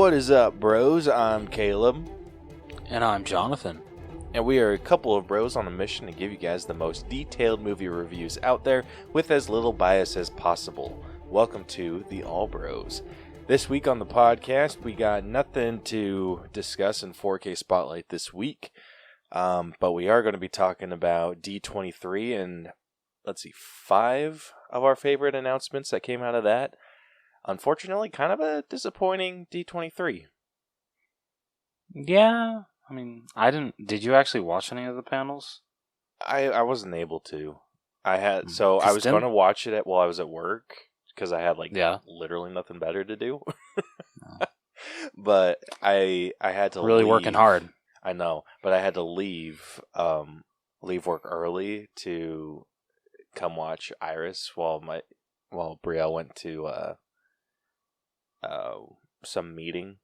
What is up, bros? I'm Caleb. And I'm Jonathan. And we are a couple of bros on a mission to give you guys the most detailed movie reviews out there with as little bias as possible. Welcome to the All Bros. This week on the podcast, we got nothing to discuss in 4K Spotlight this week. But we are going to be talking about D23 and, 5 of our favorite announcements that came out of that. Unfortunately, kind of a disappointing D23. Yeah, I mean, I didn't. Did you actually watch any of the panels? I wasn't able to. I was going to watch it while I was at work because I had literally nothing better to do. But I had to really leave. Working hard. I know, but I had to leave work early to come watch Iris while Brielle went to some meeting.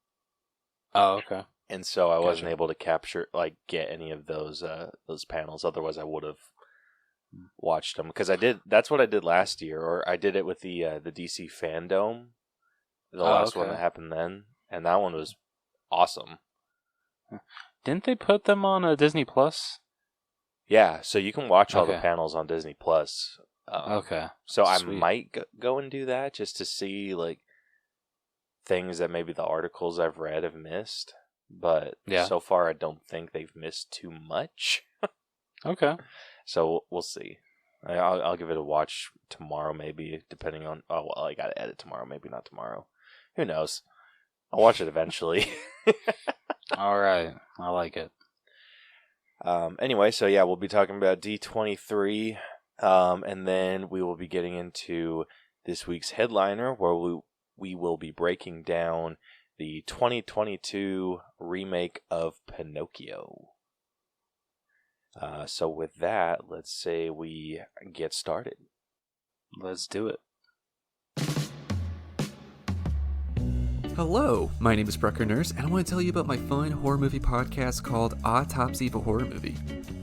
Oh, okay. And so I wasn't able to get any of those panels. Otherwise, I would have watched them because I did. That's what I did last year, or I did it with the DC Fandom, the last one that happened then, and that one was awesome. Didn't they put them on Disney Plus? Yeah, so you can watch all the panels on Disney Plus. Okay. So Sweet. I might go and do that just to see things that maybe the articles I've read have missed. But so far, I don't think they've missed too much. Okay. So we'll see. I'll give it a watch tomorrow, maybe, depending on... Oh, well, I got to edit tomorrow. Maybe not tomorrow. Who knows? I'll watch it eventually. All right. I like it. Anyway, so yeah, we'll be talking about D23. And then we will be getting into this week's headliner, where we will be breaking down the 2022 remake of Pinocchio. So with that, let's say we get started. Let's do it. Hello, my name is Brucker Nurse, and I want to tell you about my fun horror movie podcast called Autopsy of a Horror Movie.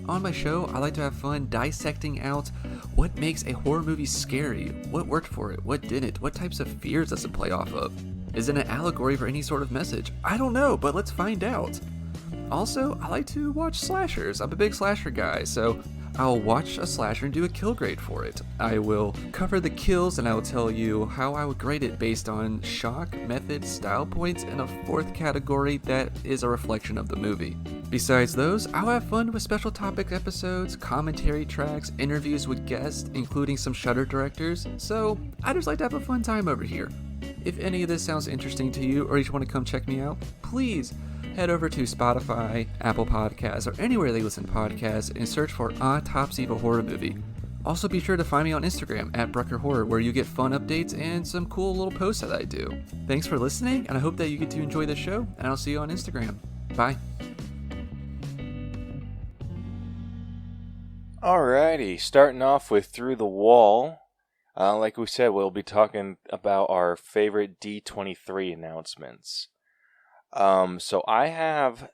On my show, I like to have fun dissecting out what makes a horror movie scary, what worked for it, what didn't, what types of fears does it play off of. Is it an allegory for any sort of message? I don't know, but let's find out. Also, I like to watch slashers. I'm a big slasher guy, so I'll watch a slasher and do a kill grade for it. I will cover the kills and I will tell you how I would grade it based on shock, method, style points, and a fourth category that is a reflection of the movie. Besides those, I'll have fun with special topic episodes, commentary tracks, interviews with guests, including some Shudder directors, so I just like to have a fun time over here. If any of this sounds interesting to you or you just want to come check me out, please head over to Spotify, Apple Podcasts, or anywhere they listen to podcasts and search for Autopsy of a Horror Movie. Also be sure to find me on Instagram at Brucker Horror, where you get fun updates and some cool little posts that I do. Thanks for listening, and I hope that you get to enjoy the show, and I'll see you on Instagram. Bye. Alrighty, starting off with Through the Wall. Like we said, we'll be talking about our favorite D23 announcements. So I have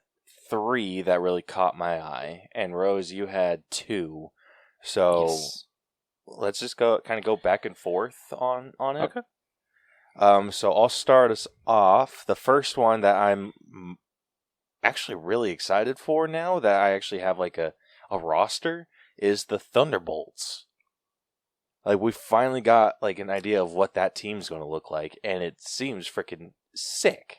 3 that really caught my eye, and Rose, you had 2. So let's just go back and forth on it. Okay. So I'll start us off. The first one that I'm actually really excited for now, that I actually have a roster, is the Thunderbolts. We finally got an idea of what that team's going to look like, and it seems freaking sick.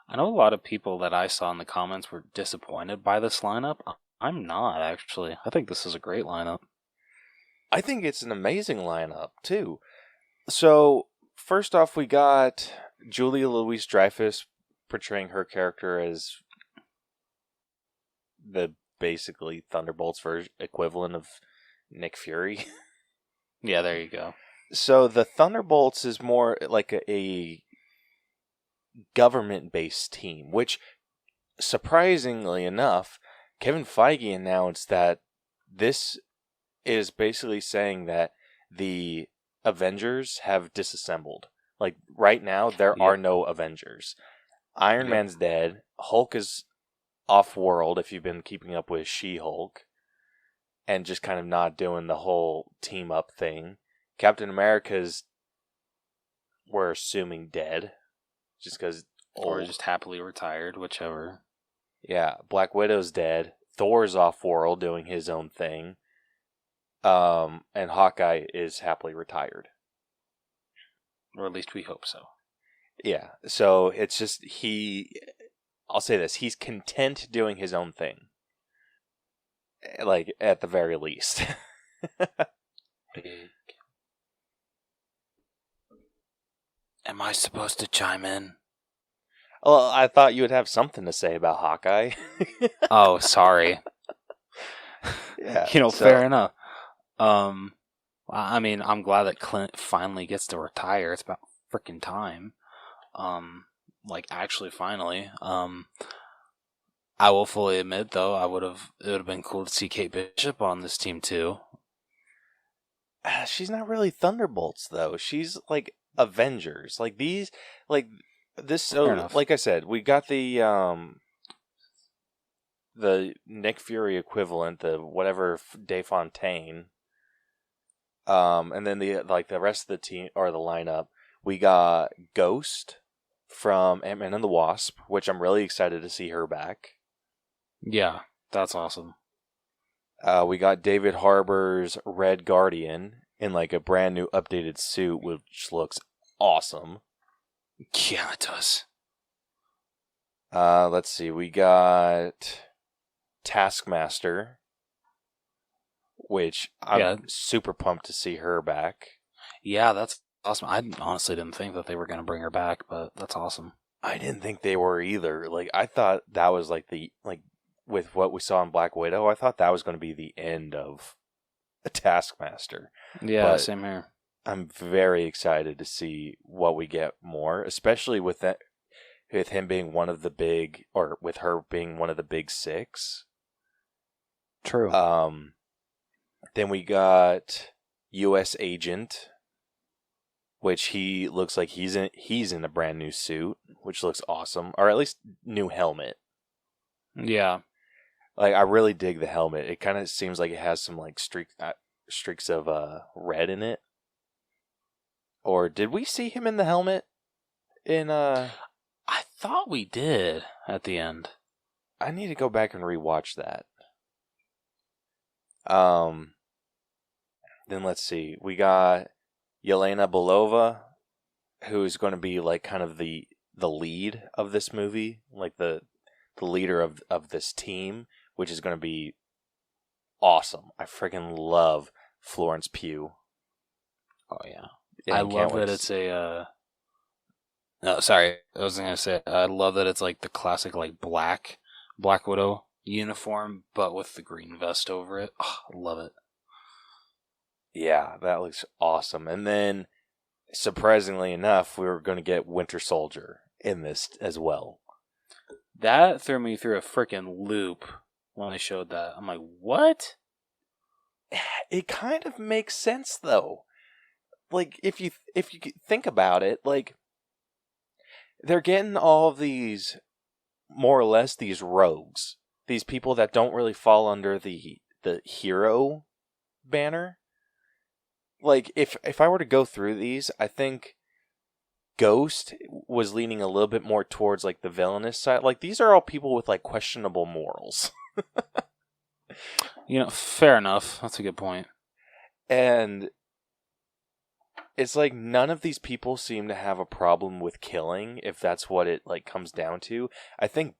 I know a lot of people that I saw in the comments were disappointed by this lineup. I'm not, actually. I think this is a great lineup. I think it's an amazing lineup, too. So, first off, we got Julia Louise-Dreyfus portraying her character as the basically Thunderbolts equivalent of Nick Fury. Yeah, there you go. So the Thunderbolts is more like a government-based team, which, surprisingly enough, Kevin Feige announced that this is basically saying that the Avengers have disassembled. Right now, there are no Avengers. Iron Man's dead. Hulk is off-world, if you've been keeping up with She-Hulk, and just kind of not doing the whole team-up thing. Captain America's, we're assuming, dead, just because Or just happily retired, whichever. Yeah, Black Widow's dead. Thor's off-world doing his own thing. And Hawkeye is happily retired. Or at least we hope so. Yeah, so it's just I'll say this, he's content doing his own thing. Like, at the very least. Am I supposed to chime in? Well, I thought you would have something to say about Hawkeye. Oh, sorry. Yeah, fair enough. I mean, I'm glad that Clint finally gets to retire. It's about freaking time. Actually, finally. I will fully admit, though, it would have been cool to see Kate Bishop on this team too. She's not really Thunderbolts, though. She's like Avengers. Like these, like this. So, like I said, we got the Nick Fury equivalent, the whatever Dave Fontaine. And then the rest of the team or the lineup, we got Ghost from Ant-Man and the Wasp, which I'm really excited to see her back. Yeah, that's awesome. We got David Harbour's Red Guardian in like a brand new updated suit, which looks awesome. Yeah, it does. Let's see. We got Taskmaster, which I'm super pumped to see her back. Yeah, that's awesome. I honestly didn't think that they were going to bring her back, but that's awesome. I didn't think they were either. Like, I thought that was with what we saw in Black Widow, I thought that was going to be the end of a Taskmaster. Yeah, but same here. I'm very excited to see what we get more, especially with him being one of the big, or with her being one of the big six. True. Then we got U.S. Agent, which he looks like he's in a brand new suit, which looks awesome, or at least new helmet. Yeah. Like, I really dig the helmet. It kind of seems like it has some like streaks of red in it. Or did we see him in the helmet? I thought we did at the end. I need to go back and rewatch that. Then let's see. We got Elena Bulova, who's going to be like kind of the lead of this movie, like the leader of this team, which is going to be awesome. I freaking love Florence Pugh. Oh yeah, I love that it's No, sorry, I was gonna say I love that it's like the classic like Black Widow uniform, but with the green vest over it. Oh, I love it. Yeah, that looks awesome. And then, surprisingly enough, we were going to get Winter Soldier in this as well. That threw me through a freaking loop when they showed that. I'm like, what? It kind of makes sense, though. Like, if you think about it, like, they're getting all of these, more or less, these rogues. These people that don't really fall under the hero banner. Like, if I were to go through these, I think Ghost was leaning a little bit more towards, like, the villainous side. Like, these are all people with, like, questionable morals. Fair enough. That's a good point. And it's like none of these people seem to have a problem with killing, if that's what it, like, comes down to. I think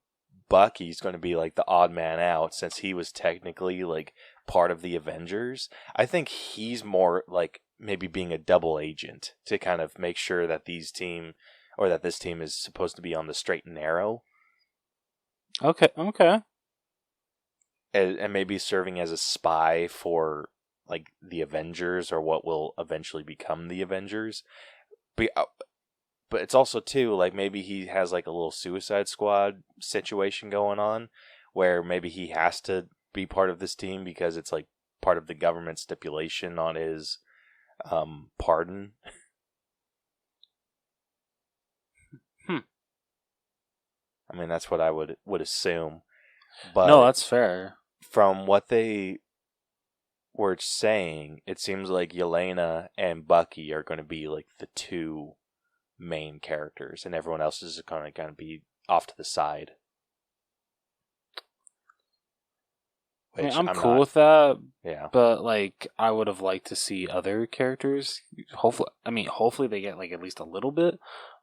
Bucky's going to be, like, the odd man out, since he was technically, like, part of the Avengers. I think he's more like maybe being a double agent to kind of make sure that this team is supposed to be on the straight and narrow. Okay. And maybe serving as a spy for like the Avengers, or what will eventually become the Avengers. But it's also too like maybe he has like a little Suicide Squad situation going on, where maybe he has to be part of this team because it's like part of the government stipulation on his pardon. I mean, that's what I would assume. But no, that's fair. From what they were saying, it seems like Yelena and Bucky are going to be like the two main characters, and everyone else is kind of be off to the side. Which I'm cool with that. Yeah. But like, I would have liked to see other characters. Hopefully they get like at least a little bit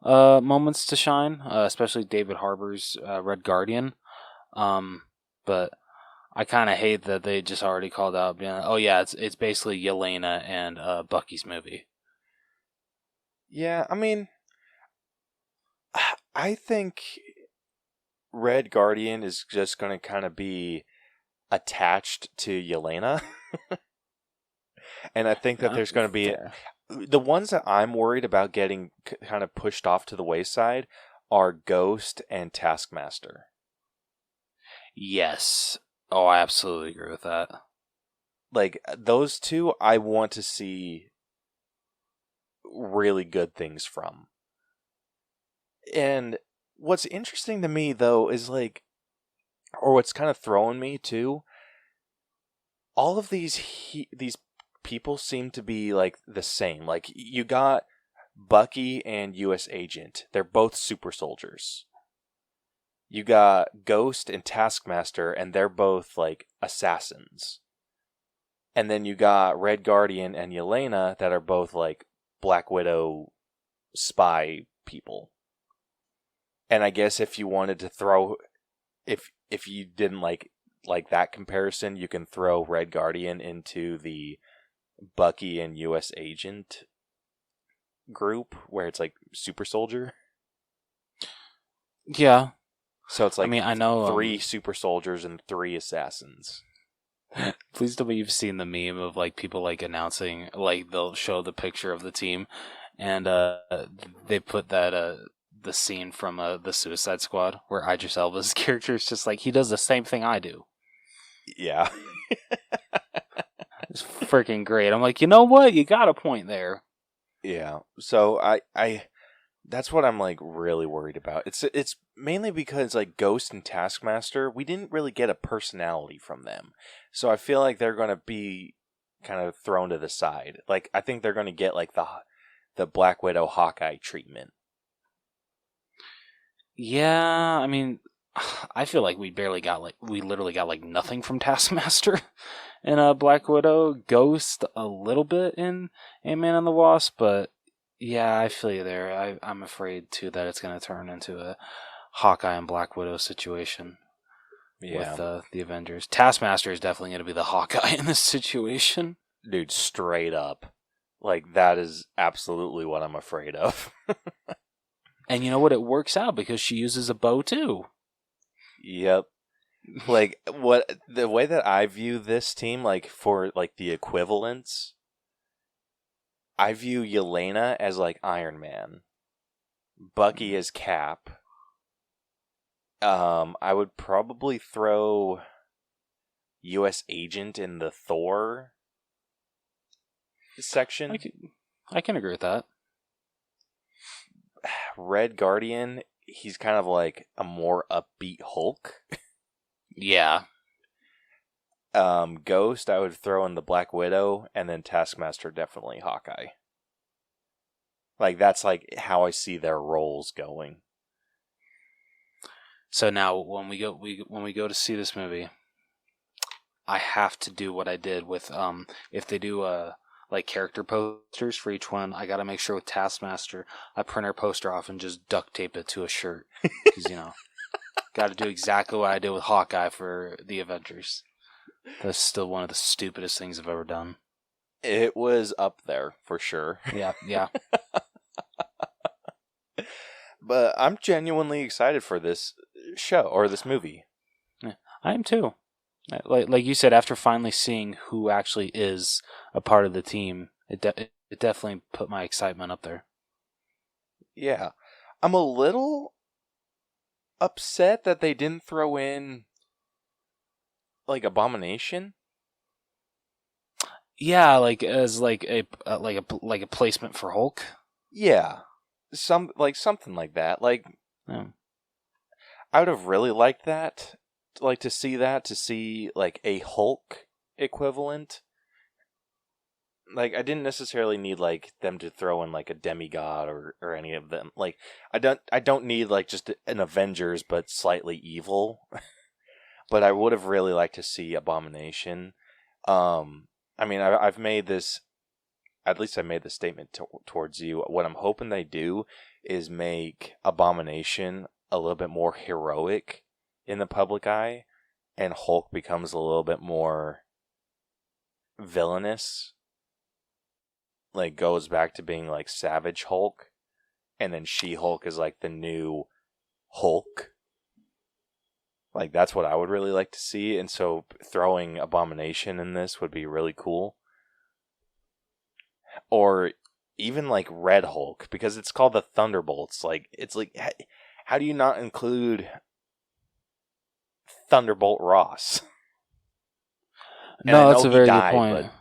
moments to shine, especially David Harbour's Red Guardian. But I kind of hate that they just already called out, being like, oh yeah, it's basically Yelena and Bucky's movie. Yeah, I mean, I think Red Guardian is just going to kind of be attached to Yelena. And I think that there's going to be... The ones that I'm worried about getting kind of pushed off to the wayside are Ghost and Taskmaster. Yes. Oh, I absolutely agree with that. Like, those two, I want to see really good things from. And what's interesting to me, though, is like... Or what's kind of throwing me, too, all of these people seem to be, like, the same. Like, you got Bucky and U.S. Agent. They're both super soldiers. You got Ghost and Taskmaster, and they're both, like, assassins. And then you got Red Guardian and Yelena that are both, like, Black Widow spy people. And I guess if you wanted to throw... If you didn't like that comparison, you can throw Red Guardian into the Bucky and U.S. Agent group, where it's like super soldier. Yeah. So it's like, I know 3 super soldiers and 3 assassins. Please tell me you've seen the meme of like people like announcing, like they'll show the picture of the team, and they put that the scene from the Suicide Squad where Idris Elba's character is just like, he does the same thing I do. Yeah. It's freaking great. I'm like, you know what? You got a point there. Yeah. So I that's what I'm like really worried about. It's mainly because like Ghost and Taskmaster, we didn't really get a personality from them. So I feel like they're going to be kind of thrown to the side. Like, I think they're going to get like the Black Widow Hawkeye treatment. Yeah, I mean, I feel like we literally got like nothing from Taskmaster in Black Widow, Ghost a little bit in Ant-Man and the Wasp, but yeah, I feel you there. I'm afraid too that it's going to turn into a Hawkeye and Black Widow situation with the Avengers. Taskmaster is definitely going to be the Hawkeye in this situation. Dude, straight up. Like, that is absolutely what I'm afraid of. And you know what? It works out because she uses a bow too. Yep. Like, the way that I view this team, like, for, like, the equivalents, I view Yelena as, like, Iron Man. Bucky as Cap. I would probably throw U.S. Agent in the Thor section. I can agree with that. Red Guardian, he's kind of like a more upbeat Hulk. Yeah. Ghost, I would throw in the Black Widow, and then Taskmaster, definitely Hawkeye. Like, that's like how I see their roles going. So now, when we go to see this movie, I have to do what I did with if they do like character posters for each one, I gotta make sure with Taskmaster I print our poster off and just duct tape it to a shirt, because gotta do exactly what I did with Hawkeye for the Avengers. That's still one of the stupidest things I've ever done. It was up there for sure. Yeah. But I'm genuinely excited for this show or this movie. Yeah, I am too. Like you said, after finally seeing who actually is a part of the team, it definitely put my excitement up there. Yeah. I'm a little upset that they didn't throw in, like, Abomination. Yeah, like as like a placement for Hulk. Yeah. Something like that. Like, yeah. I would have really liked that. Like, to see like a Hulk equivalent. like, I didn't necessarily need, like, them to throw in, like, a demigod or any of them. Like, I don't need, like, just an Avengers, but slightly evil. But I would have really liked to see Abomination. I mean, I've made this, at least I made the statement towards you. What I'm hoping they do is make Abomination a little bit more heroic in the public eye, and Hulk becomes a little bit more villainous. Like, goes back to being, like, Savage Hulk, and then She-Hulk is, like, the new Hulk. Like, that's what I would really like to see, and so throwing Abomination in this would be really cool. Or even, like, Red Hulk, because it's called the Thunderbolts. Like, it's like, how do you not include Thunderbolt Ross? No, that's a very good point. But,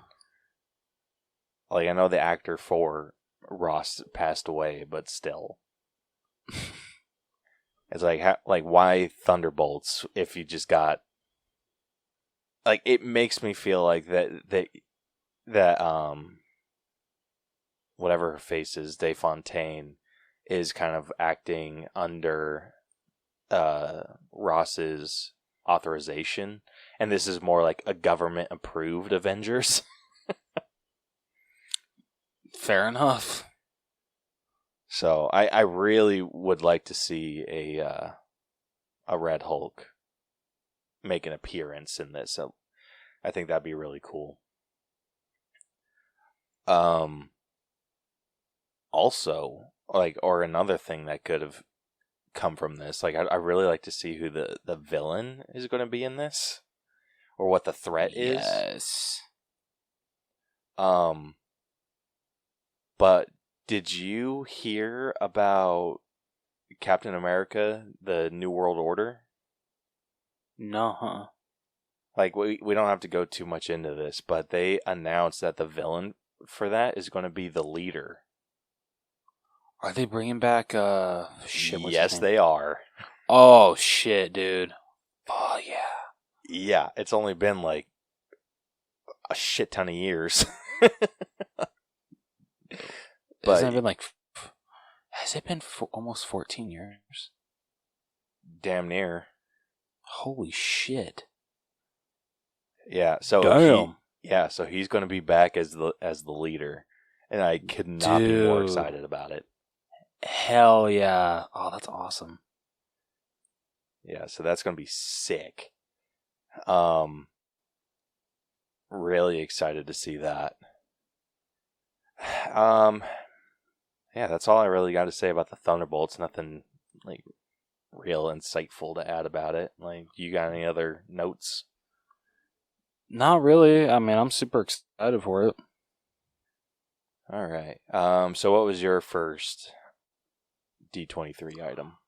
like, I know the actor for Ross passed away, but still. It's like, why Thunderbolts if you just got... Like, it makes me feel like that whatever her face is, DeFontaine, is kind of acting under Ross's authorization, and this is more like a government-approved Avengers. Fair enough. So I really would like to see a Red Hulk make an appearance in this. So I think that'd be really cool. Also, like, or another thing that could have come from this, like, I really like to see who the villain is going to be in this, or what the threat is. Yes. But did you hear about Captain America, the New World Order? No, huh? Like, we don't have to go too much into this, but they announced that the villain for that is going to be the Leader. Are they bringing back, shit? Yes, they are. Oh, shit, dude. Oh, yeah. Yeah, it's only been, like, a shit ton of years. But hasn't it been, like, has it been almost 14 years? Damn near. Holy shit. Yeah, so damn. So he's going to be back as the Leader, and I could not be more excited about it. Hell yeah. Oh, that's awesome. Yeah, so that's going to be sick. Really excited to see that. Yeah, that's all I really got to say about the Thunderbolts. Nothing, like, real insightful to add about it. Like, you got any other notes? Not really. I mean, I'm super excited for it. All right. So what was your first D23 item?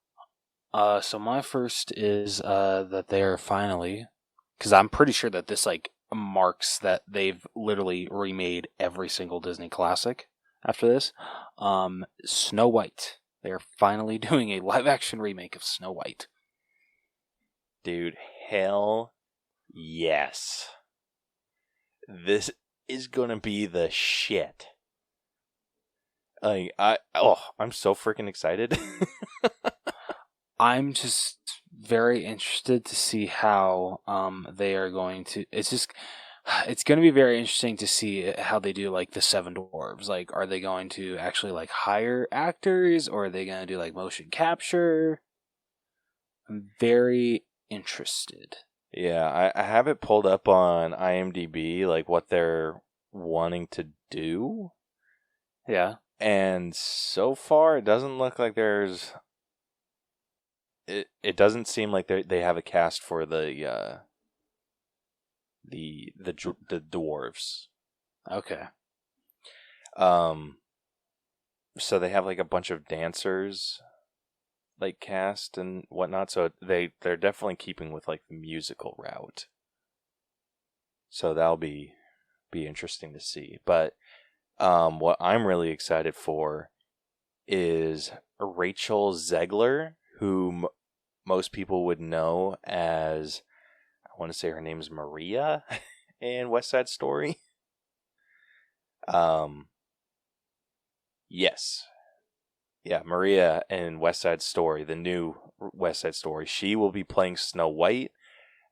So my first is that they are finally, because I'm pretty sure that this, like, marks that they've literally remade every single Disney classic after this. Snow White. They're finally doing a live-action remake of Snow White. Dude, hell yes. This is gonna be the shit. Like, I'm so freaking excited. I'm just very interested to see how they are going to... It's going to be very interesting to see how they do, like, the Seven Dwarves. Like, are they going to actually, like, hire actors, or are they going to do, like, motion capture? I'm very interested. Yeah, I have it pulled up on IMDb, like, what they're wanting to do. Yeah. And so far, it doesn't look like there's... It doesn't seem like they have a cast for the dwarves. Okay. So they have, like, a bunch of dancers, like, cast and whatnot. So they're definitely keeping with, like, the musical route. So that'll be interesting to see. But what I'm really excited for is Rachel Zegler, who most people would know as, I want to say her name is Maria in West Side Story. Yes. Yeah, Maria in West Side Story, the new West Side Story, she will be playing Snow White,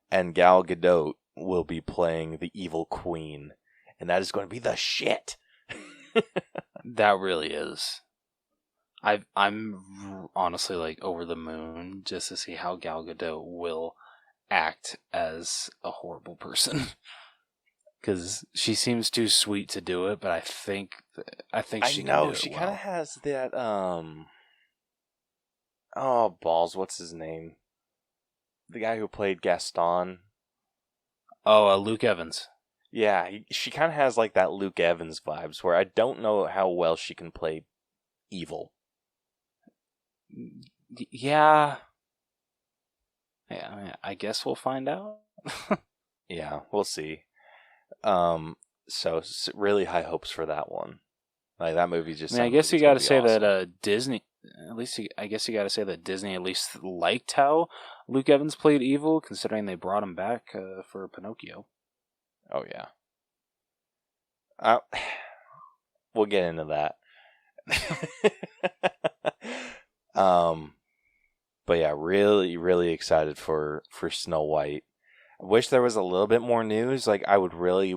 and Gal Gadot will be playing the evil queen. And that is going to be the shit. That really is. I'm honestly like over the moon just to see how Gal Gadot will act as a horrible person. Because she seems too sweet to do it, but I think she can do it. She well. kind of has that. Oh balls! What's his name? The guy who played Gaston. Oh, Luke Evans. Yeah, she kind of has like that Luke Evans vibes, where I don't know how well she can play evil. Yeah, I guess we'll find out. Yeah, we'll see. So really high hopes for that one. Like that movie just. I guess you got to say that Disney. At least I guess you got to say that Disney at least liked how Luke Evans played evil, considering they brought him back for Pinocchio. Oh yeah. We'll get into that. But yeah, really, really excited for Snow White. I wish there was a little bit more news. Like, I would really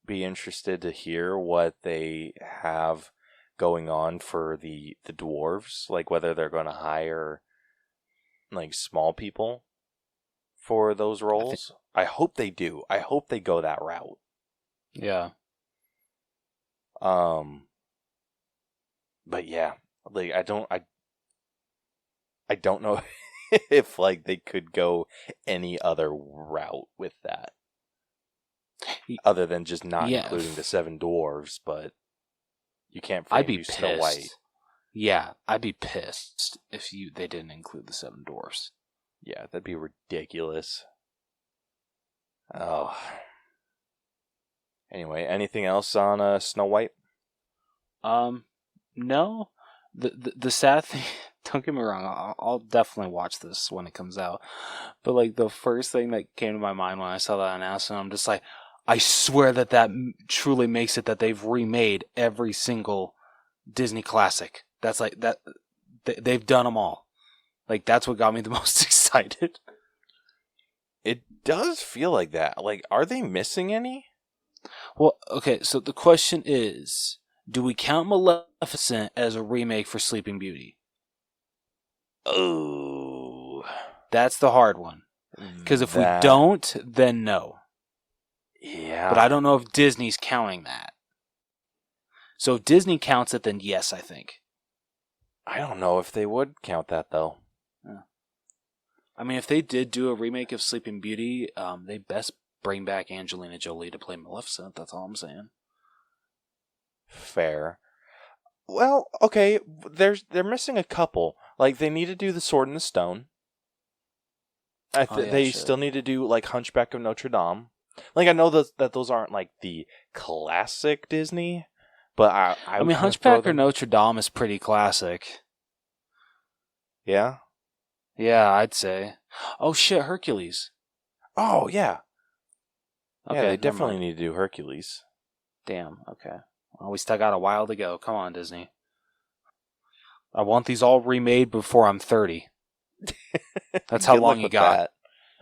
be interested to hear what they have going on for the dwarves. Like, whether they're going to hire, like, small people for those roles. I hope they do. I hope they go that route. Yeah. But yeah, like, I don't know if like they could go any other route with that, other than just not including the 7 dwarves. But you can't. I'd be pissed. Snow White. Yeah, I'd be pissed if they didn't include the 7 dwarves. Yeah, that'd be ridiculous. Oh. Anyway, anything else on Snow White? No. The sad thing, don't get me wrong, I'll definitely watch this when it comes out. But like the first thing that came to my mind when I saw that announcement, I'm just like, I swear that truly makes it that they've remade every single Disney classic. That's like that. They've done them all. Like that's what got me the most excited. It does feel like that. Like, are they missing any? Well, okay. So the question is, do we count Maleficent as a remake for Sleeping Beauty? Oh. That's the hard one. Because if we don't, then no. Yeah. But I don't know if Disney's counting that. So if Disney counts it, then yes, I think. I don't know if they would count that, though. Yeah. I mean, if they did do a remake of Sleeping Beauty, they best bring back Angelina Jolie to play Maleficent. That's all I'm saying. Fair. Well, okay, they're missing a couple. Like, they need to do The Sword in the Stone. They still need to do, like, Hunchback of Notre Dame. Like, I know that those aren't, like, the classic Disney, but I mean, Hunchback of Notre Dame is pretty classic. Yeah? Yeah, I'd say. Oh, shit, Hercules. Oh, yeah. Okay, yeah, they definitely need to do Hercules. Damn, okay. Well, we still got a while to go. Come on, Disney. I want these all remade before I'm 30. That's how long you got. That.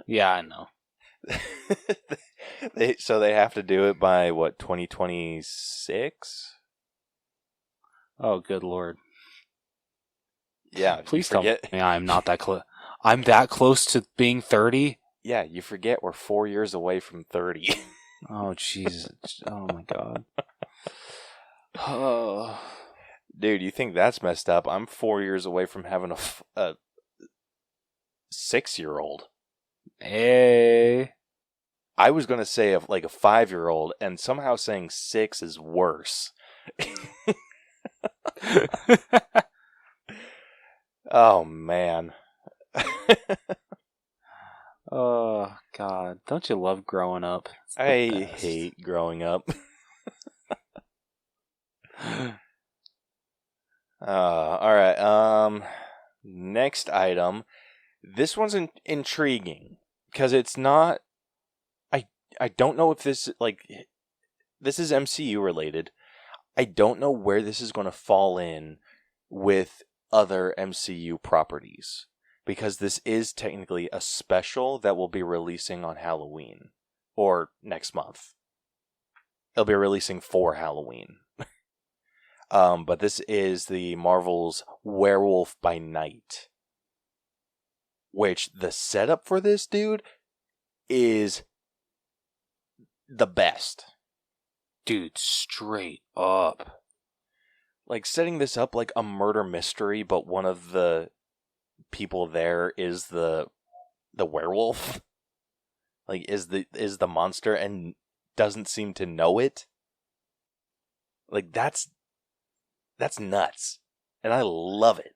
Yeah, I know. So they have to do it by, what, 2026? Oh, good lord. Yeah. Please tell me I'm not that close. I'm that close to being 30? Yeah, you forget we're 4 years away from 30. Oh, Jesus. Oh, my God. Oh. Dude, you think that's messed up? I'm 4 years away from having a 6-year-old. Hey. I was going to say like a 5-year-old, and somehow saying 6 is worse. Oh, man. Oh, God. Don't you love growing up? I hate growing up. All right. Next item. This one's intriguing because it's not. I don't know if this is MCU related, I don't know where this is going to fall in with other MCU properties, because this is technically a special that will be releasing on Halloween or next month. It'll be releasing for Halloween. But this is the Marvel's Werewolf by Night, which the setup for this, dude, is the best. Dude, straight up. Like, setting this up like a murder mystery, but one of the people there is the werewolf. Like, is the monster and doesn't seem to know it. Like, that's nuts. And I love it.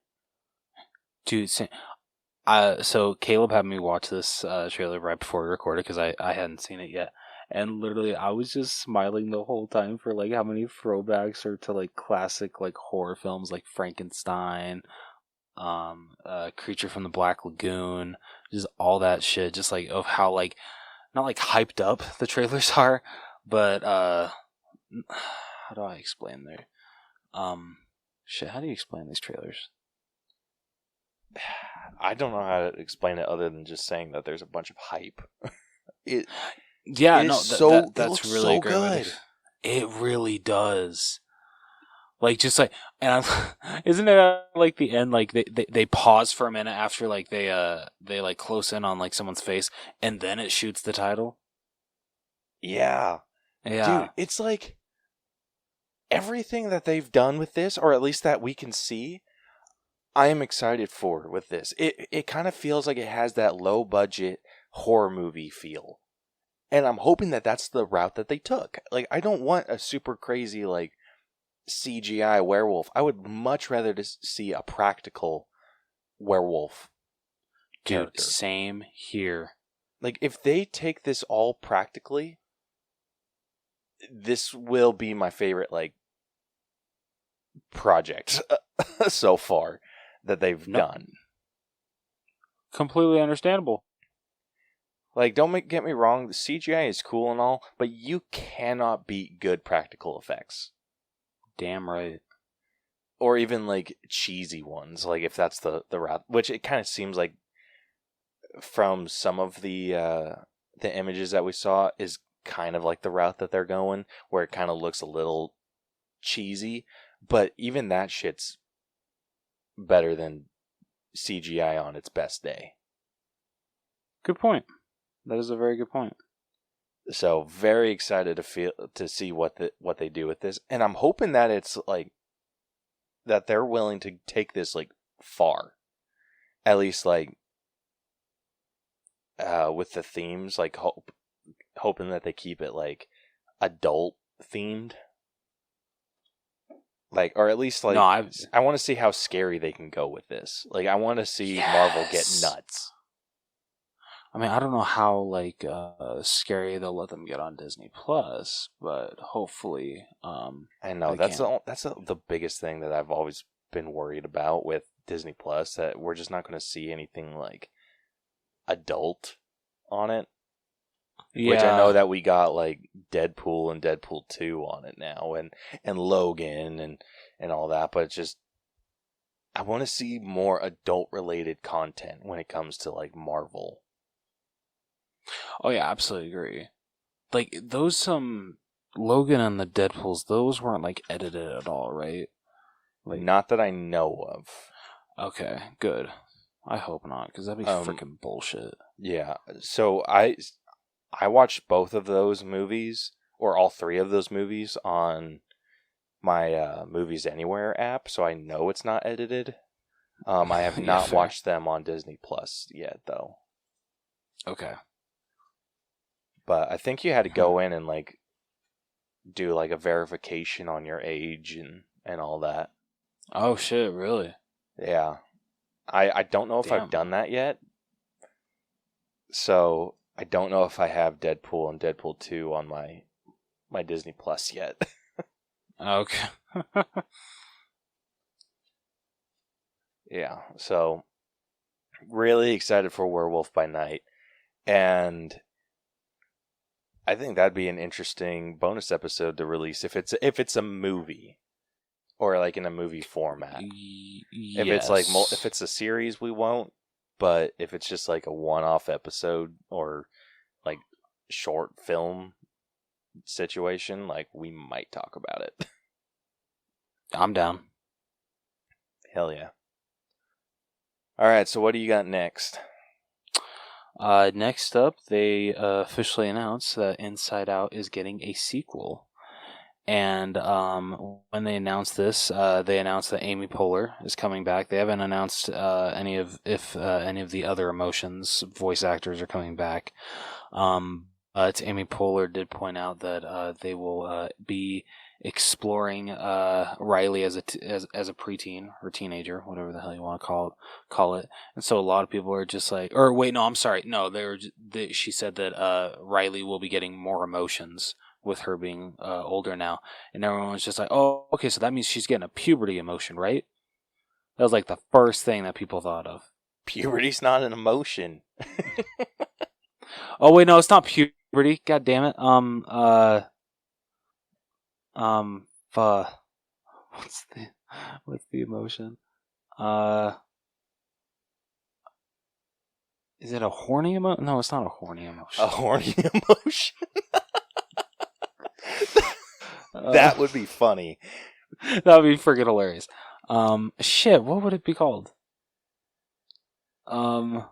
Dude, so Caleb had me watch this trailer right before we recorded because I hadn't seen it yet. And literally, I was just smiling the whole time for like how many throwbacks are to like classic like horror films like Frankenstein, Creature from the Black Lagoon, just all that shit. Just like of how like not like hyped up the trailers are, but how do I explain there? How do you explain these trailers? I don't know how to explain it other than just saying that there's a bunch of hype. That's really so good. It really does. Like, just like, and isn't it like the end? Like they pause for a minute after like they like close in on like someone's face, and then it shoots the title. Yeah. Dude, it's like everything that they've done with this, or at least that we can see, I am excited for with this. It kind of feels like it has that low budget horror movie feel. And I'm hoping that that's the route that they took. Like, I don't want a super crazy, like, CGI werewolf. I would much rather just see a practical werewolf character. Dude, same here. Like, if they take this all practically, this will be my favorite, like, project so far that they've done. Completely understandable. Like, don't get me wrong, the CGI is cool and all, but you cannot beat good practical effects. Damn right. Or even, like, cheesy ones, like, if that's the route, which it kind of seems like from some of the images that we saw is kind of like the route that they're going, where it kind of looks a little cheesy, but even that shit's better than CGI on its best day. Good point. That is a very good point. So very excited to see what they do with this, and I'm hoping that it's like that they're willing to take this like far, at least like with the themes, like hoping that they keep it like adult themed, like, or at least like I want to see how scary they can go with this. Like, I want to see Marvel get nuts. I mean, I don't know how like scary they'll let them get on Disney Plus, but hopefully, I know that's the biggest thing that I've always been worried about with Disney Plus, that we're just not going to see anything like adult on it. Yeah. Which I know that we got like Deadpool and Deadpool 2 on it now, and Logan and all that, but it's just I want to see more adult related content when it comes to like Marvel. Oh yeah, absolutely agree. Like those Logan and the Deadpools, those weren't like edited at all, right? Like, not that I know of. Okay, good. I hope not, because that'd be freaking bullshit. Yeah. So I watched both of those movies, or all three of those movies, on my Movies Anywhere app, so I know it's not edited. I have not watched them on Disney Plus yet, though. Okay. But I think you had to go in and like do like a verification on your age and all that. Oh shit, really? Yeah. I don't know if I've done that yet. So I don't know if I have Deadpool and Deadpool 2 on my Disney Plus yet. Okay. Yeah, so really excited for Werewolf by Night. And I think that'd be an interesting bonus episode to release if it's a movie, or like in a movie format. Yes. If it's like if it's a series, we won't. But if it's just like a one-off episode or like short film situation, like we might talk about it. I'm down. Hell yeah. All right, so what do you got next? Next up, they officially announced that Inside Out is getting a sequel. And when they announced this, they announced that Amy Poehler is coming back. They haven't announced any of the other Emotions voice actors are coming back. But Amy Poehler did point out that they will be exploring Riley as a preteen or teenager, whatever the hell you want to call it. And so a lot of people are just like, or wait, no, I'm sorry, no, she said that Riley will be getting more emotions with her being older now, and everyone was just like, oh, okay, so that means she's getting a puberty emotion, right? That was like the first thing that people thought of. Puberty's not an emotion. Oh wait, no, it's not puberty. God damn it. What's the emotion? Is it a horny emotion? No, it's not a horny emotion. A horny emotion? That would be funny. That would be freaking hilarious. Shit, what would it be called? God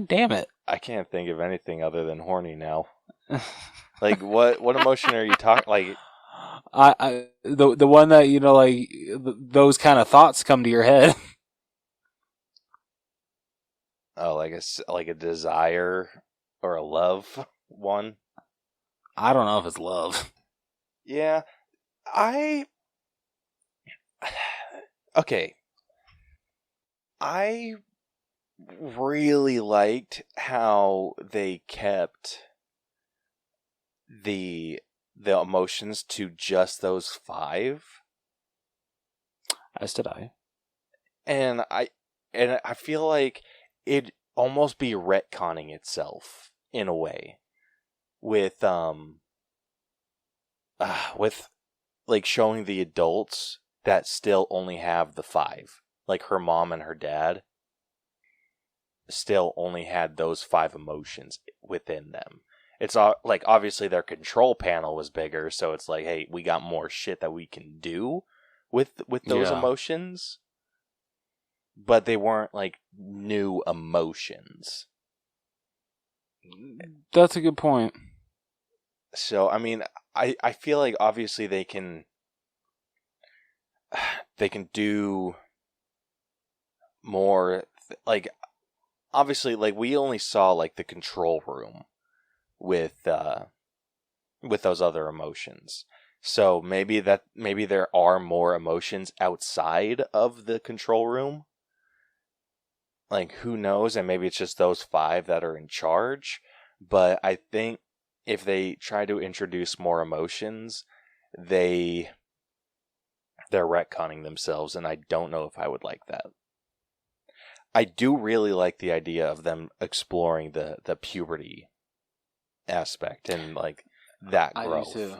damn it. I can't think of anything other than horny now. Like, what emotion are you talking? Like, the one that, you know, like, those kind of thoughts come to your head. Oh, like a desire or a love one? I don't know if it's love. Yeah. Okay. I really liked how they kept the emotions to just those 5. As did I. And I feel like it'd almost be retconning itself in a way. With like showing the adults that still only have the 5, like her mom and her dad still only had those 5 emotions within them. It's like, obviously their control panel was bigger, so it's like, hey, we got more shit that we can do with those emotions, but they weren't like new emotions. That's a good point. So, I mean, I feel like obviously they can do more, like, obviously, like, we only saw, like, the control room with those other emotions. So maybe there are more emotions outside of the control room. Like, who knows? And maybe it's just those 5 that are in charge. But I think if they try to introduce more emotions, they're retconning themselves, and I don't know if I would like that. I do really like the idea of them exploring the puberty aspect and like that growth. I do too.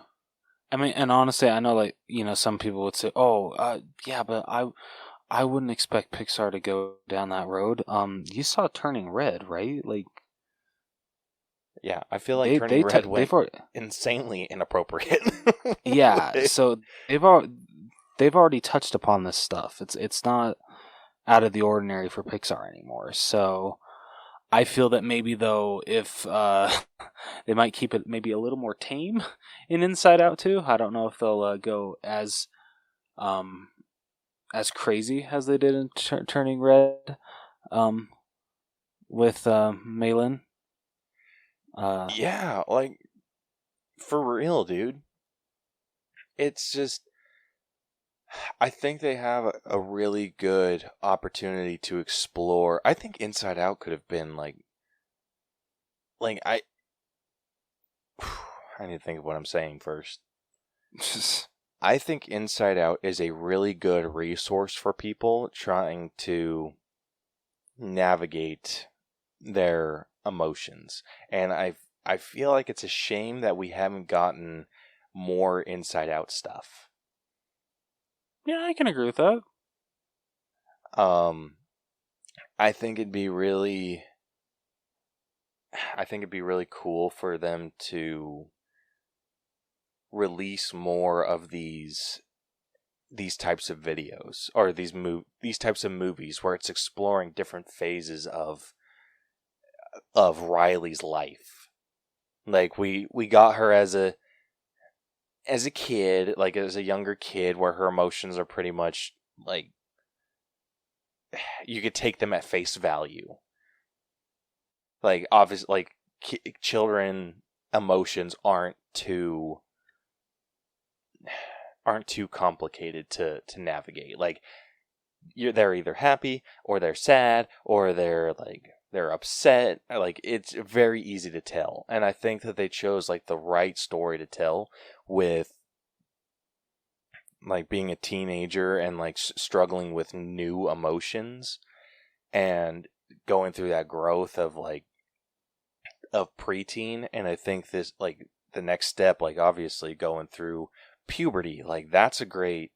I mean, and honestly, I know, like, you know, some people would say, "Oh, yeah, but I wouldn't expect Pixar to go down that road." You saw Turning Red, right? Like, yeah, I feel like Turning Red went insanely inappropriate. Yeah, so they've already touched upon this stuff. It's not out of the ordinary for Pixar anymore. So I feel that maybe, though, if they might keep it maybe a little more tame in Inside Out too. I don't know if they'll go as crazy as they did in Turning Red with Malin. Yeah, like, for real, dude. It's just, I think they have a really good opportunity to explore. I think Inside Out could have been like I need to think of what I'm saying first. I think Inside Out is a really good resource for people trying to navigate their emotions. And I feel like it's a shame that we haven't gotten more Inside Out stuff. Yeah, I can agree with that. I think it'd be really cool for them to release more of these types of videos, or these types of movies where it's exploring different phases of Riley's life. Like we got her as a kid, like as a younger kid, where her emotions are pretty much like you could take them at face value. Like obviously, like children emotions aren't too complicated to navigate. Like they're either happy or they're sad or they're upset. Like it's very easy to tell. And I think that they chose like the right story to tell, with like being a teenager and like struggling with new emotions and going through that growth of preteen. And I think this, like the next step, like obviously going through puberty, like that's a great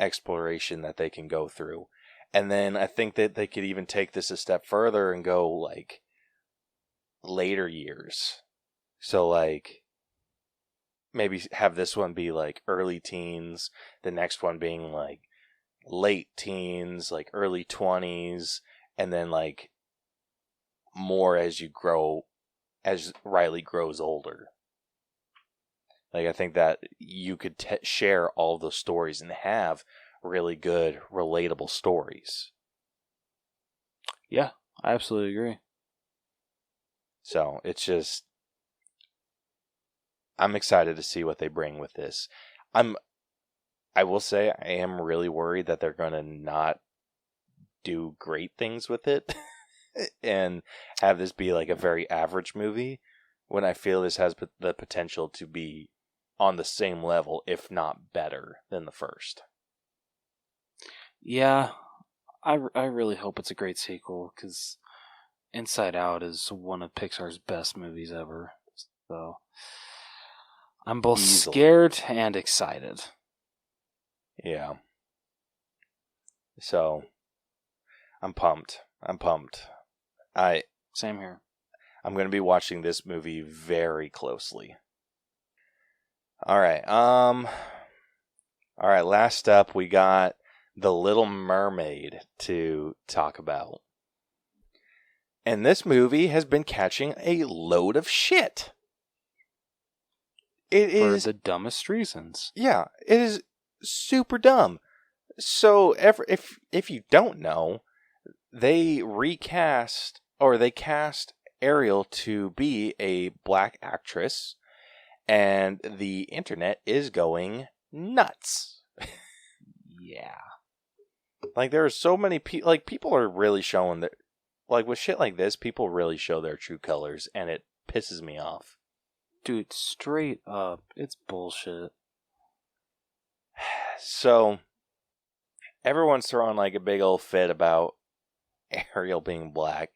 exploration that they can go through. And then I think that they could even take this a step further and go like later years. So like maybe have this one be like early teens, the next one being like late teens, like early 20s, and then like more as Riley grows older. Like I think that you could share all those stories and have really good, relatable stories. Yeah, I absolutely agree. So it's just, I'm excited to see what they bring with this. I will say I am really worried that they're going to not do great things with it and have this be like a very average movie, when I feel this has the potential to be on the same level, if not better, than the first. Yeah, I really hope it's a great sequel, because Inside Out is one of Pixar's best movies ever. So I'm both scared and excited. Yeah. So I'm pumped. Same here. I'm going to be watching this movie very closely. All right. All right. Last up, we got The Little Mermaid to talk about. And this movie has been catching a load of shit. It is for the dumbest reasons. Yeah, it is super dumb. So if you don't know, they cast Ariel to be a black actress, and the internet is going nuts. Yeah. Like there are so many people, like people are really showing that, like with shit like this, people really show their true colors, and it pisses me off. Dude, straight up, it's bullshit. So everyone's throwing like a big old fit about Ariel being black.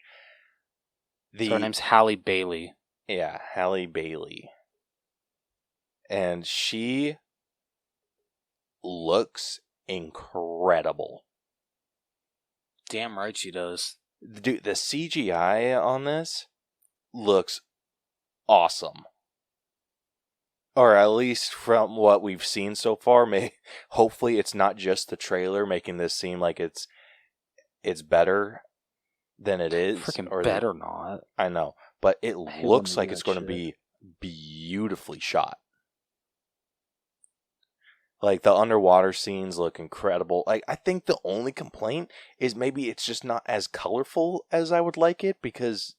So her name's Halle Bailey. Yeah, Halle Bailey. And she looks incredible. Damn right she does. Dude, the CGI on this looks awesome. Or at least from what we've seen so far. Hopefully it's not just the trailer making this seem like it's better than it is. Freaking or better not. I know. But it looks like it's going to be beautifully shot. Like, the underwater scenes look incredible. Like, I think the only complaint is maybe it's just not as colorful as I would like it, because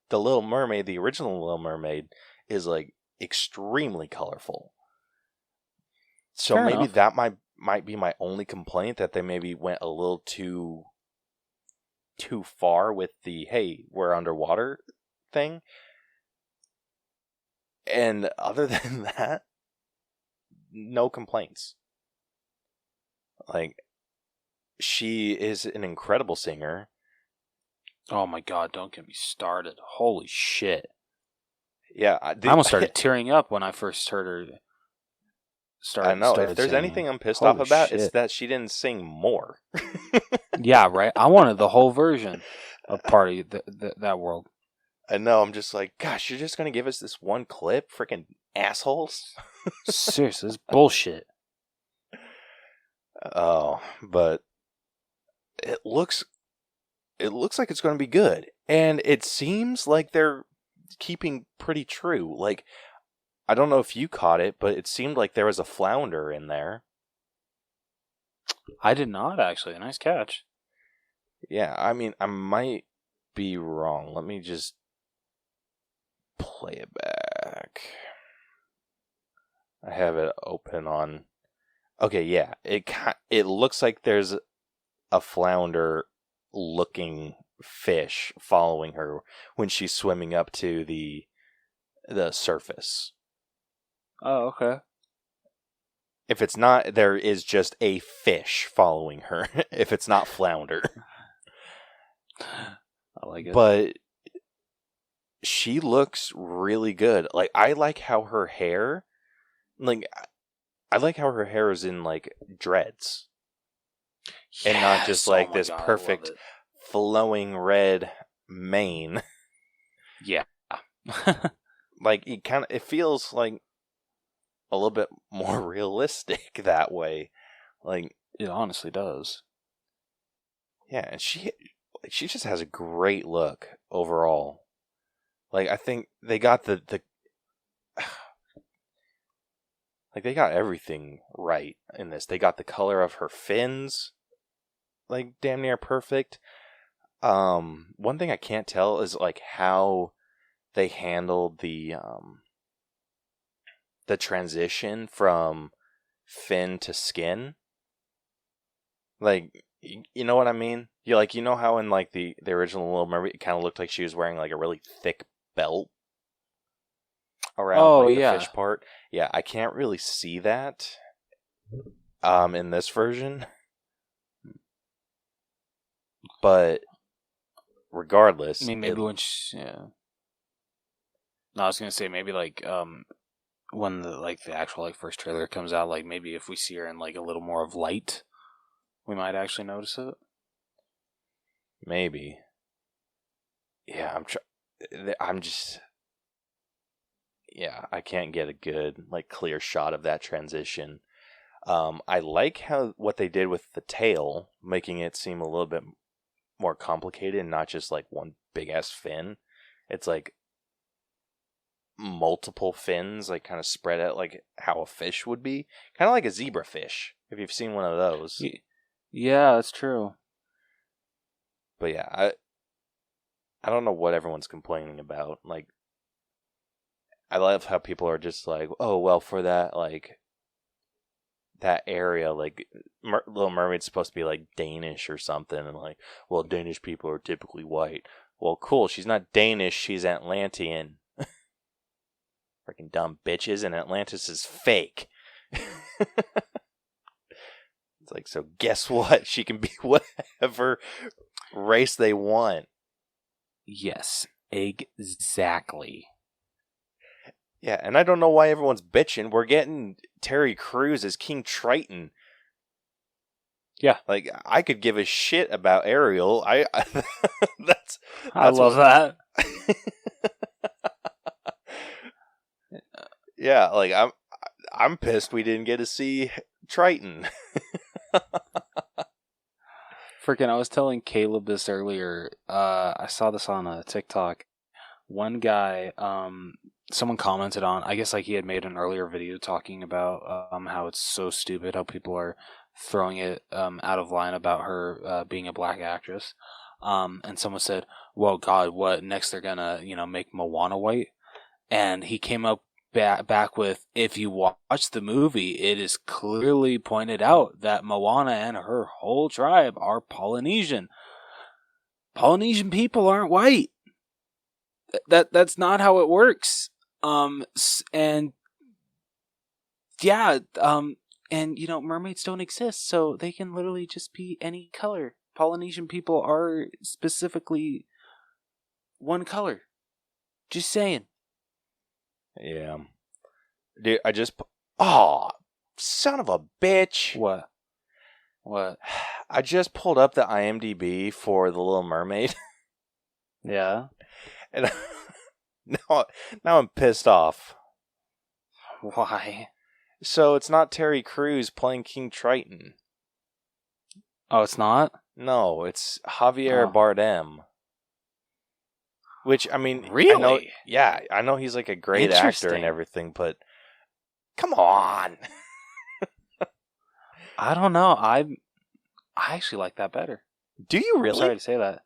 the Little Mermaid, the original Little Mermaid, is, like, extremely colorful. So Fair maybe enough. that might be my only complaint, that they maybe went a little too far with the, hey, we're underwater thing. And other than that, no complaints. Like, she is an incredible singer. Oh my god, don't get me started. Holy shit. Yeah. I almost started tearing up when I first heard her. I know. If there's anything I'm pissed off about, it's that she didn't sing more. Yeah, right? I wanted the whole version of Party that world. I know. I'm just like, gosh, you're just going to give us this one clip? Freaking assholes. Seriously, this is bullshit. Oh, but it looks like it's going to be good. And it seems like they're keeping pretty true. Like, I don't know if you caught it, but it seemed like there was a flounder in there. I did not, actually. Nice catch. Yeah, I mean, I might be wrong. Let me just play it back. I have it open on... Okay, yeah. It looks like there's a flounder-looking fish following her when she's swimming up to the surface. Oh, okay. If it's not, there is just a fish following her. If it's not flounder. I like it. But she looks really good. Like, I like how her hair... Like, I like how her hair is in, like, dreads. Yes! And not just, like, this perfect flowing red mane. Yeah. Like, it feels like a little bit more realistic that way. Like, it honestly does. Yeah, and she just has a great look overall. Like, I think they got the like, they got everything right in this. They got the color of her fins, like, damn near perfect. One thing I can't tell is, like, how they handled the transition from fin to skin. Like, you know what I mean? You know how in, like, the original Little Mermaid, it kind of looked like she was wearing, like, a really thick belt around the fish part? Yeah, I can't really see that in this version. But regardless... I mean, maybe when she... Yeah. No, I was going to say, maybe, like, when the actual, like, first trailer comes out, like, maybe if we see her in, like, a little more of light, we might actually notice it. Maybe. Yeah, I'm just... Yeah, I can't get a good, like, clear shot of that transition. I like what they did with the tail, making it seem a little bit more complicated and not just, like, one big-ass fin. It's, like, multiple fins, like, kind of spread out, like, how a fish would be. Kind of like a zebrafish, if you've seen one of those. Yeah, that's true. But yeah, I don't know what everyone's complaining about. Like, I love how people are just like, oh, well, for that, like, that area, like, Little Mermaid's supposed to be, like, Danish or something, and, like, well, Danish people are typically white. Well, cool, she's not Danish, she's Atlantean. Freaking dumb bitches, and Atlantis is fake. It's like, so guess what? She can be whatever race they want. Yes, exactly. Yeah, and I don't know why everyone's bitching. We're getting Terry Crews as King Triton. Yeah. Like, I could give a shit about Ariel. I love that. Yeah, like, I'm pissed we didn't get to see Triton. Freaking, I was telling Caleb this earlier. I saw this on a TikTok. One guy, someone commented on, I guess, like, he had made an earlier video talking about how it's so stupid how people are throwing it out of line about her being a black actress. And someone said, well, God, what, next they're gonna, make Moana white? And he came up back with, if you watch the movie, it is clearly pointed out that Moana and her whole tribe are Polynesian. Polynesian people aren't white. That's not how it works. And yeah, and mermaids don't exist, so they can literally just be any color. Polynesian people are specifically one color. Just saying. Yeah. Dude, I just... Oh, son of a bitch. What? I just pulled up the IMDb for The Little Mermaid. Yeah. And now I'm pissed off. Why? So it's not Terry Crews playing King Triton. Oh, it's not? No, it's Javier Bardem. Which, I mean... Really? I know he's like a great actor and everything, but... Come on! I don't know. I actually like that better. Do you really? I'm sorry to say that.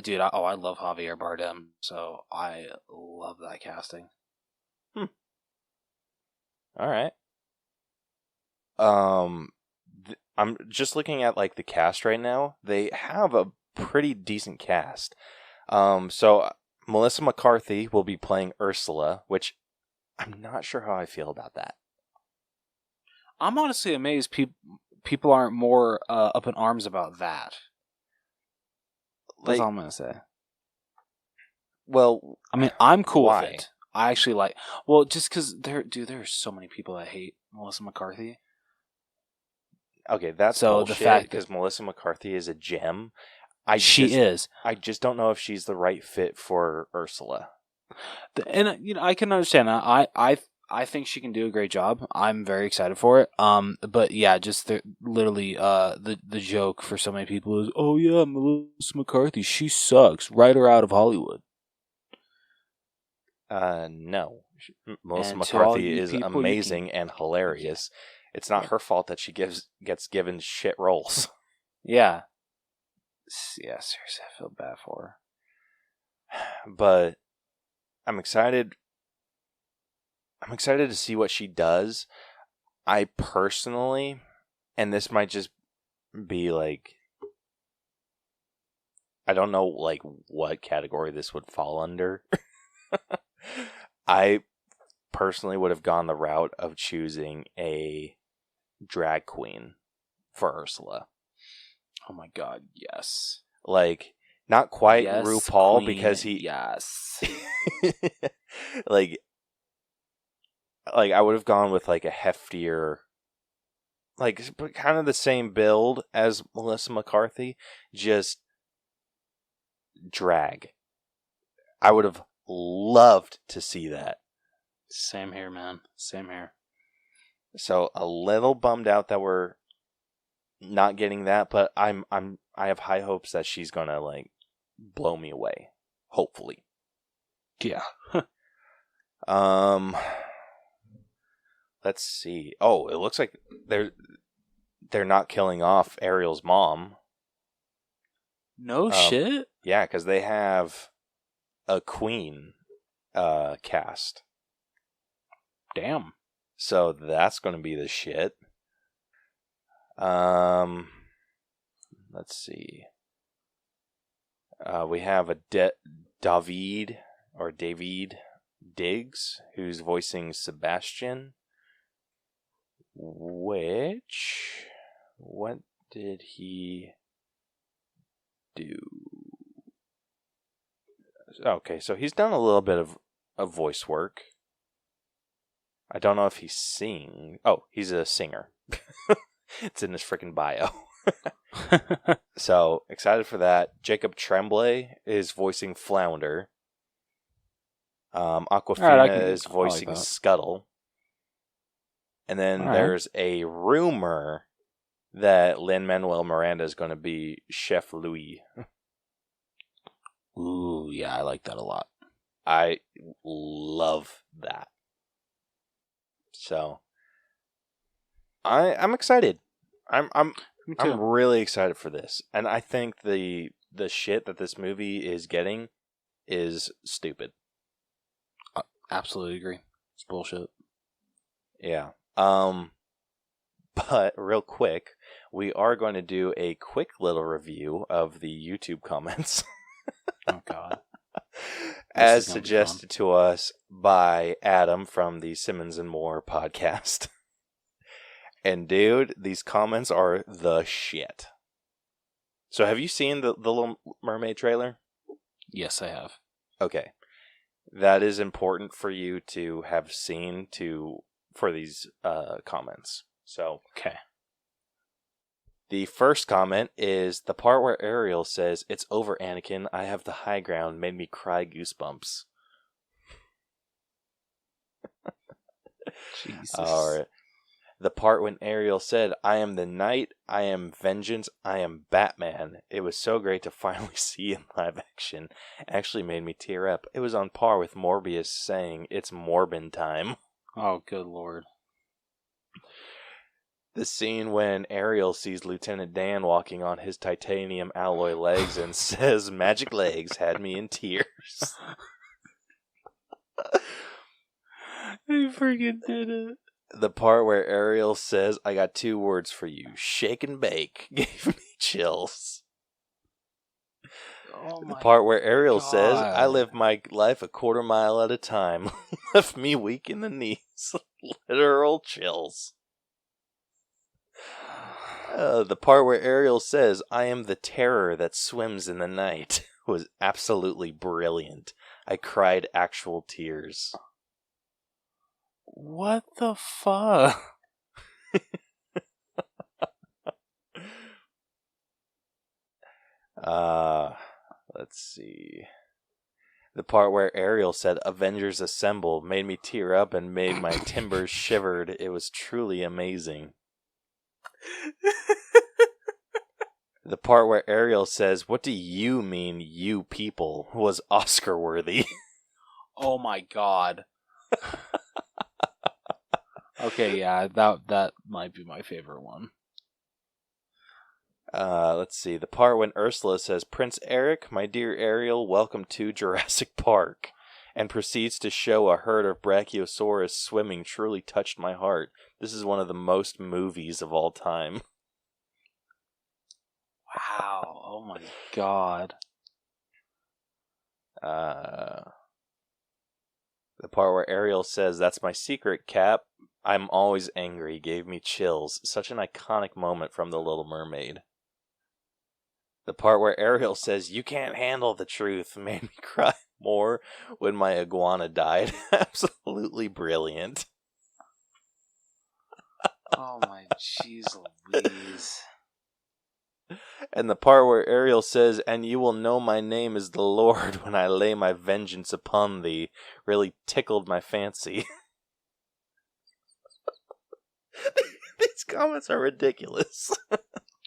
Dude, I love Javier Bardem, so I love that casting. All right. I'm just looking at like the cast right now. They have a pretty decent cast. So Melissa McCarthy will be playing Ursula, which I'm not sure how I feel about that. I'm honestly amazed people aren't more up in arms about that. That's all I'm going to say. Well, I mean, I'm cool why? with it. I actually like... Well, just because there are so many people that hate Melissa McCarthy. Okay, that's so bullshit, the fact because Melissa McCarthy is a gem. She is. I just don't know if she's the right fit for Ursula. And I can understand that. I think she can do a great job. I'm very excited for it. But yeah, just literally the joke for so many people is, oh yeah, Melissa McCarthy, she sucks. Write her out of Hollywood. No. Melissa McCarthy is amazing and hilarious. It's not her fault that she gets given shit roles. Yeah. Yeah, seriously, I feel bad for her. But I'm excited. I'm excited to see what she does. I personally, and this might just be like, I don't know like what category this would fall under. I personally would have gone the route of choosing a drag queen for Ursula. Oh my god, yes. Like, not quite yes, RuPaul, queen, because he... Yes. like, I would have gone with, like, a heftier... Like, kind of the same build as Melissa McCarthy, just drag. I would have loved to see that. Same here, man. Same here. So, a little bummed out that we're not getting that, but I have high hopes that she's gonna like blow me away. Hopefully. Yeah. Let's see. Oh, it looks like they're not killing off Ariel's mom. No shit? Yeah, because they have a queen cast. Damn. So that's gonna be the shit. Let's see. We have a David Diggs, who's voicing Sebastian. What did he do? Okay, so he's done a little bit of voice work. I don't know if he's singing. Oh, he's a singer. It's in his freaking bio. So, excited for that. Jacob Tremblay is voicing Flounder. Aquafina is voicing Scuttle. And then there's a rumor that Lin-Manuel Miranda is going to be Chef Louis. Ooh, yeah, I like that a lot. I love that. So, I'm excited. I'm really excited for this, and I think the shit that this movie is getting is stupid. I absolutely agree. It's bullshit. Yeah. But real quick, we are going to do a quick little review of the YouTube comments. Oh God. As suggested to us by Adam from the Simmons and More podcast. And dude, these comments are the shit. So have you seen the Little Mermaid trailer? Yes, I have. Okay. That is important for you to have seen for these comments. So, okay. The first comment is the part where Ariel says, "It's over, Anakin. I have the high ground." Made me cry goosebumps. Jesus. All right. The part when Ariel said, "I am the knight, I am vengeance, I am Batman." It was so great to finally see in live action. Actually made me tear up. It was on par with Morbius saying, "It's Morbin time." Oh, good lord. The scene when Ariel sees Lieutenant Dan walking on his titanium alloy legs and says, "Magic legs," had me in tears. He freaking did it. The part where Ariel says, "I got 2 words for you, shake and bake," gave me chills. Oh the part where Ariel God. says, "I live my life a quarter mile at a time," left me weak in the knees. Literal chills. The part where Ariel says, "I am the terror that swims in the night," was absolutely brilliant. I cried actual tears. What the fuck? Let's see. The part where Ariel said, "Avengers Assemble," made me tear up and made my timbers shivered. It was truly amazing. The part where Ariel says, "What do you mean, you people?" was Oscar worthy. Oh my god. Okay, yeah, that might be my favorite one. Let's see. The part when Ursula says, "Prince Eric, my dear Ariel, welcome to Jurassic Park," and proceeds to show a herd of Brachiosaurus swimming truly touched my heart. This is one of the most movies of all time. Wow. Oh my god. The part where Ariel says, "That's my secret, Cap. I'm always angry," gave me chills. Such an iconic moment from The Little Mermaid. The part where Ariel says, "You can't handle the truth," made me cry more when my iguana died. Absolutely brilliant. Oh my jeez Louise. And the part where Ariel says, "And you will know my name is the Lord when I lay my vengeance upon thee," really tickled my fancy. These comments are ridiculous.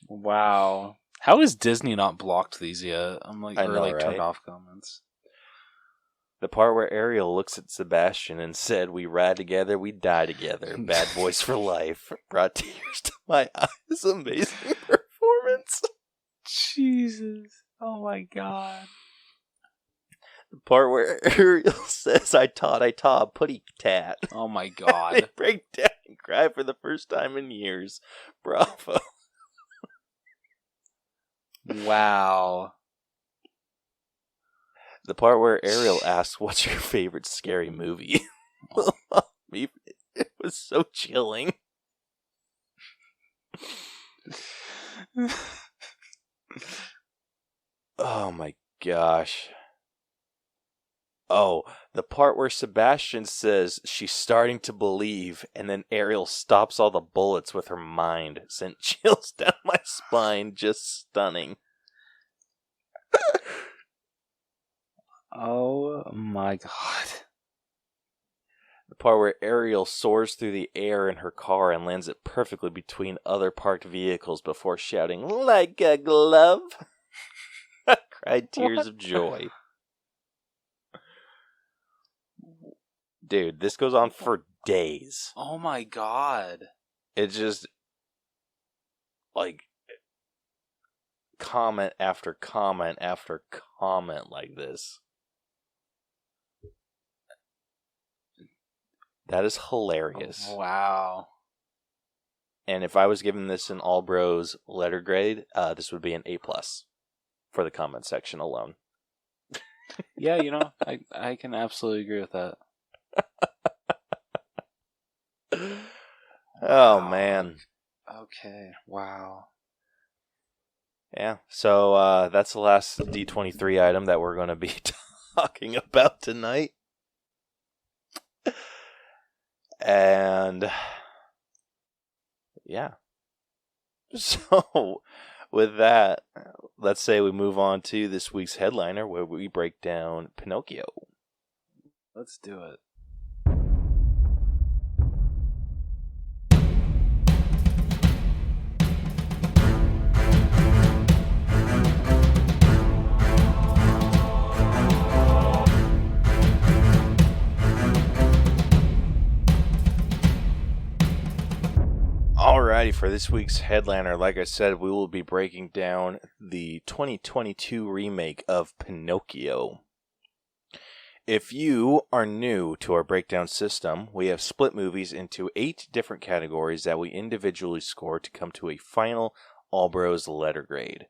Wow. How has Disney not blocked these yet? I'm like, turned off comments. The part where Ariel looks at Sebastian and said, "We ride together, we die together. Bad boys for life," brought tears to my eyes. Amazing performance. Jesus. Oh my god. The part where Ariel says, I taught, putty tat." Oh my god. They break down and cry for the first time in years. Bravo. Wow. The part where Ariel asks, "What's your favorite scary movie?" It was so chilling. Oh my gosh. Oh, the part where Sebastian says she's starting to believe, and then Ariel stops all the bullets with her mind, sent chills down my spine. Just stunning. Oh my god. The part where Ariel soars through the air in her car and lands it perfectly between other parked vehicles before shouting, "Like a glove." I cried tears of joy. Dude, this goes on for days. Oh my god. It just, like, comment after comment after comment like this. That is hilarious. Oh, wow. And if I was giving this an All Bros letter grade, this would be an A+ for the comment section alone. Yeah, I can absolutely agree with that. Oh, man. Okay, wow. Yeah, so that's the last D23 item that we're going to be talking about tonight. And yeah. So with that, let's say we move on to this week's headliner where we break down Pinocchio. Let's do it. Alrighty, for this week's headliner, like I said, we will be breaking down the 2022 remake of Pinocchio. If you are new to our breakdown system, we have split movies into 8 different categories that we individually score to come to a final All Bros letter grade.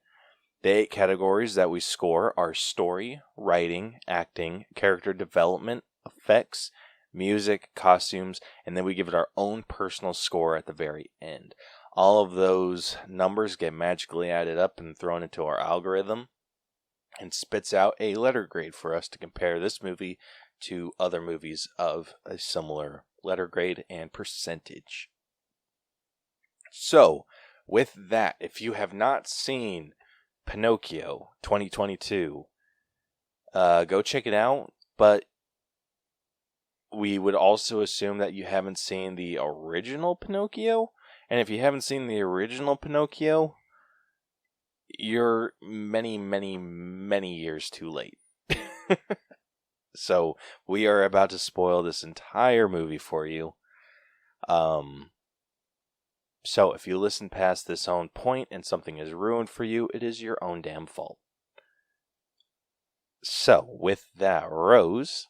The 8 categories that we score are story, writing, acting, character development, effects, music, costumes, and then we give it our own personal score at the very end. All of those numbers get magically added up and thrown into our algorithm and spits out a letter grade for us to compare this movie to other movies of a similar letter grade and percentage. So, with that, if you have not seen Pinocchio 2022, go check it out, but we would also assume that you haven't seen the original Pinocchio. And if you haven't seen the original Pinocchio, you're many, many, many years too late. So we are about to spoil this entire movie for you. So if you listen past this own point and something is ruined for you, it is your own damn fault. So with that, Rose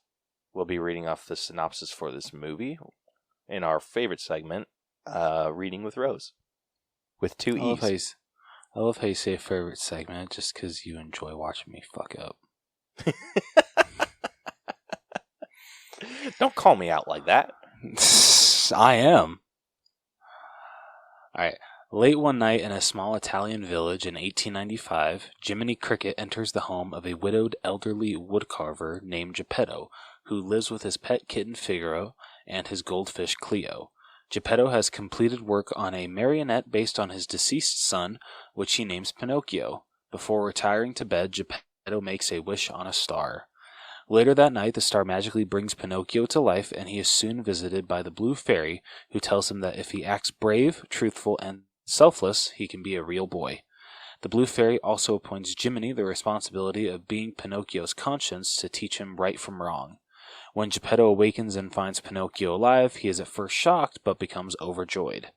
will be reading off the synopsis for this movie in our favorite segment, Reading with Rose. With 2 E's. I love how you say favorite segment just because you enjoy watching me fuck up. Don't call me out like that. I am. Alright. Late one night in a small Italian village in 1895, Jiminy Cricket enters the home of a widowed elderly woodcarver named Geppetto, who lives with his pet kitten Figaro and his goldfish Cleo. Geppetto has completed work on a marionette based on his deceased son, which he names Pinocchio. Before retiring to bed, Geppetto makes a wish on a star. Later that night, the star magically brings Pinocchio to life, and he is soon visited by the Blue Fairy, who tells him that if he acts brave, truthful, and selfless, he can be a real boy. The Blue Fairy also appoints Jiminy the responsibility of being Pinocchio's conscience to teach him right from wrong. When Geppetto awakens and finds Pinocchio alive, he is at first shocked, but becomes overjoyed.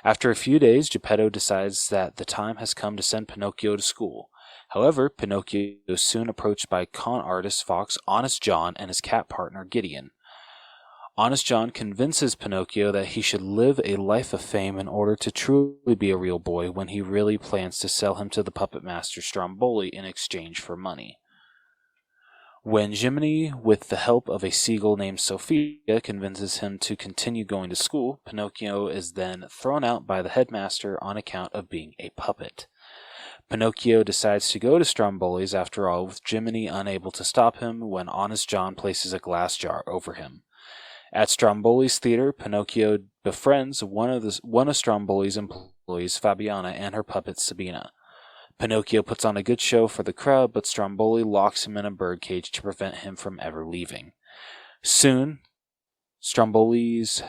After a few days, Geppetto decides that the time has come to send Pinocchio to school. However, Pinocchio is soon approached by con artist fox Honest John and his cat partner Gideon. Honest John convinces Pinocchio that he should live a life of fame in order to truly be a real boy, when he really plans to sell him to the puppet master Stromboli in exchange for money. When Jiminy, with the help of a seagull named Sophia, convinces him to continue going to school, Pinocchio is then thrown out by the headmaster on account of being a puppet. Pinocchio decides to go to Stromboli's after all, with Jiminy unable to stop him when Honest John places a glass jar over him. At Stromboli's theater, Pinocchio befriends one of Stromboli's employees, Fabiana, and her puppet Sabina. Pinocchio puts on a good show for the crowd, but Stromboli locks him in a birdcage to prevent him from ever leaving. Soon, Stromboli's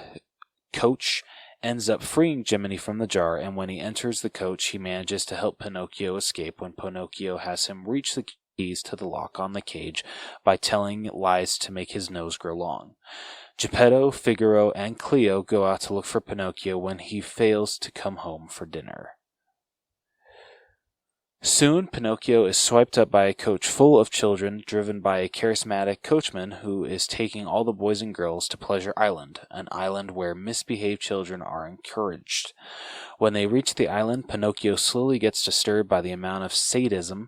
coach ends up freeing Jiminy from the jar, and when he enters the coach, he manages to help Pinocchio escape when Pinocchio has him reach the keys to the lock on the cage by telling lies to make his nose grow long. Geppetto, Figaro, and Cleo go out to look for Pinocchio when he fails to come home for dinner. Soon, Pinocchio is swiped up by a coach full of children, driven by a charismatic coachman who is taking all the boys and girls to Pleasure Island, an island where misbehaved children are encouraged. When they reach the island, Pinocchio slowly gets disturbed by the amount of sadism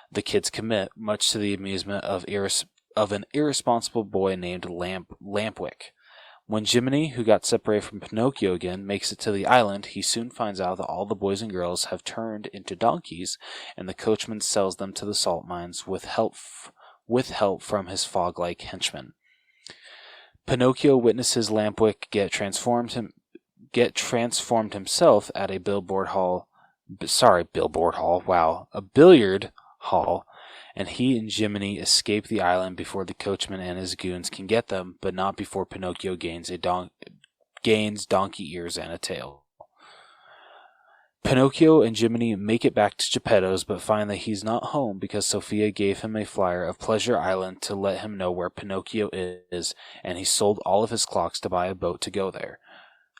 the kids commit, much to the amusement of an irresponsible boy named Lampwick. When Jiminy, who got separated from Pinocchio again, makes it to the island, he soon finds out that all the boys and girls have turned into donkeys, and the coachman sells them to the salt mines with help with help from his fog-like henchmen. Pinocchio witnesses Lampwick get transformed himself at a billiard hall, and he and Jiminy escape the island before the coachman and his goons can get them, but not before Pinocchio gains donkey ears and a tail. Pinocchio and Jiminy make it back to Geppetto's, but find that he's not home because Sophia gave him a flyer of Pleasure Island to let him know where Pinocchio is, and he sold all of his clocks to buy a boat to go there.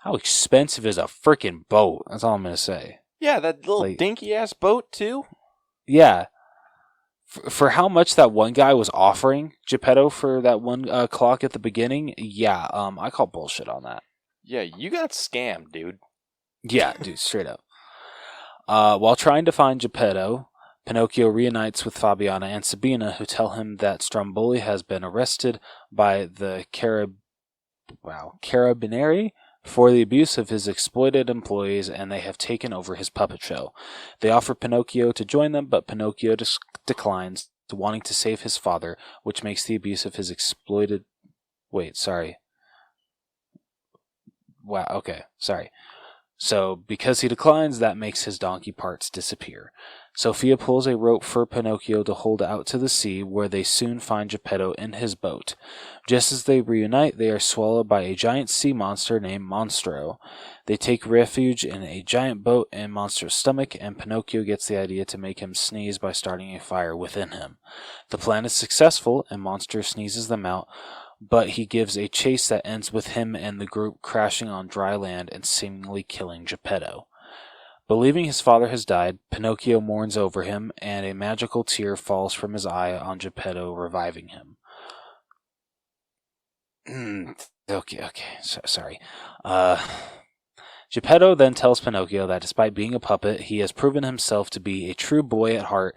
How expensive is a freaking boat? That's all I'm going to say. Yeah, that little dinky-ass boat, too? Yeah. For how much that one guy was offering Geppetto for that one clock at the beginning, yeah, I call bullshit on that. Yeah, you got scammed, dude. Yeah, dude, straight up. While trying to find Geppetto, Pinocchio reunites with Fabiana and Sabina, who tell him that Stromboli has been arrested by the Carabinieri for the abuse of his exploited employees, and they have taken over his puppet show. They offer Pinocchio to join them, but Pinocchio declines, wanting to save his father, which makes the abuse of his exploited... So, because he declines, that makes his donkey parts disappear. Sophia pulls a rope for Pinocchio to hold out to the sea, where they soon find Geppetto in his boat. Just as they reunite, they are swallowed by a giant sea monster named Monstro. They take refuge in a giant boat in Monstro's stomach, and Pinocchio gets the idea to make him sneeze by starting a fire within him. The plan is successful, and Monstro sneezes them out, but he gives a chase that ends with him and the group crashing on dry land and seemingly killing Geppetto. Believing his father has died, Pinocchio mourns over him, and a magical tear falls from his eye on Geppetto, reviving him. Sorry. Geppetto then tells Pinocchio that despite being a puppet, he has proven himself to be a true boy at heart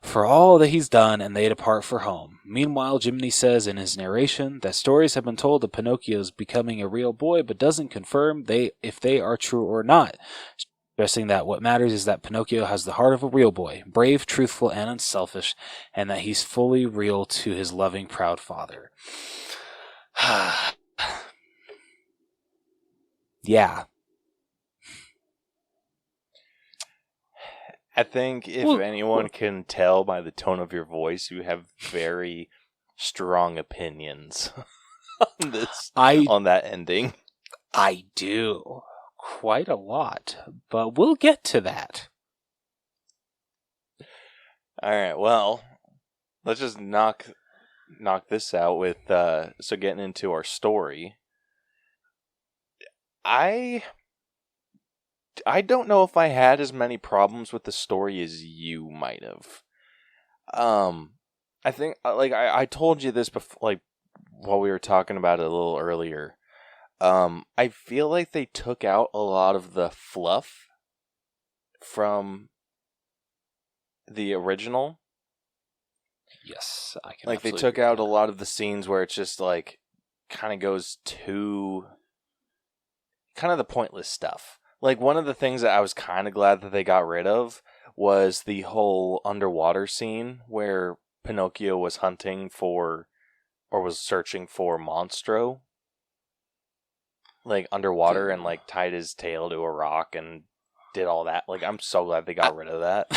for all that he's done, and they depart for home. Meanwhile, Jiminy says in his narration that stories have been told of Pinocchio's becoming a real boy, but doesn't confirm if they are true or not, stressing that what matters is that Pinocchio has the heart of a real boy, brave, truthful, and unselfish, and that he's fully real to his loving, proud father. Yeah. I think if anyone can tell by the tone of your voice, you have very strong opinions on this, on that ending. I do. Quite a lot. But we'll get to that. Alright, well, let's just knock this out with, so getting into our story. I don't know if I had as many problems with the story as you might have. I think, I told you this before, while we were talking about it a little earlier. I feel like they took out a lot of the fluff from the original. Yes, I can. They took out a lot of the scenes where it's just kind of goes to kind of the pointless stuff. One of the things that I was kind of glad that they got rid of was the whole underwater scene where Pinocchio was hunting for, or was searching for Monstro. Underwater and, tied his tail to a rock and did all that. I'm so glad they got rid of that.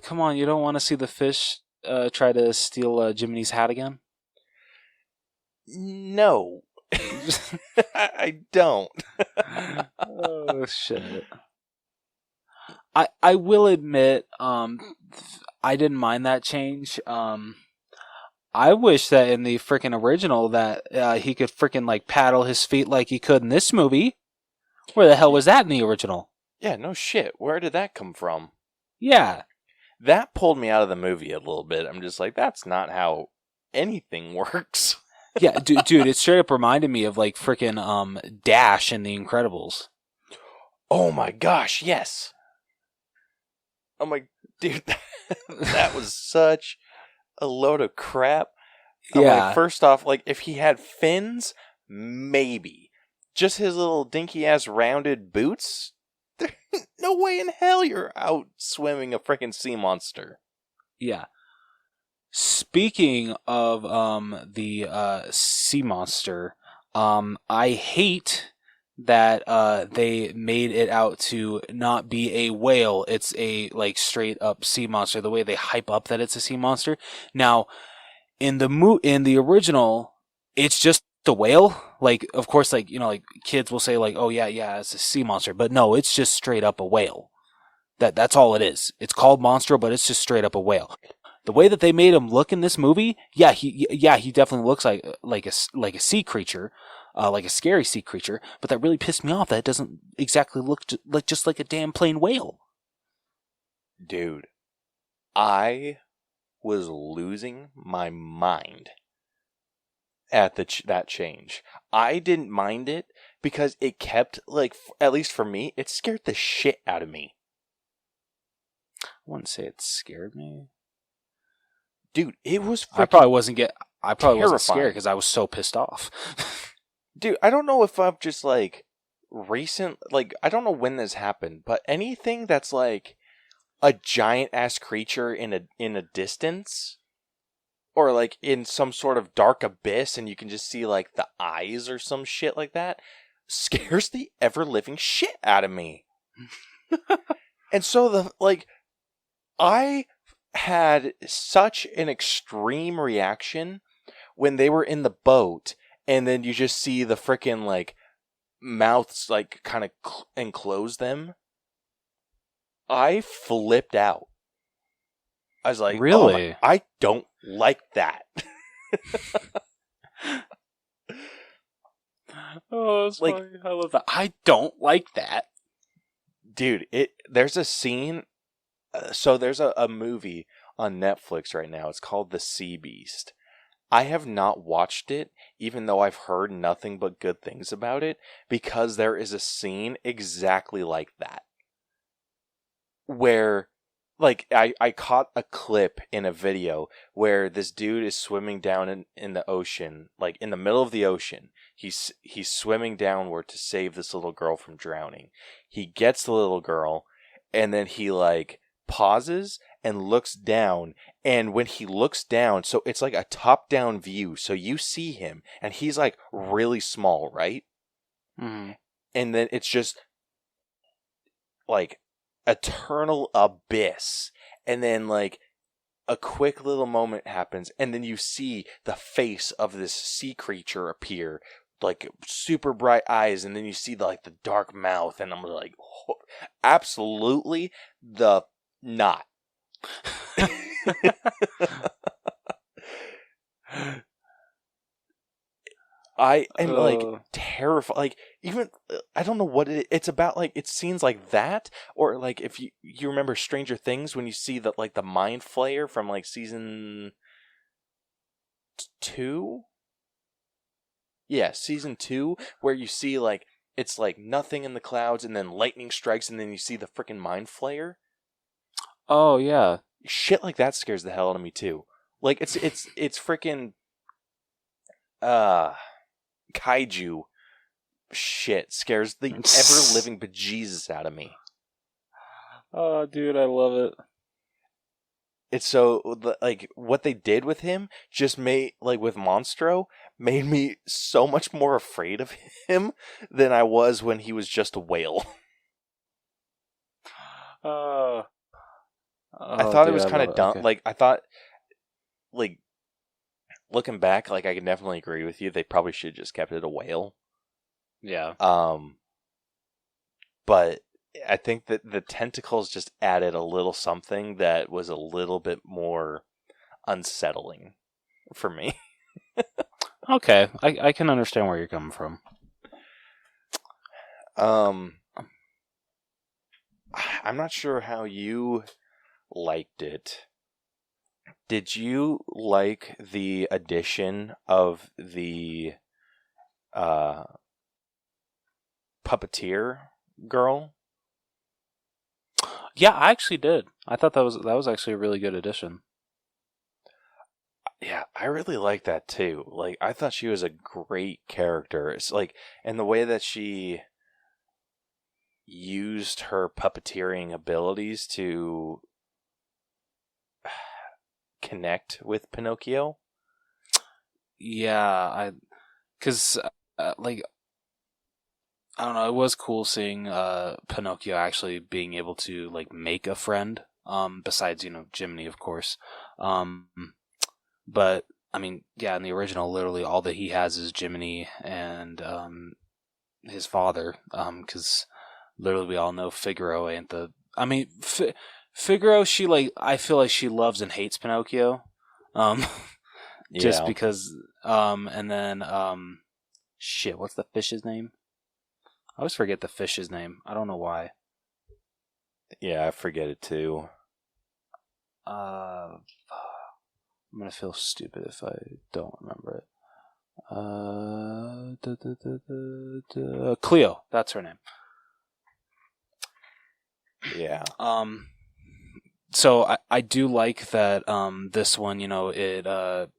Come on, you don't want to see the fish try to steal Jiminy's hat again? No. I don't. Oh shit. I will admit, I didn't mind that change. I wish that in the freaking original that he could freaking paddle his feet like he could in this movie. Where the hell was that in the original? Yeah, no shit. Where did that come from? Yeah. That pulled me out of the movie a little bit. I'm just that's not how anything works. Yeah, dude, it straight up reminded me of freaking Dash in The Incredibles. Oh my gosh, yes. I'm dude, that was such a load of crap. Yeah. First off, if he had fins, maybe. Just his little dinky ass rounded boots? No way in hell you're out swimming a freaking sea monster. Yeah. Speaking of the sea monster, I hate that they made it out to not be a whale. It's a like straight up sea monster. The way they hype up that it's a sea monster. Now, in the original, it's just a whale. Like, of course, like, you know, like kids will say like, oh yeah, it's a sea monster, but no, it's just straight up a whale. That's all it is. It's called Monstro, but it's just straight up a whale. The way that they made him look in this movie, he definitely looks like a sea creature, like a scary sea creature. But that really pissed me off. That it doesn't exactly look just like a damn plain whale. Dude, I was losing my mind at that change. I didn't mind it because it kept, like, at least for me, it scared the shit out of me. I wouldn't say it scared me. Dude, it was I probably wasn't scared because I was so pissed off. Dude, I don't know if I'm just like recent, like, I don't know when this happened, but anything that's like a giant ass creature in a distance, or like in some sort of dark abyss and you can just see like the eyes or some shit like that, scares the ever living shit out of me. And so I had such an extreme reaction when they were in the boat and then you just see the frickin' like mouths like kind of enclose them. I flipped out. I was like, really? I don't like that. Oh, that's like, funny. I love that. I don't like that. Dude, there's a scene. So there's a movie on Netflix right now. It's called The Sea Beast. I have not watched it, even though I've heard nothing but good things about it, because there is a scene exactly like that. Where, like, I caught a clip in a video where this dude is swimming down in the ocean, like in the middle of the ocean. He's swimming downward to save this little girl from drowning. He gets the little girl, and then he, like, pauses and looks down, and when he looks down, so it's like a top-down view, so you see him, and he's like really small, right? Mm-hmm. And then it's just like eternal abyss, and then like a quick little moment happens, and then you see the face of this sea creature appear, like super bright eyes, and then you see the dark mouth, and I'm like, oh, absolutely the not. I am like terrified. Like, even I don't know what it's about. Like, it's scenes like that, or like if you remember Stranger Things when you see the like the mind flayer from like season 2. Yeah, season 2, where you see like it's like nothing in the clouds, and then lightning strikes, and then you see the freaking mind flayer. Oh yeah, shit like that scares the hell out of me too. Like it's freaking kaiju shit scares the ever living bejesus out of me. Oh, dude, I love it. It's so like what they did with him just made like with Monstro made me so much more afraid of him than I was when he was just a whale. I thought it was kind of dumb. Okay. Like, I thought, like, looking back, like, I can definitely agree with you. They probably should have just kept it a whale. Yeah. But I think that the tentacles just added a little something that was a little bit more unsettling for me. Okay. I can understand where you're coming from. I'm not sure how you liked it. Did you like the addition of the Puppeteer Girl? Yeah, I actually did. I thought that was actually a really good addition. Yeah, I really like that too. Like, I thought she was a great character. It's like, and the way that she used her puppeteering abilities to connect with Pinocchio. Yeah, because like, I don't know, it was cool seeing Pinocchio actually being able to like make a friend. Besides, Jiminy, of course. But I mean, yeah, in the original, literally all that he has is Jiminy and his father. Because literally we all know Figaro ain't the. I mean, Figaro, I feel like she loves and hates Pinocchio. Just because. And then shit, what's the fish's name? I always forget the fish's name. I don't know why. Yeah, I forget it too. I'm gonna feel stupid if I don't remember it. Cleo, that's her name. Yeah. So I do like that. This one, Pinocchio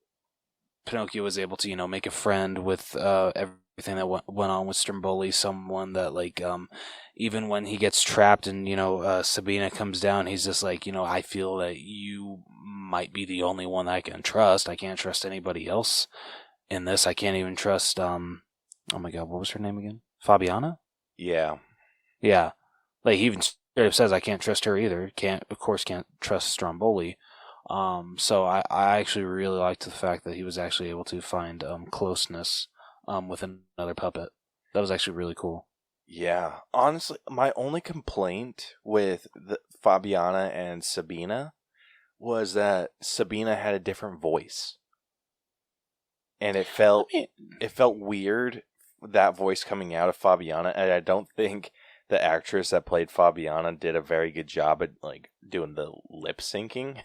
was able to, make a friend with everything that went on with Stromboli. Someone that even when he gets trapped and Sabina comes down, he's just like, I feel that you might be the only one I can trust. I can't trust anybody else in this. I can't even trust. Oh my God, what was her name again? Fabiana? Yeah. Yeah. Like he even straight up says I can't trust her either. Can't trust Stromboli. So I actually really liked the fact that he was actually able to find closeness with another puppet. That was actually really cool. Yeah, honestly, my only complaint with Fabiana and Sabina was that Sabina had a different voice, and it felt weird, that voice coming out of Fabiana, and I don't think the actress that played Fabiana did a very good job at doing the lip syncing.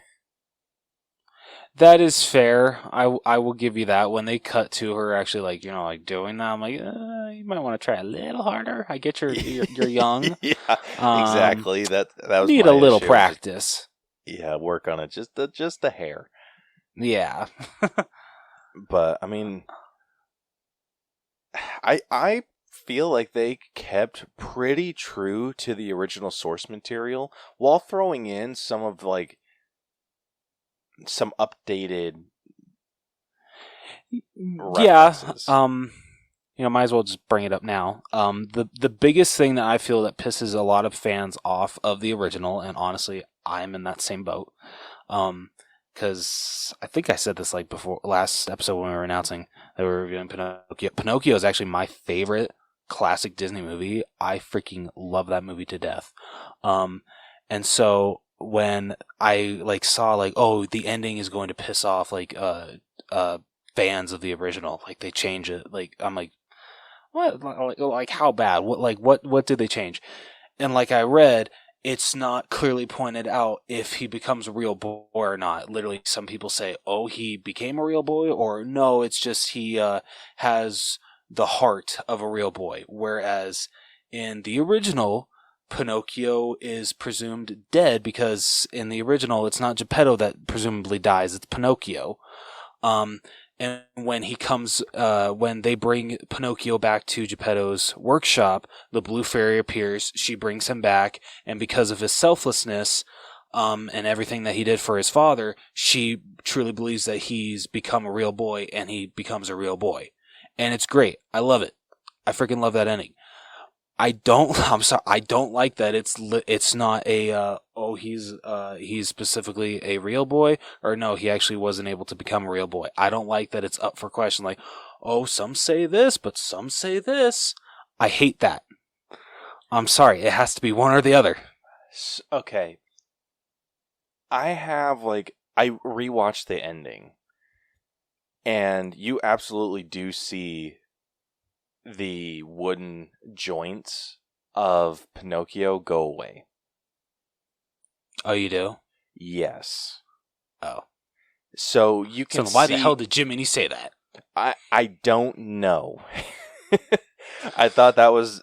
That is fair. I will give you that. When they cut to her actually doing that, I'm like, you might want to try a little harder. I get you're young. Yeah, exactly. That was need my a little issue. practice. Yeah, work on it. Just the hair. Yeah. But I mean, I feel like they kept pretty true to the original source material while throwing in some of some updated references. Yeah. Might as well just bring it up now. The biggest thing that I feel that pisses a lot of fans off of the original, and honestly, I'm in that same boat. Because I think I said this before last episode when we were announcing that we were reviewing Pinocchio. Pinocchio is actually my favorite classic Disney movie. I freaking love that movie to death. And so when I saw the ending is going to piss off fans of the original, they change it. I'm like, what? How bad? What did they change? And I read, it's not clearly pointed out if he becomes a real boy or not. Literally, some people say, oh, he became a real boy, or no, it's just he has the heart of a real boy. Whereas in the original, Pinocchio is presumed dead because in the original, it's not Geppetto that presumably dies, it's Pinocchio. And when he comes, when they bring Pinocchio back to Geppetto's workshop, the Blue Fairy appears, she brings him back, and because of his selflessness, and everything that he did for his father, she truly believes that he's become a real boy, and he becomes a real boy. And it's great. I love it. I freaking love that ending. I'm sorry, I don't like that it's not a, he's specifically a real boy, or no, he actually wasn't able to become a real boy. I don't like that it's up for question, some say this, but some say this. I hate that. I'm sorry, it has to be one or the other. Okay. I have, I rewatched the ending, and you absolutely do see the wooden joints of Pinocchio go away. Oh, you do? Yes. Oh. So you can why the hell did Jiminy say that? I don't know. I thought that was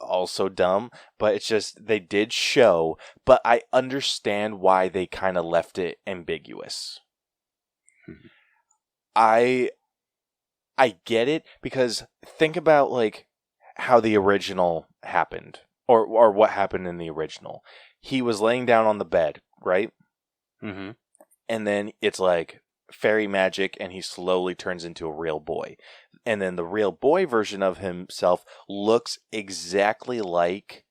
also dumb, but it's just they did show, but I understand why they kind of left it ambiguous. I get it, because think about how the original happened. or what happened in the original. He was laying down on the bed, right? Mm-hmm. And then it's like fairy magic, and he slowly turns into a real boy. And then the real boy version of himself looks exactly like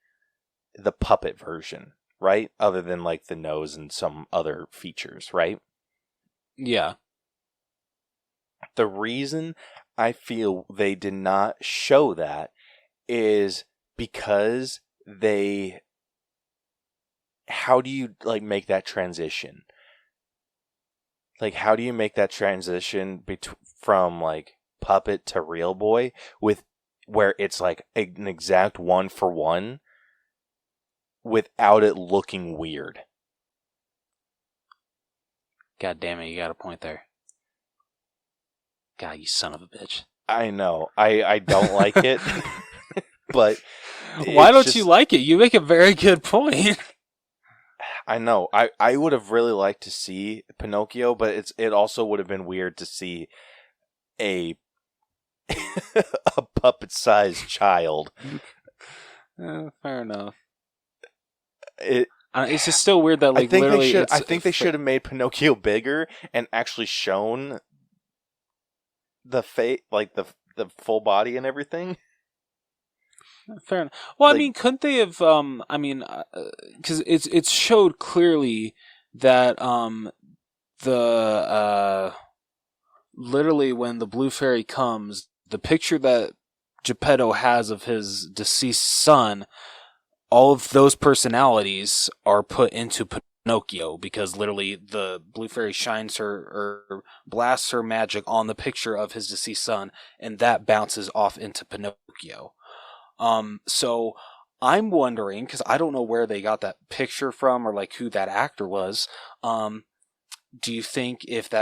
the puppet version, right? Other than like the nose and some other features, right? Yeah. The reason I feel they did not show that is because how do you like make that transition? Like, how do you make that transition from like puppet to real boy where it's like an exact 1-for-1 without it looking weird? God damn it, you got a point there. God, you son of a bitch. I know. I don't like it. But why don't you like it? You make a very good point. I know. I would have really liked to see Pinocchio, but it also would have been weird to see a puppet-sized child. Fair enough. It's just still weird that like I think they should have made Pinocchio bigger and actually shown the face, like the full body and everything. Fair enough. Well, I mean, couldn't they have? Because it's showed clearly that literally when the blue fairy comes, the picture that Geppetto has of his deceased son, all of those personalities are put into Pinocchio, because literally the blue fairy shines her or blasts her magic on the picture of his deceased son, and that bounces off into Pinocchio. So I'm wondering, because I don't know where they got that picture from or like who that actor was. Do you think if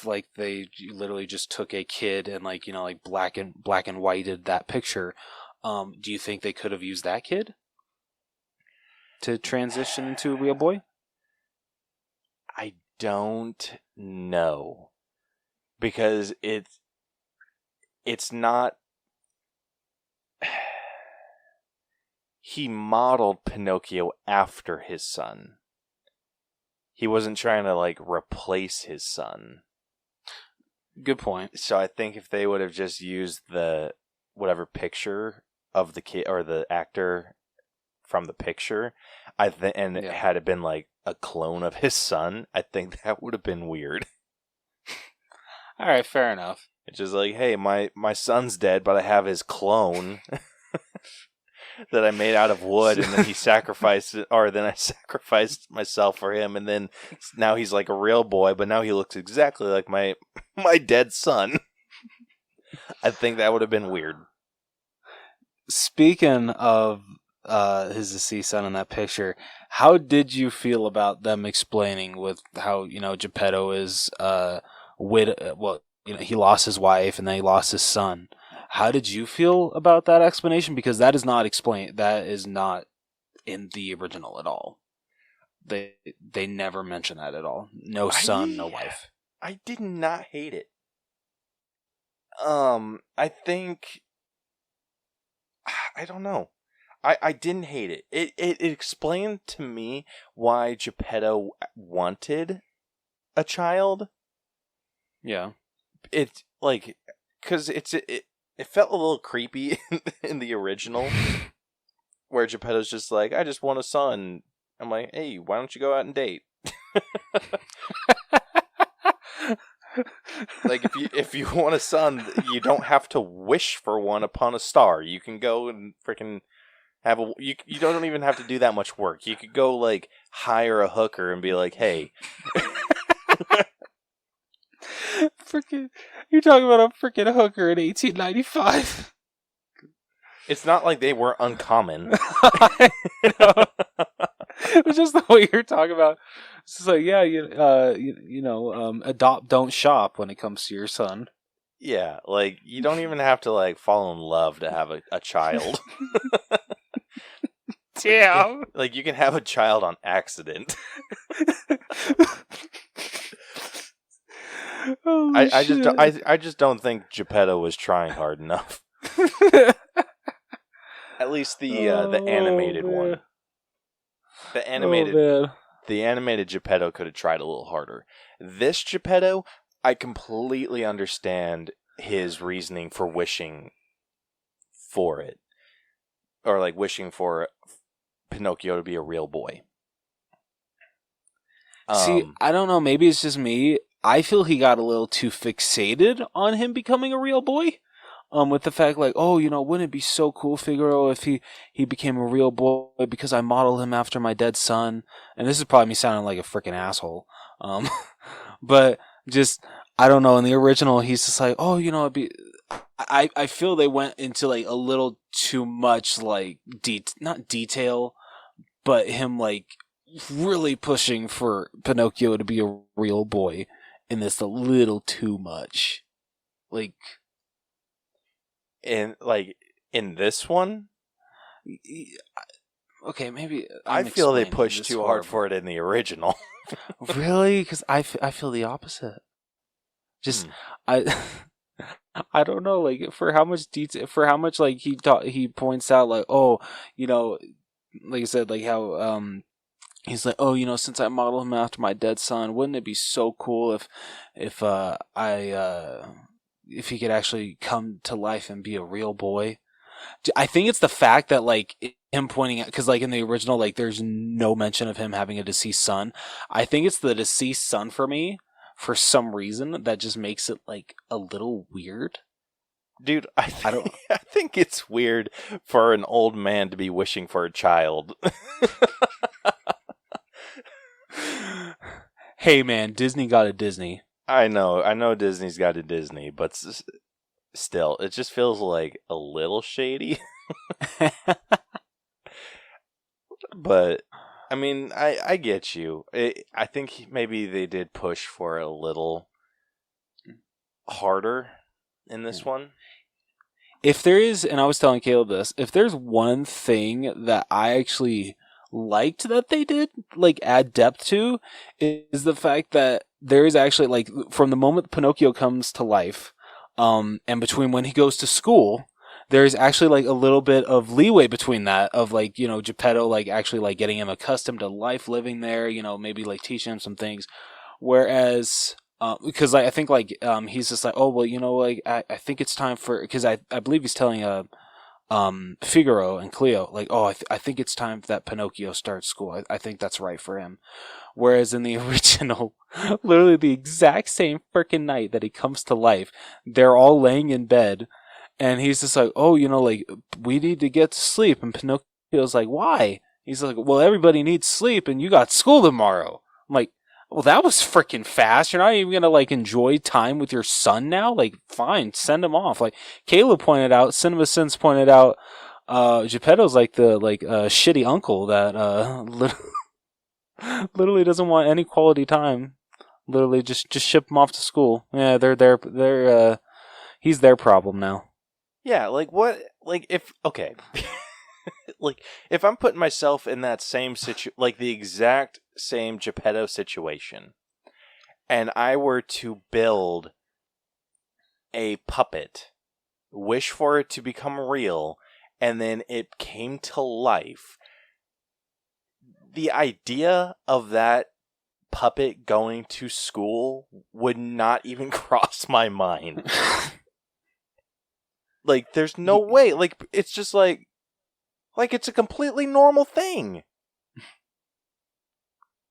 like they literally just took a kid and like, you know, like black and whited that picture, do you think they could have used that kid to transition into a real boy? I don't know, because it's not. He modeled Pinocchio after his son. He wasn't trying to like replace his son. Good point. So I think if they would have just used the whatever picture of the kid or the actor from the picture, it had it been like a clone of his son, I think that would have been weird. All right, fair enough. It's just like, hey, my son's dead, but I have his clone that I made out of wood, and then he sacrificed it, or then I sacrificed myself for him, and then now he's like a real boy, but now he looks exactly like my dead son. I think that would have been weird. Speaking of his deceased son in that picture, how did you feel about them explaining with how, you know, Geppetto is he lost his wife and then he lost his son? How did you feel about that explanation? Because that is not explained. That is not in the original at all. They never mention that at all. No son, no wife. I did not hate it. I think, I don't know. I didn't hate it. It explained to me why Geppetto wanted a child. Yeah. It's like, because it felt a little creepy in the original, where Geppetto's just like, I just want a son. I'm like, hey, why don't you go out and date? Like, if you want a son, you don't have to wish for one upon a star. You can go and freaking have you don't even have to do that much work. You could go like hire a hooker and be like, hey. Freaking, you're talking about a freaking hooker in 1895. It's not like they were uncommon. I know. It's just the way you're talking about. It's just like, yeah, adopt, don't shop when it comes to your son. Yeah, like you don't even have to like fall in love to have a child. Damn. Like you can have a child on accident. I just don't think Geppetto was trying hard enough. At least the animated one. The animated Geppetto could have tried a little harder. This Geppetto, I completely understand his reasoning for wishing for it. Or like wishing for Pinocchio to be a real boy. See, I don't know, maybe it's just me. I feel he got a little too fixated on him becoming a real boy. With the fact like, oh, you know, wouldn't it be so cool, Figaro, if he became a real boy because I modeled him after my dead son. And this is probably me sounding like a freaking asshole. But just, I don't know, in the original, he's just like, oh, you know, it'd be... I feel they went into like a little too much like not detail, but him like really pushing for Pinocchio to be a real boy in this a little too much. Like, and like in this one, okay, maybe I feel they pushed too hard for it in the original. Really? Because I feel the opposite. Just I don't know, like for how much detail, for how much like he points out like, oh, you know, like I said, like how he's like, oh, you know, since I modeled him after my dead son, wouldn't it be so cool if he could actually come to life and be a real boy? I think it's the fact that like him pointing out, because like in the original, like there's no mention of him having a deceased son. I think it's the deceased son for me. For some reason, that just makes it like a little weird. Dude, I think it's weird for an old man to be wishing for a child. Hey man, Disney got a Disney. I know Disney's got a Disney, but still, it just feels like a little shady. But I mean, I get you. I think maybe they did push for a little harder in this one. If there is, and I was telling Caleb this, if there's one thing that I actually liked that they did, like, add depth to, is the fact that there is actually, like, from the moment Pinocchio comes to life, and between when he goes to school, there's actually like a little bit of leeway between that of like, you know, Geppetto like actually like getting him accustomed to life living there, you know, maybe like teaching him some things. Whereas, because like, I think like, he's just like, oh, well, you know, like, I think it's time for, because I believe he's telling, Figaro and Cleo, like, oh, I think it's time that Pinocchio starts school. I think that's right for him. Whereas in the original, literally the exact same freaking night that he comes to life, they're all laying in bed. And he's just like, oh, you know, like, we need to get to sleep. And Pinocchio's like, why? He's like, well, everybody needs sleep, and you got school tomorrow. I'm like, well, that was freaking fast. You're not even going to, like, enjoy time with your son now? Like, fine, send him off. Like, Caleb pointed out, CinemaSins pointed out, Geppetto's like the, like, shitty uncle that, literally doesn't want any quality time. Literally just ship him off to school. Yeah, they're he's their problem now. Yeah, like what? Like if okay, like if I'm putting myself in that same like the exact same Geppetto situation, and I were to build a puppet, wish for it to become real, and then it came to life, the idea of that puppet going to school would not even cross my mind. Like, there's no way. Like, it's just like it's a completely normal thing.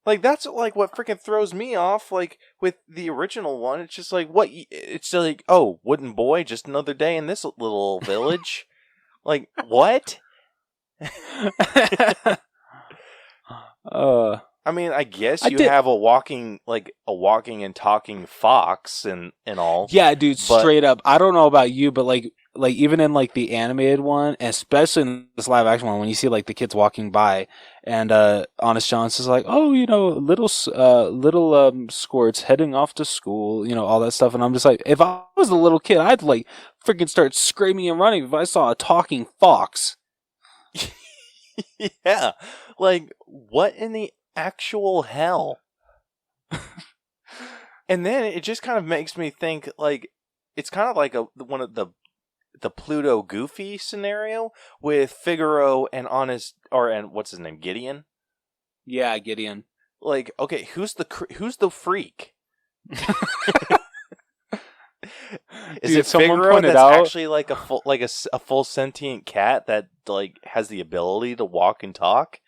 Like, that's like what freaking throws me off. Like with the original one, it's just like what? It's like, oh, wooden boy, just another day in this little village. Like, what? I mean, I guess you have a walking and talking fox and all. Yeah, dude, straight up. I don't know about you, but like even in like the animated one, especially in this live action one, when you see like the kids walking by, and Honest John's is like, oh, you know, little squirts heading off to school, you know, all that stuff, and I'm just like, if I was a little kid, I'd like freaking start screaming and running if I saw a talking fox. Yeah, like what in the actual hell? And then it just kind of makes me think, like, it's kind of like one of the the Pluto Goofy scenario with Figaro and what's his name, Gideon? Yeah, Gideon. Like, okay, who's the freak? Is it Figaro that's actually like a full sentient cat that like has the ability to walk and talk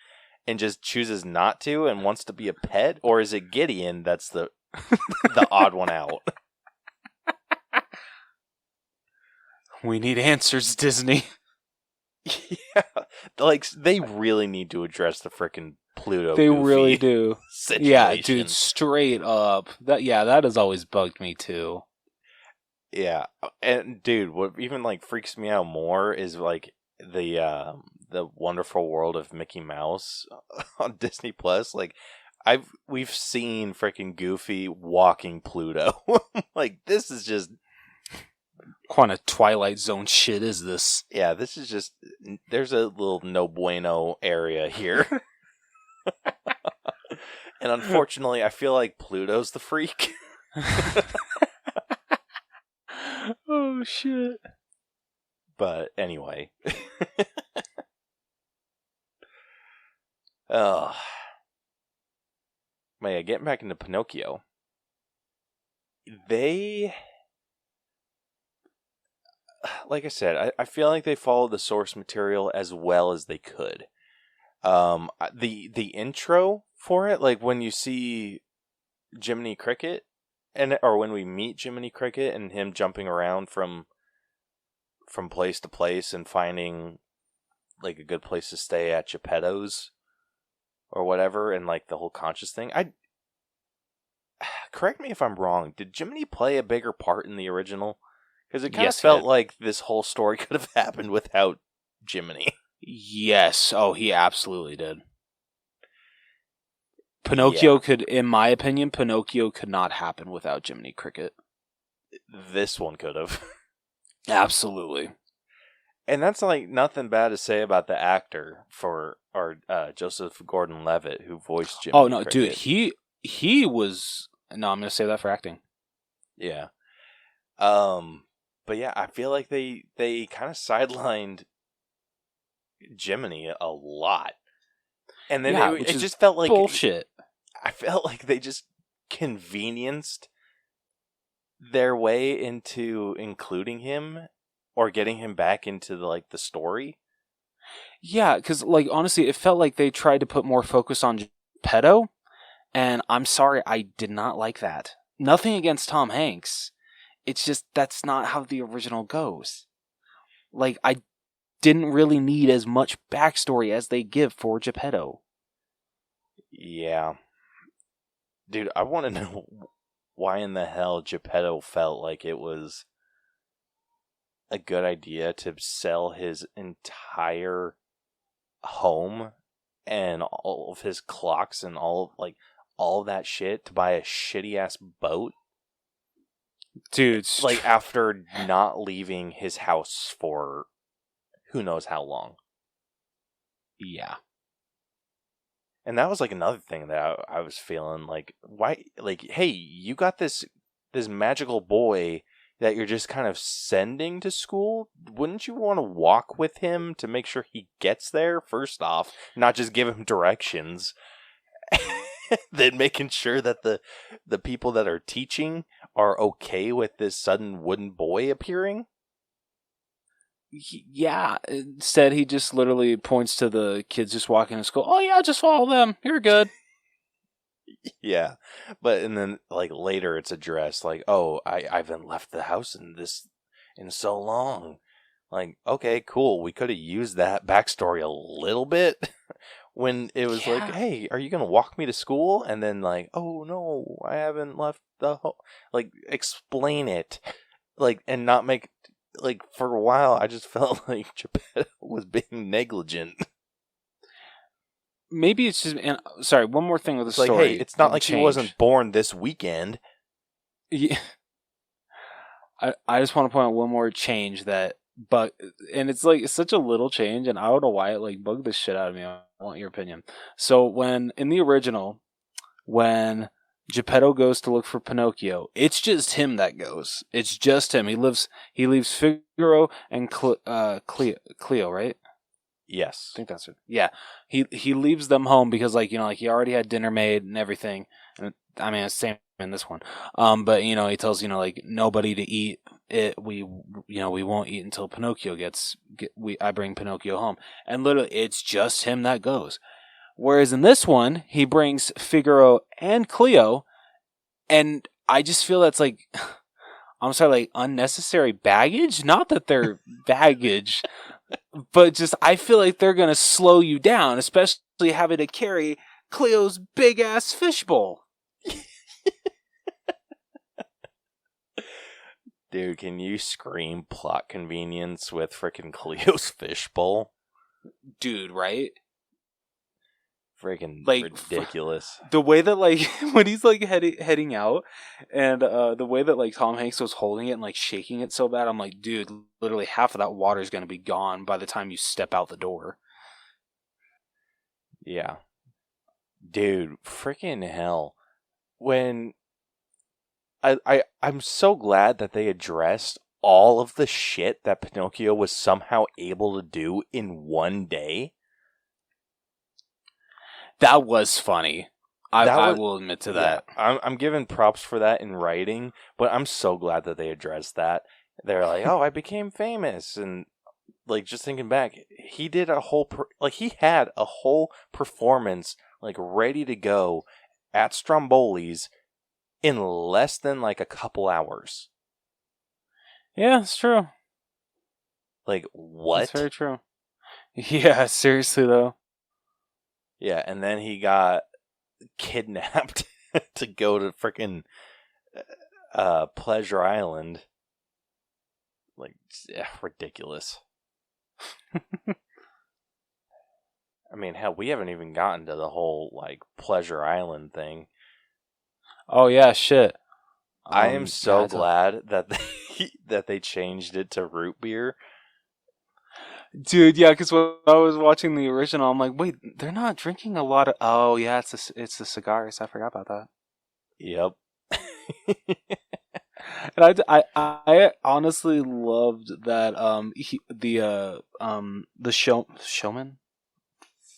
and just chooses not to and wants to be a pet, or is it Gideon that's the odd one out? We need answers, Disney. Yeah, like they really need to address the frickin' Pluto. They really do. Situation. Yeah, dude, straight up. That has always bugged me too. Yeah, and dude, what even like freaks me out more is like the Wonderful World of Mickey Mouse on Disney Plus. Like we've seen freaking Goofy walking Pluto. Like this is just. What kind of Twilight Zone shit is this? Yeah, this is just... There's a little no bueno area here. And unfortunately, I feel like Pluto's the freak. Oh, shit. But anyway. Oh. But yeah, getting back into Pinocchio. Like I said, I feel like they followed the source material as well as they could. The intro for it, like when you see Jiminy Cricket, or when we meet Jiminy Cricket and him jumping around from place to place and finding like a good place to stay at Geppetto's or whatever, and like the whole conscious thing. Correct me if I'm wrong. Did Jiminy play a bigger part in the original? Because it kind of felt like this whole story could have happened without Jiminy. Yes. Oh, he absolutely did. Pinocchio could, in my opinion, Pinocchio could not happen without Jiminy Cricket. This one could have. Absolutely. And that's like nothing bad to say about the actor for Joseph Gordon-Levitt who voiced Jiminy Oh, no, Cricket. dude, he was... No, I'm going to say that for acting. Yeah. But yeah, I feel like they kind of sidelined Jiminy a lot. And then it just felt like bullshit. I felt like they just convenienced their way into including him or getting him back into the story. Yeah, because like honestly, it felt like they tried to put more focus on Geppetto, and I'm sorry, I did not like that. Nothing against Tom Hanks. It's just that's not how the original goes. Like, I didn't really need as much backstory as they give for Geppetto. Yeah. Dude, I want to know why in the hell Geppetto felt like it was a good idea to sell his entire home and all of his clocks and all of that shit to buy a shitty ass boat. Dude, like after not leaving his house for who knows how long. Yeah. And that was like another thing that I was feeling like, why, like, hey, you got this magical boy that you're just kind of sending to school. Wouldn't you want to walk with him to make sure he gets there first off, not just give him directions? Then making sure that the people that are teaching are okay with this sudden wooden boy appearing? Yeah. Instead, he just literally points to the kids just walking to school. Oh, yeah, just follow them. You're good. Yeah. And then, like, later it's addressed, like, oh, I haven't left the house in so long. Like, okay, cool. We could have used that backstory a little bit. When it was like, hey, are you going to walk me to school? And then like, oh no, I haven't left the home. Like, explain it. Like, and not make, like, for a while, I just felt like Geppetto was being negligent. Maybe it's just, and sorry, one more thing with the story. Like, hey, it's not like he wasn't born this weekend. Yeah. I just want to point out one more change but and it's like such a little change, and I don't know why it like bugged the shit out of me. I want your opinion. So when in the original, when Geppetto goes to look for Pinocchio. It's just him that goes. It's just him. He leaves Figaro and Cleo, right? Yes. I think that's it. Yeah. He leaves them home because he already had dinner made and everything. And I mean, it's the same in this one. But he tells nobody to eat it. We won't eat until Pinocchio I bring Pinocchio home. And literally it's just him that goes. Whereas in this one, he brings Figaro and Cleo, and I just feel that's I'm sorry, unnecessary baggage? Not that they're baggage, but just I feel like they're going to slow you down, especially having to carry Cleo's big-ass fishbowl. Dude, can you scream plot convenience with frickin' Cleo's fishbowl? Dude, right? Freaking ridiculous. The way that when he's heading out, and the way that Tom Hanks was holding it and shaking it so bad, I'm like, dude, literally half of that water is gonna be gone by the time you step out the door. Yeah, dude, freaking hell. When I'm so glad that they addressed all of the shit that Pinocchio was somehow able to do in one day. That was funny. I will admit to that. I'm giving props for that in writing, but I'm so glad that they addressed that. They're like, oh, I became famous. And, just thinking back, he did a whole, he had a whole performance, ready to go at Stromboli's in less than, a couple hours. Yeah, it's true. What? That's very true. Yeah, seriously, though. Yeah, and then he got kidnapped to go to frickin' Pleasure Island. Ridiculous. I mean, hell, we haven't even gotten to the whole, Pleasure Island thing. Oh, yeah, shit. I am so glad that they changed it to root beer. Dude, yeah, because when I was watching the original, I'm like, wait, they're not drinking a lot of... Oh, yeah, it's the cigars. I forgot about that. Yep. And I honestly loved that the showman?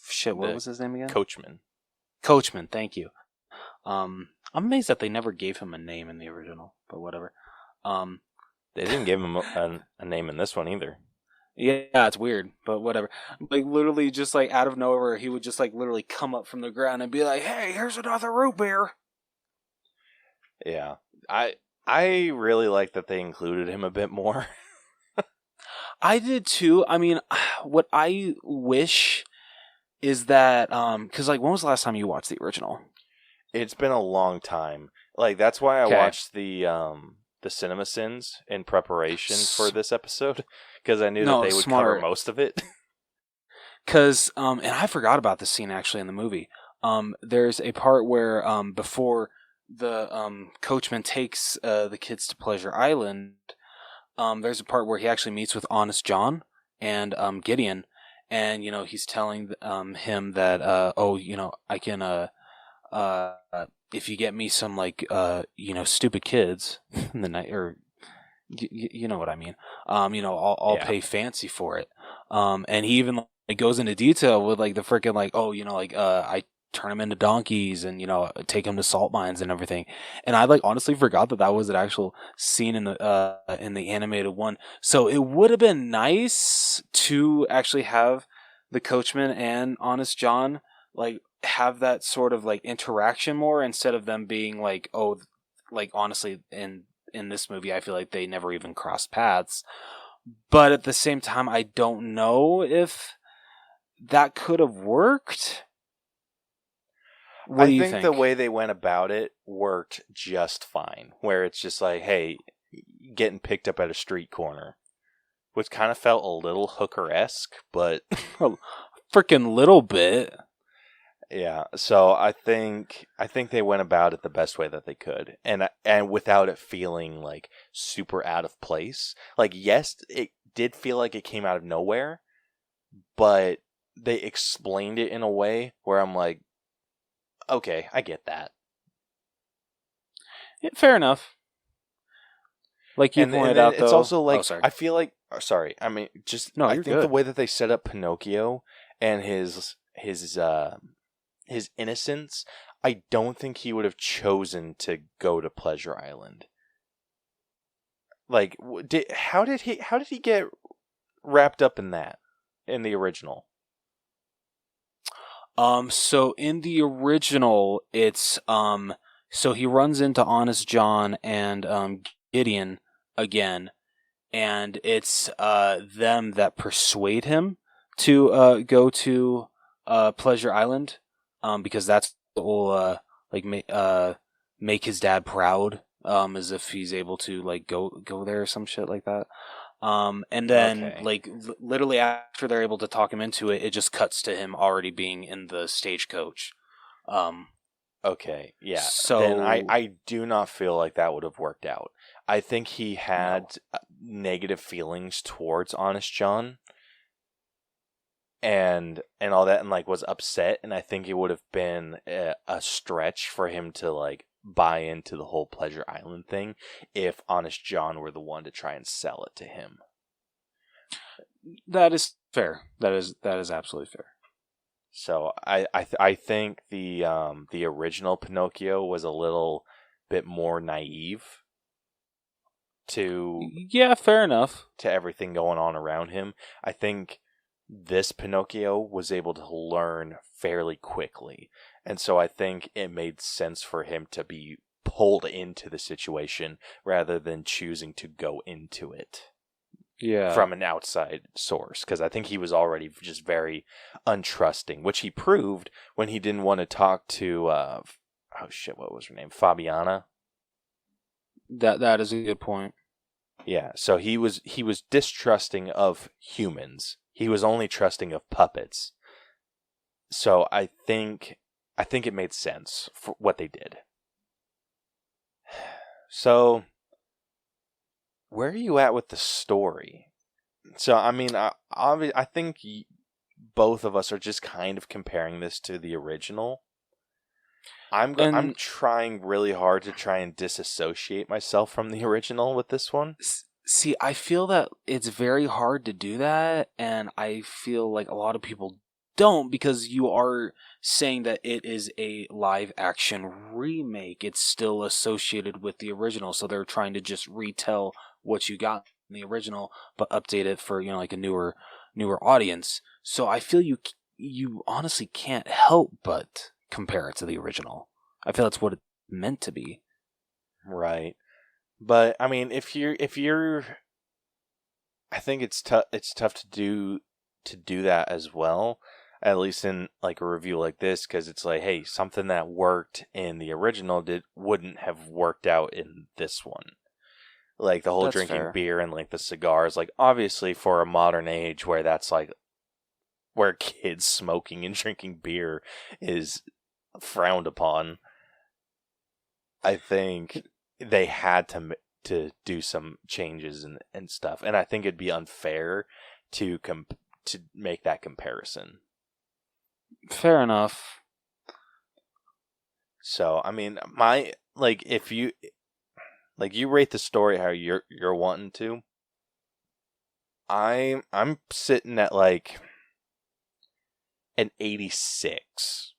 Shit, what was his name again? Coachman, thank you. I'm amazed that they never gave him a name in the original, but whatever. They didn't give him a name in this one either. Yeah, it's weird, but whatever. Literally, just out of nowhere, he would just literally come up from the ground and be like, "Hey, here's another root beer." Yeah, I really like that they included him a bit more. I did too. I mean, what I wish is that because when was the last time you watched the original? It's been a long time. That's why I watched the Cinema Sins in preparation for this episode, because I knew that they would cover most of it. Because, and I forgot about this scene actually in the movie. There's a part where before the coachman takes the kids to Pleasure Island, there's a part where he actually meets with Honest John and Gideon, and he's telling him that I can if you get me some stupid kids in the night, or you know what I mean. I'll pay fancy for it. And he even goes into detail with the freaking I turn them into donkeys and take them to salt mines and everything. And I honestly forgot that was an actual scene in the animated one. So it would have been nice to actually have the coachman and Honest John have that sort of interaction more, instead of them being honestly in this movie I feel like they never even crossed paths. But at the same time, I don't know if that could have worked. I think the way they went about it worked just fine, where it's just hey, getting picked up at a street corner, which kind of felt a little Hooker-esque, but a freaking little bit. Yeah, so I think they went about it the best way that they could, and without it feeling super out of place. Yes, it did feel like it came out of nowhere, but they explained it in a way where I'm like, okay, I get that. Fair enough. Like you pointed out, though, it's also like I feel like sorry. I mean, I think good. the way that they set up Pinocchio and his innocence, I don't think he would have chosen to go to Pleasure Island. Like, how did he get wrapped up in that in the original? So in the original, it's so he runs into Honest John and Gideon again, and it's them that persuade him to go to Pleasure Island, because that's what will make his dad proud, as if he's able to like go there or some shit like that. And then literally after they're able to talk him into it, it just cuts to him already being in the stagecoach. Okay, yeah. So then I do not feel like that would have worked out. I think he had negative feelings towards Honest John and all that, and like was upset, and I think it would have been a stretch for him to like buy into the whole Pleasure Island thing if Honest John were the one to try and sell it to him. That is fair. That is absolutely fair. So I think the original Pinocchio was a little bit more naive to fair enough, to everything going on around him. I think this Pinocchio was able to learn fairly quickly, and so I think it made sense for him to be pulled into the situation rather than choosing to go into it. Yeah, from an outside source, because I think he was already just very untrusting, which he proved when he didn't want to talk to what was her name? Fabiana. That is a good point. Yeah, so he was distrusting of humans. He was only trusting of puppets. So I think it made sense for what they did. So where are you at with the story? So, I mean, I think both of us are just kind of comparing this to the original. I'm trying really hard to try and disassociate myself from the original with this one. See, I feel that it's very hard to do that, and I feel like a lot of people don't, because you are saying that it is a live action remake. It's still associated with the original, so they're trying to just retell what you got in the original, but update it for, like a newer audience. So I feel you honestly can't help but compare it to the original. I feel that's what it's meant to be. Right. But I mean, if you're I think it's tough to do that as well, at least in like a review like this, because it's like, hey, something that worked in the original wouldn't have worked out in this one. Like the whole That's drinking fair. beer and like the cigars, like obviously for a modern age where that's like where kids smoking and drinking beer is frowned upon, I think they had to do some changes and stuff, and I think it'd be unfair to make that comparison. Fair enough. So I mean, if you rate the story how you're wanting to, I'm sitting at like an 86.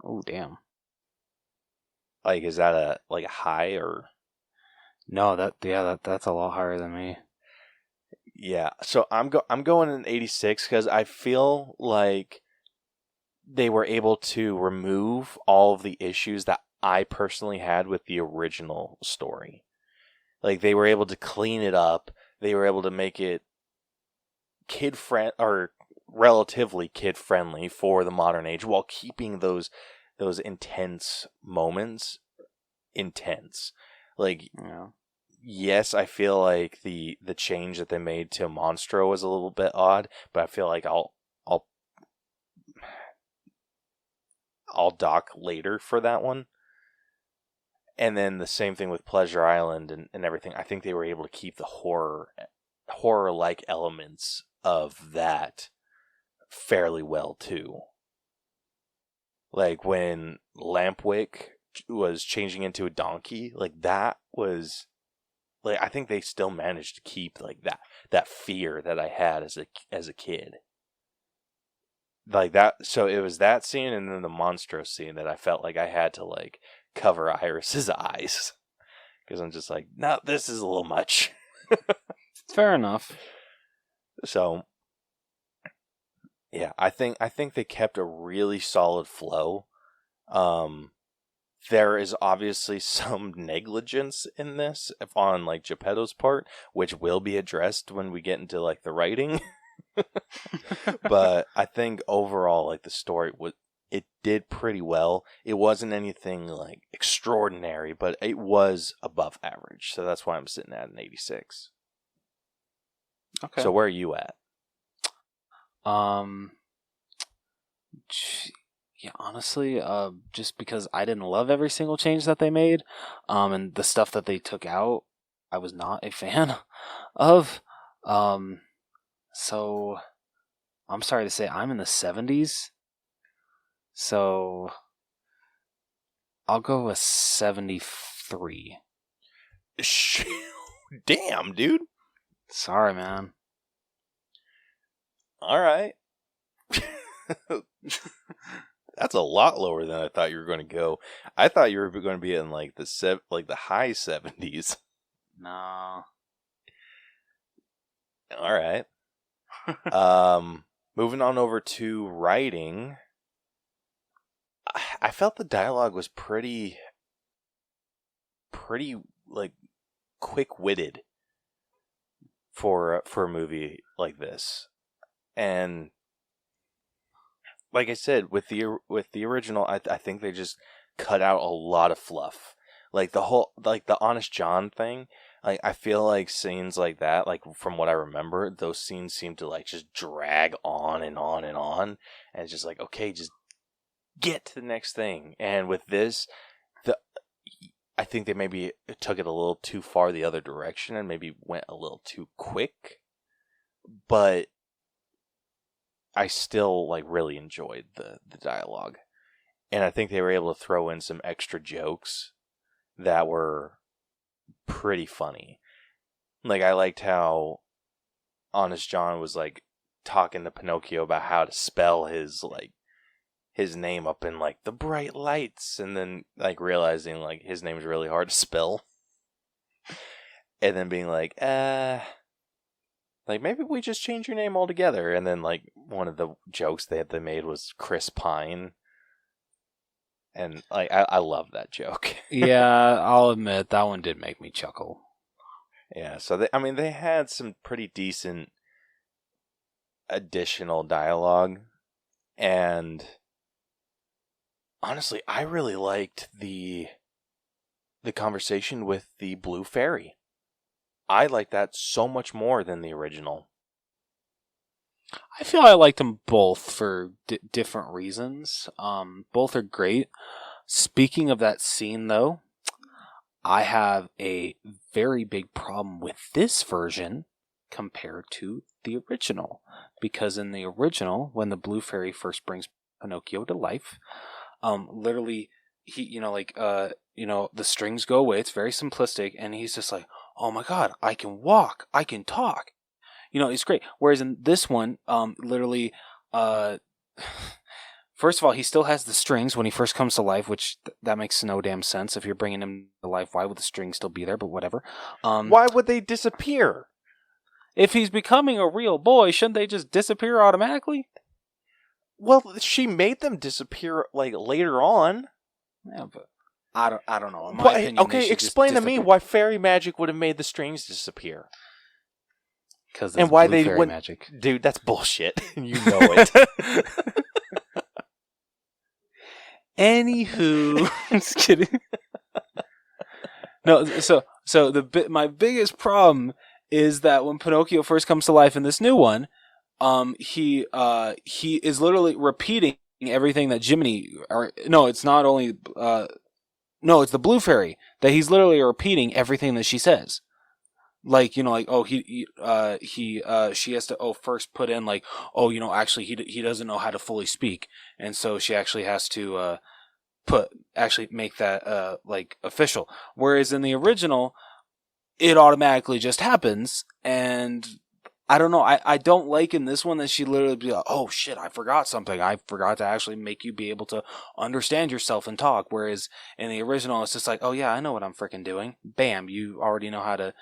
Oh damn! Like, is that a high or? No, that's a lot higher than me. Yeah, so I'm going an 86 because I feel like they were able to remove all of the issues that I personally had with the original story. Like, they were able to clean it up. They were able to make it relatively kid friendly for the modern age, while keeping those intense moments intense. Like, Yeah. Yes, I feel like the change that they made to Monstro was a little bit odd, but I feel like I'll dock later for that one. And then the same thing with Pleasure Island and everything. I think they were able to keep the horror-like elements of that fairly well too. Like when Lampwick changing into a donkey, like that was like I think they still managed to keep like that fear that I had as a kid. Like that, so it was that scene and then the Monstro scene that I felt like I had to like cover Iris's eyes because I'm just like, no, this is a little much. Fair enough. So, yeah, I think they kept a really solid flow. There is obviously some negligence in this on like Geppetto's part, which will be addressed when we get into like the writing. But I think overall, like the story it did pretty well. It wasn't anything like extraordinary, but it was above average. So that's why I'm sitting at an 86. Okay. So where are you at? Yeah, honestly, just because I didn't love every single change that they made, and the stuff that they took out, I was not a fan of. So I'm sorry to say I'm in the 70s. So I'll go with 73. Damn, dude. Sorry, man. All right. That's a lot lower than I thought you were going to go. I thought you were going to be in like the high 70s. No. All right. Moving on over to writing. I felt the dialogue was pretty like quick-witted for a movie like this. And like I said, with the original, I think they just cut out a lot of fluff. Like the whole, like the Honest John thing. Like I feel like scenes like that, like from what I remember, those scenes seem to like just drag on and on and on, and it's just like, okay, just get to the next thing. And with this, I think they maybe took it a little too far the other direction and maybe went a little too quick. But I still like really enjoyed the dialogue. And I think they were able to throw in some extra jokes that were pretty funny. Like I liked how Honest John was like talking to Pinocchio about how to spell his name up in like the bright lights, and then like realizing like his name's really hard to spell. And then being like, like, maybe we just change your name altogether. And then, like, one of the jokes they made was Chris Pine. And, like, I love that joke. Yeah, I'll admit, that one did make me chuckle. Yeah, so, they had some pretty decent additional dialogue. And, honestly, I really liked the conversation with the Blue Fairy. I like that so much more than the original. I feel I liked them both for different reasons. Both are great. Speaking of that scene, though, I have a very big problem with this version compared to the original. Because in the original, when the Blue Fairy first brings Pinocchio to life, literally, he, the strings go away. It's very simplistic, and he's just like, oh my god, I can walk, I can talk. It's great. Whereas in this one, literally, first of all, he still has the strings when he first comes to life, which that makes no damn sense. If you're bringing him to life, why would the strings still be there? But whatever. Why would they disappear? If he's becoming a real boy, shouldn't they just disappear automatically? Well, she made them disappear like later on. Yeah, but I don't know. In my opinion, okay, explain to me why fairy magic would have made the strings disappear. And why they wouldn't? Magic. Dude, that's bullshit. You know it. Anywho, I'm just kidding. No, so my biggest problem is that when Pinocchio first comes to life in this new one, he is literally repeating everything that Jiminy. It's not only. It's the Blue Fairy that he's literally repeating everything that she says. Like, she has to first put in actually he doesn't know how to fully speak, and so she actually has to actually make that like official. Whereas in the original, it automatically just happens, and I don't know. I don't like in this one that she literally be like, oh shit, I forgot something. I forgot to actually make you be able to understand yourself and talk. Whereas in the original, it's just like, oh yeah, I know what I'm freaking doing. Bam, you already know how to,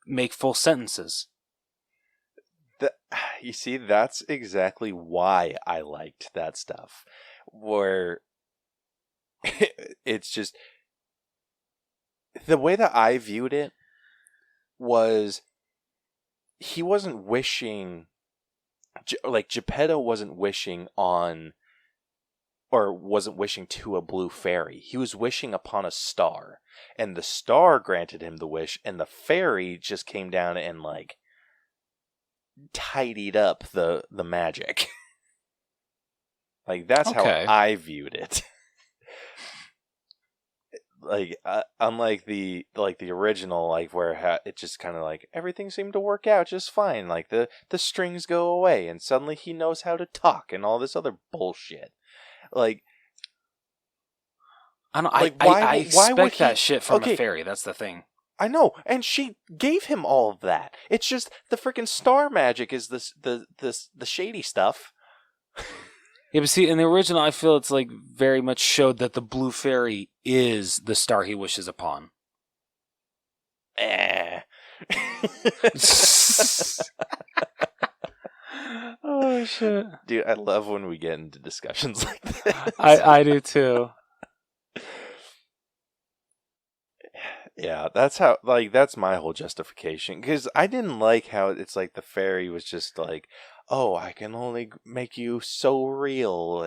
make full sentences. You see, that's exactly why I liked that stuff. Where it's just the way that I viewed it was he wasn't wishing, like Geppetto wasn't wishing on, or wasn't wishing to a blue fairy. He was wishing upon a star, and the star granted him the wish, and the fairy just came down and like tidied up the magic. Like that's how I viewed it. Like unlike the original, like where it just kind of like everything seemed to work out just fine. Like the strings go away and suddenly he knows how to talk and all this other bullshit. Like I don't. Like, I expect that shit from a fairy. That's the thing. I know, and she gave him all of that. It's just the freaking star magic is the shady stuff. Yeah, but see, in the original, I feel it's like very much showed that the blue fairy is the star he wishes upon. Oh shit, dude! I love when we get into discussions like this. I do too. Yeah, that's my whole justification. Because I didn't like how it's like the fairy was just like, oh, I can only make you so real.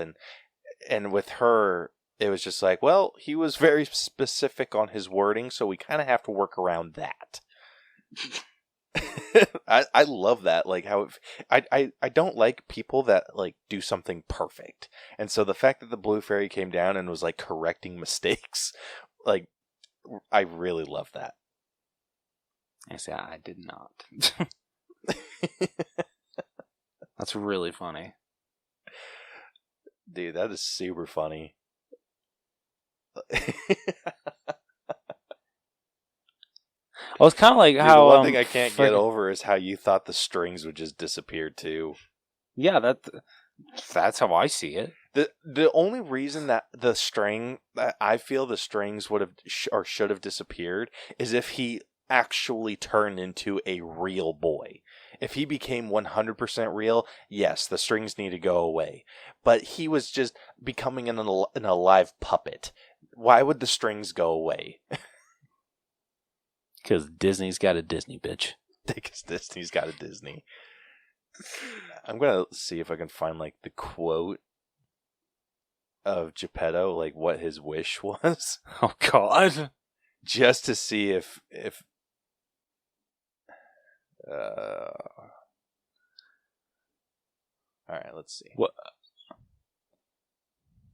And with her, it was just like, well, he was very specific on his wording, so we kind of have to work around that. I love that. Like how I don't like people that like do something perfect. And so the fact that the blue fairy came down and was like correcting mistakes, like, I really love that. I say I did not. That's really funny. Dude, that is super funny. Well, it's kind of like how... The one thing I can't get over is how you thought the strings would just disappear too. Yeah, that's how I see it. The only reason that I feel the strings would have or should have disappeared is if he actually turned into a real boy. If he became 100% real, yes, the strings need to go away. But he was just becoming an alive puppet. Why would the strings go away? Because Disney's got a Disney, bitch. Because Disney's got a Disney. I'm going to see if I can find like the quote of Geppetto, like what his wish was. Oh God! Just to see if all right, let's see. What?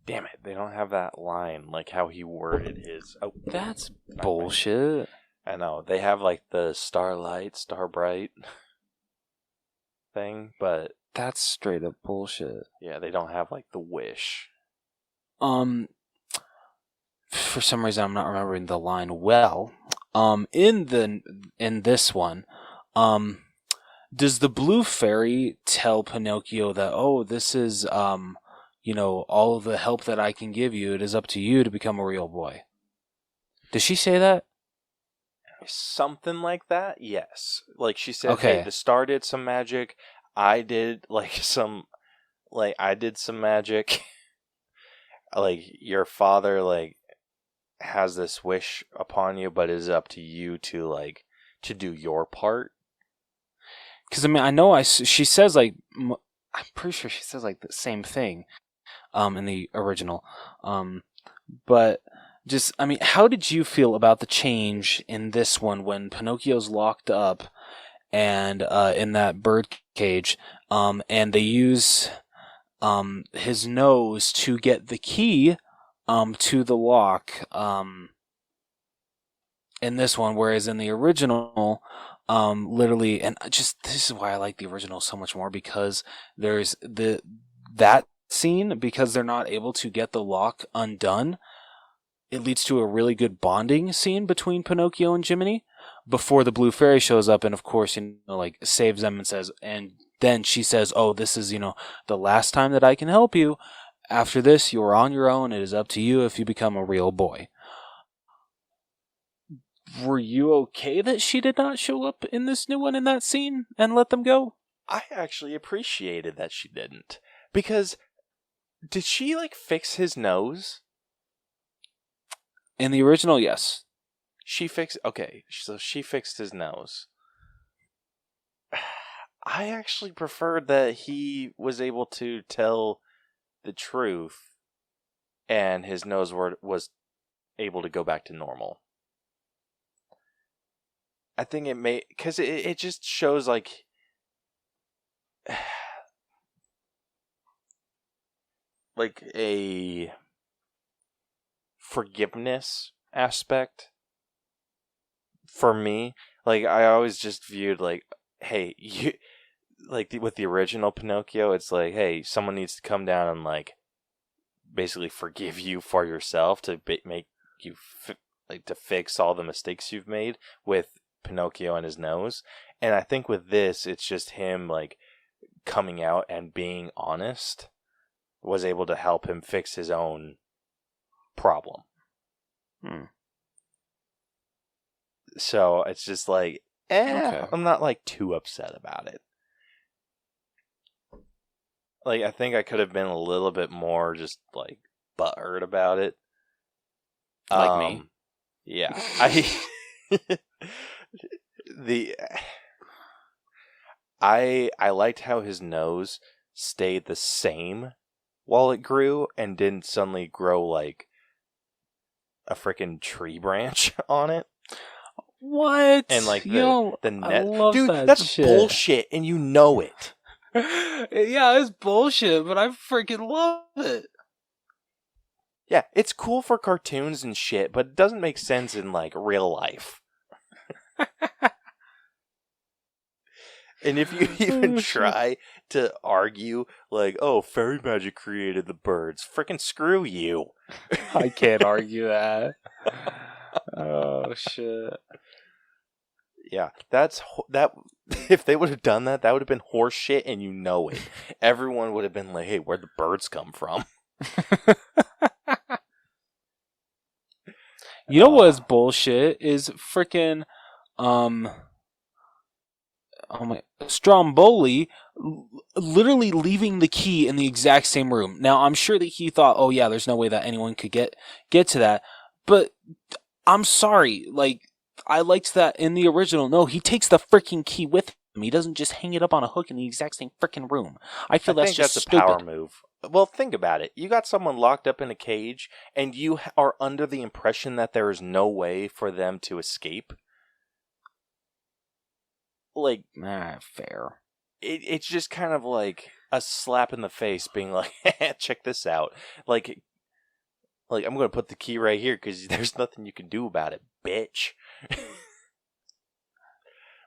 Damn it! They don't have that line, like how he worded his. Oh, that's bullshit. I know they have like the Starbright thing, but that's straight up bullshit. Yeah, they don't have like the wish. For some reason I'm not remembering the line well. In this one, does the blue fairy tell Pinocchio that, oh, this is all the help that I can give you, it is up to you to become a real boy? Does she say that? Something like that, yes. Like she said, okay, hey, the star did some magic. I did some magic. Like your father has this wish upon you, but it is up to you to do your part. Because I mean, I know she says I'm pretty sure she says the same thing, in the original, but just I mean, how did you feel about the change in this one when Pinocchio's locked up and in that bird cage, and they use his nose to get the key to the lock in this one, whereas in the original, literally, and just this is why I like the original so much more, because there's that scene, because they're not able to get the lock undone, it leads to a really good bonding scene between Pinocchio and Jiminy before the blue fairy shows up and, of course, like, saves them and says, and then she says, oh, this is, the last time that I can help you. After this, you're on your own. It is up to you if you become a real boy. Were you okay that she did not show up in this new one in that scene and let them go? I actually appreciated that she didn't. Because, did she, like, fix his nose? In the original, yes. Okay, so she fixed his nose. I actually preferred that he was able to tell the truth and his nose was able to go back to normal. I think it because it just shows, like, like a forgiveness aspect for me. Like, I always just viewed, like, hey, you, like, with the original Pinocchio, it's like, hey, someone needs to come down and, like, basically forgive you for yourself to make you to fix all the mistakes you've made with Pinocchio and his nose. And I think with this, it's just him, like, coming out and being honest was able to help him fix his own problem. So it's just like, okay. I'm not, like, too upset about it. Like, I think I could have been a little bit more just, like, butthurt about it. Like me? Yeah. I liked how his nose stayed the same while it grew and didn't suddenly grow like a freaking tree branch on it. What? And like the net. I love dude, that that's shit. bullshit, and you know it. Yeah, it's bullshit, but I freaking love it. Yeah, it's cool for cartoons and shit, but it doesn't make sense in, like, real life. And if you even try to argue, like, oh, fairy magic created the birds, frickin' screw you. I can't argue that. Oh, shit. Yeah, that. If they would have done that, that would have been horse shit, and you know it. Everyone would have been like, hey, where'd the birds come from? You know what's bullshit is freaking, Stromboli literally leaving the key in the exact same room. Now, I'm sure that he thought, oh yeah, there's no way that anyone could get to that. But I'm sorry, like, I liked that in the original. No, he takes the freaking key with him. He doesn't just hang it up on a hook in the exact same freaking room. I think that's a power move. Well, think about it. You got someone locked up in a cage, and you are under the impression that there is no way for them to escape. Like, fair. It's just kind of like a slap in the face, being like, check this out. Like I'm going to put the key right here because there's nothing you can do about it, bitch.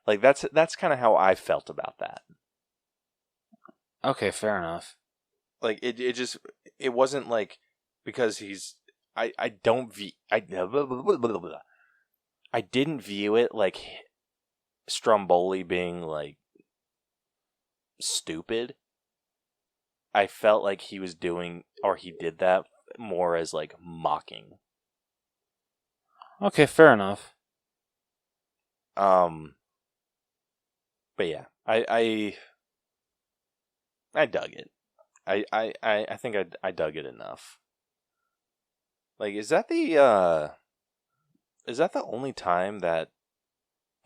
Like, that's kind of how I felt about that. Okay, fair enough. Like, it wasn't like, because he's, I didn't view it like Stromboli being, like, stupid. I felt like he was doing, or he did that more as, like, mocking. Okay, fair enough. But yeah, I dug it. I think I dug it enough. Like, is that the only time that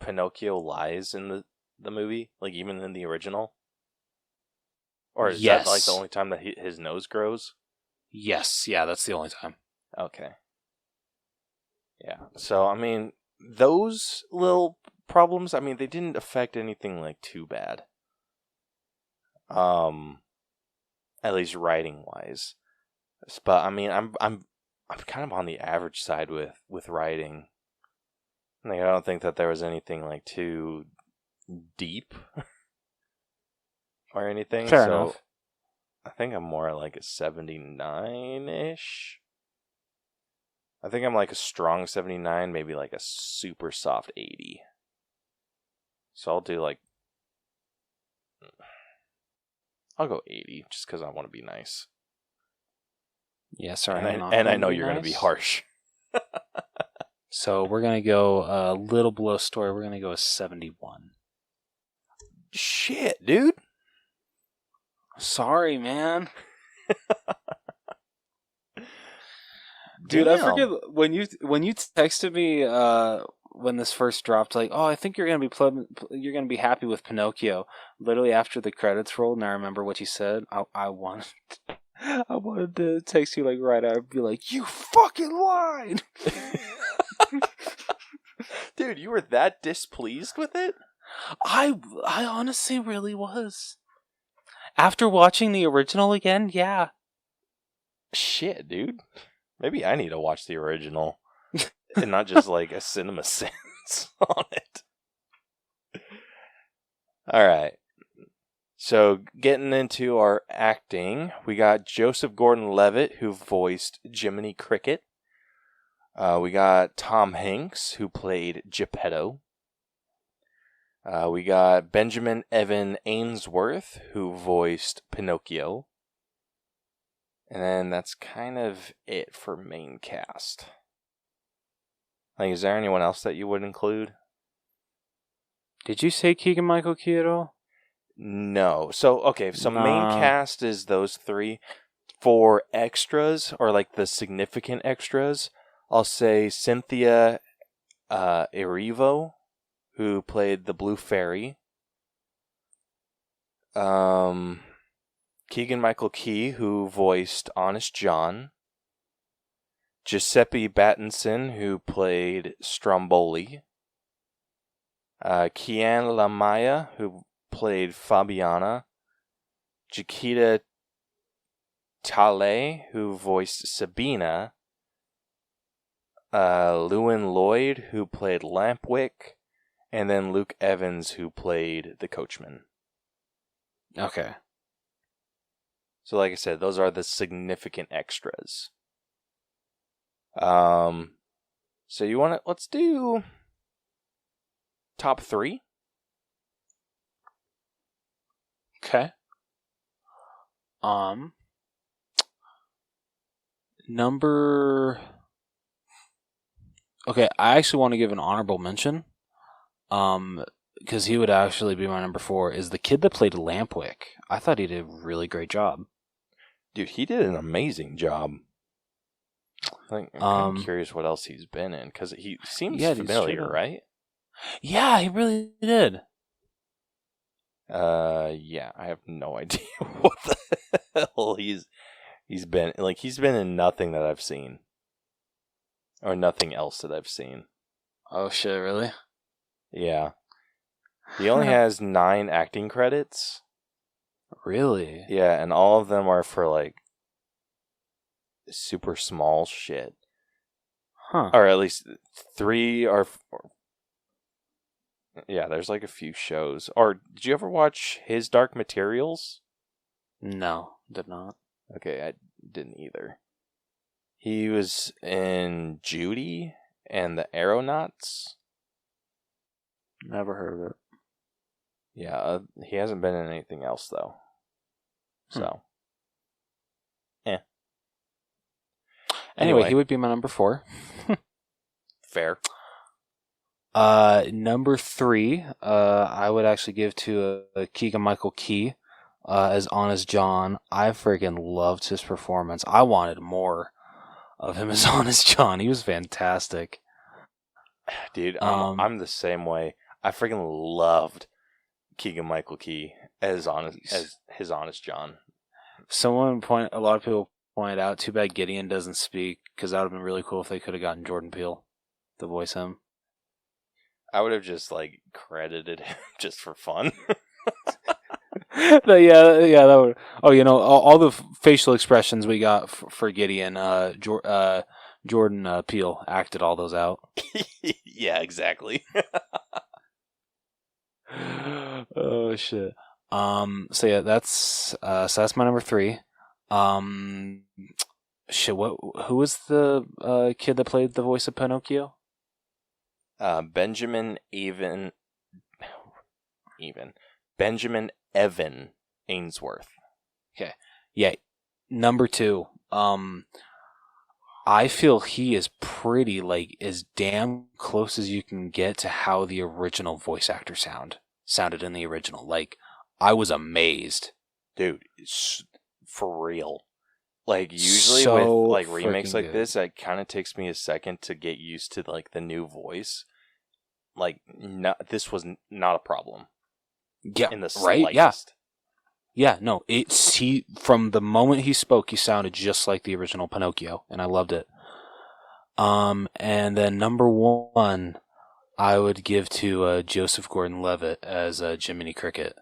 Pinocchio lies in the movie? Like, even in the original? Or is that, like, the only time that his nose grows? Yes, yeah, that's the only time. Okay. Yeah, so, I mean, those little problems, I mean, they didn't affect anything, like, too bad. At least writing-wise. But, I mean, I'm kind of on the average side with writing. Like, I don't think that there was anything, like, too deep or anything. Fair enough. I think I'm more like a 79-ish. I think I'm like a strong 79, maybe like a super soft 80. So I'll do like... I'll go 80, just because I want to be nice. Yeah, sorry. And I know you're going to be harsh. So we're going to go a little below story. We're going to go a 71. Shit, dude. Sorry, man. Dude, Damn. I forget when you texted me when this first dropped, like, oh, I think you're gonna be happy with Pinocchio. Literally after the credits rolled, and I remember what you said. I wanted to text you like right out and be like, you fucking lied. Dude, you were that displeased with it? I honestly really was. After watching the original again, yeah. Shit, dude. Maybe I need to watch the original and not just like a cinema sense on it. Alright. So, getting into our acting, we got Joseph Gordon-Levitt, who voiced Jiminy Cricket. We got Tom Hanks, who played Geppetto. We got Benjamin Evan Ainsworth, who voiced Pinocchio. And then that's kind of it for main cast. Like, is there anyone else that you would include? Did you say Keegan Michael Key at all? No. So, okay, so main cast is those three. For extras, or like the significant extras, I'll say Cynthia Erivo, who played the Blue Fairy. Keegan Michael Key, who voiced Honest John. Giuseppe Battinson, who played Stromboli. Kian Lamaya, who played Fabiana. Chiquita Tale, who voiced Sabina. Lewin Lloyd, who played Lampwick. And then Luke Evans, who played the coachman. Okay. So like I said, those are the significant extras. So you want to, let's do top 3. Okay. Number... Okay, I actually want to give an honorable mention. Because he would actually be my number 4, is the kid that played Lampwick. I thought he did a really great job. Dude, he did an amazing job. I'm kind of curious what else he's been in, because he seems familiar, right? Yeah, he really did. Yeah, I have no idea what the hell he's been. Like, he's been in nothing that I've seen. Or nothing else that I've seen. Oh shit, really? Yeah. He only has 9 acting credits. Really? Yeah, and all of them are for, like, super small shit. Huh. Or at least 3 are... Yeah, there's, like, a few shows. Or, did you ever watch His Dark Materials? No, did not. Okay, I didn't either. He was in Judy and the Aeronauts. Never heard of it. Yeah, he hasn't been in anything else, though. So. Anyway, he would be my number 4. Fair. Number 3, I would actually give to Keegan Michael Key as Honest John. I freaking loved his performance. I wanted more of him as Honest John. He was fantastic. Dude, I'm the same way. I freaking loved Keegan Michael Key as his Honest John. A lot of people pointed out, too bad Gideon doesn't speak, because that would have been really cool if they could have gotten Jordan Peele to voice him. I would have just, like, credited him just for fun. Yeah, that would. Oh, you know, all the facial expressions we got for Gideon, Jordan Peele acted all those out. Yeah, exactly. Oh shit. So yeah, that's my number 3. Who was the kid that played the voice of Pinocchio? Benjamin Evan Ainsworth. Okay. Yeah. Number 2. I feel he is pretty, like, as damn close as you can get to how the original voice actor sounded in the original. Like, I was amazed. Dude, for real. Like, usually with, like, remakes like this, it kind of takes me a second to get used to, like, the new voice. Like, this was not a problem. Yeah, in the slightest. Right? Yeah, no, from the moment he spoke, he sounded just like the original Pinocchio, and I loved it. And then number 1, I would give to Joseph Gordon-Levitt as Jiminy Cricket.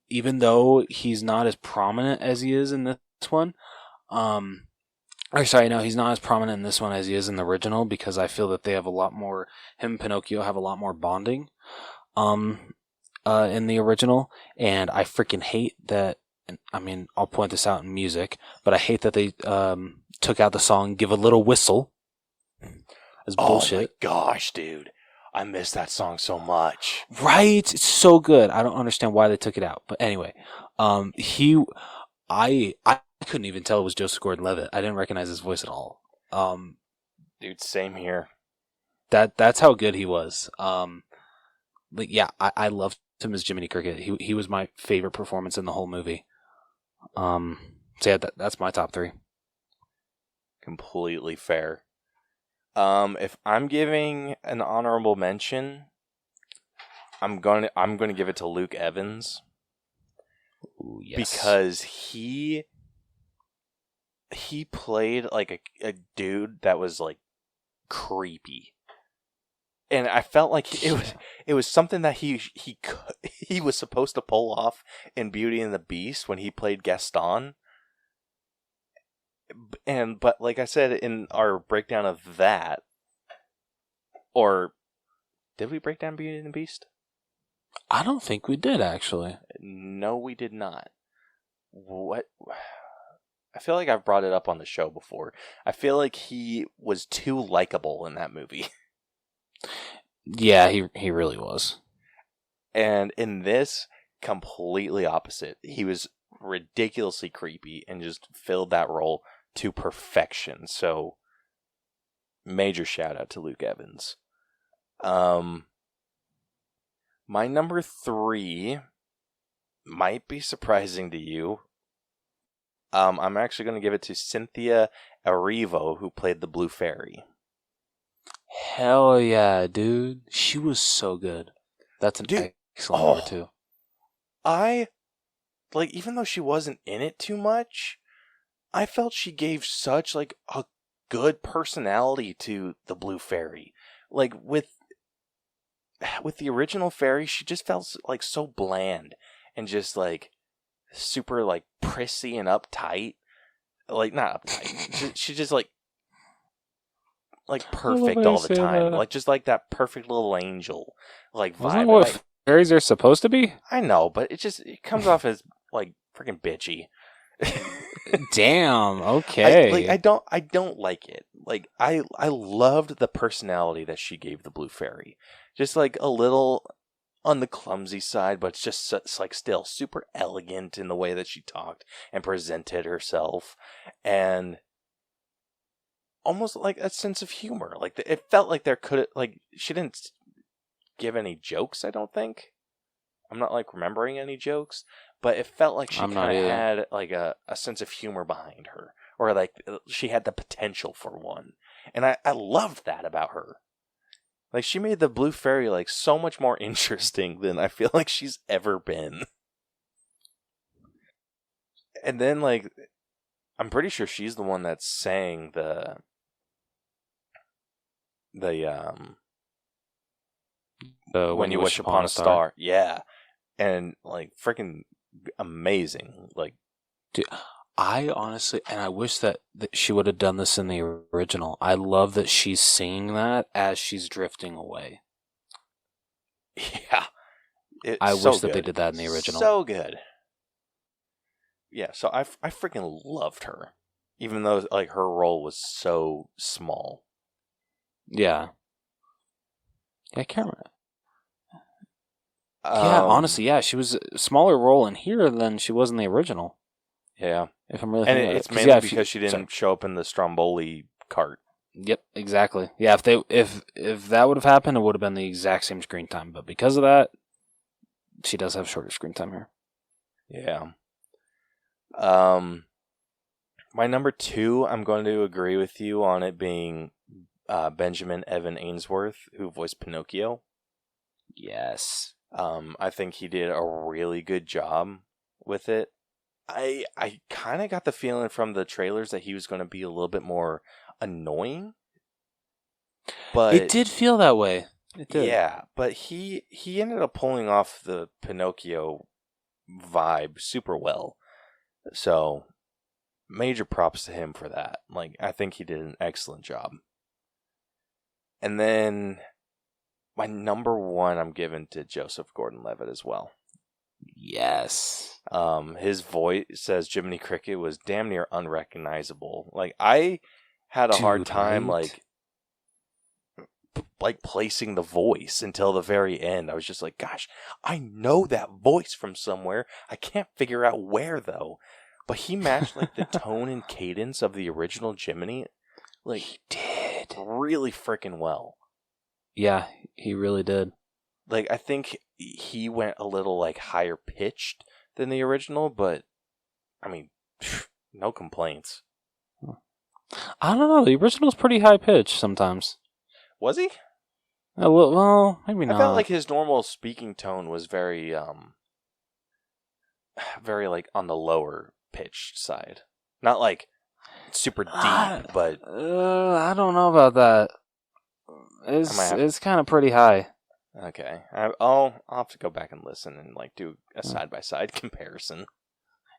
Even though he's not as prominent as he is in this one, he's not as prominent in this one as he is in the original, because I feel that they have a lot more, him and Pinocchio have a lot more bonding. In the original, and I freaking hate that. I mean, I'll point this out in music, but I hate that they took out the song "Give a Little Whistle." It's bullshit. Oh my gosh, dude! I miss that song so much. Right? It's so good. I don't understand why they took it out. But anyway, I couldn't even tell it was Joseph Gordon-Levitt. I didn't recognize his voice at all. Dude, same here. That's how good he was. But yeah, I loved him as Jiminy Cricket. He was my favorite performance in the whole movie. So yeah, that's my top 3. Completely fair. If I'm giving an honorable mention, I'm going to give it to Luke Evans. Ooh, yes. Because he played like a dude that was like creepy. And I felt like it was something that he was supposed to pull off in Beauty and the Beast when he played Gaston. But like I said in our breakdown of that, or did we break down Beauty and the Beast? I don't think we did, actually. No, we did not. What? I feel like I've brought it up on the show before. I feel like he was too likable in that movie. Yeah, he really was. And in this, completely opposite. He was ridiculously creepy and just filled that role to perfection. So, major shout out to Luke Evans. My number 3 might be surprising to you. I'm actually going to give it to Cynthia Erivo, who played the Blue Fairy. Hell yeah, dude. She was so good. That's an excellent number 2. I, like, even though she wasn't in it too much, I felt she gave such, like, a good personality to the Blue Fairy. Like, with the original fairy, she just felt, like, so bland and just, like, super, like, prissy and uptight. Like, not uptight. She just, like perfect all the time. Like, just like that perfect little angel, like, vibe. Isn't that what fairies are supposed to be? I know, but it comes off as, like, freaking bitchy. Damn, okay. I don't like it. Like, I loved the personality that she gave the Blue Fairy. Just, like, a little on the clumsy side, but it's like, still super elegant in the way that she talked and presented herself. And almost like a sense of humor. Like, it felt like she didn't give any jokes, I don't think. I'm not, like, remembering any jokes, but it felt like she kind of had, like, a sense of humor behind her. Or, like, she had the potential for one. And I loved that about her. Like, she made the Blue Fairy, like, so much more interesting than I feel like she's ever been. And then, like, I'm pretty sure she's the one that sang the When You Wish Upon a Star. Yeah. And, like, freaking amazing. Like, dude, I honestly, and I wish that she would have done this in the original. I love that she's singing that as she's drifting away. Yeah. I wish that they did that in the original. So good. Yeah, so I freaking loved her, even though like her role was so small. Yeah. I can't remember. Yeah, honestly, yeah, she was a smaller role in here than she was in the original. Yeah, if I'm really and thinking it's mainly because she didn't show up in the Stromboli cart. Yep, exactly. Yeah, if that would have happened, it would have been the exact same screen time. But because of that, she does have shorter screen time here. Yeah. My number 2, I'm going to agree with you on it being Benjamin Evan Ainsworth, who voiced Pinocchio. Yes. I think he did a really good job with it. I kind of got the feeling from the trailers that he was going to be a little bit more annoying. But it did feel that way. It did. Yeah, but he ended up pulling off the Pinocchio vibe super well. So, major props to him for that. Like, I think he did an excellent job. And then my number 1 I'm giving to Joseph Gordon-Levitt as well. Yes. His voice as Jiminy Cricket was damn near unrecognizable. Like, I had a hard time like placing the voice until the very end. I was just like, gosh, I know that voice from somewhere. I can't figure out where though. But he matched like the tone and cadence of the original Jiminy. Like, he did really freaking well. Yeah, he really did. Like, I think he went a little like higher pitched than the original, but I mean, no complaints. I don't know. The original's pretty high pitched sometimes. Was he? Well, maybe not. I felt like his normal speaking tone was very, very like on the lower pitched side. Not like super deep, but I don't know about that. It's kind of pretty high. Okay, I'll have to go back and listen and like do a side by side comparison.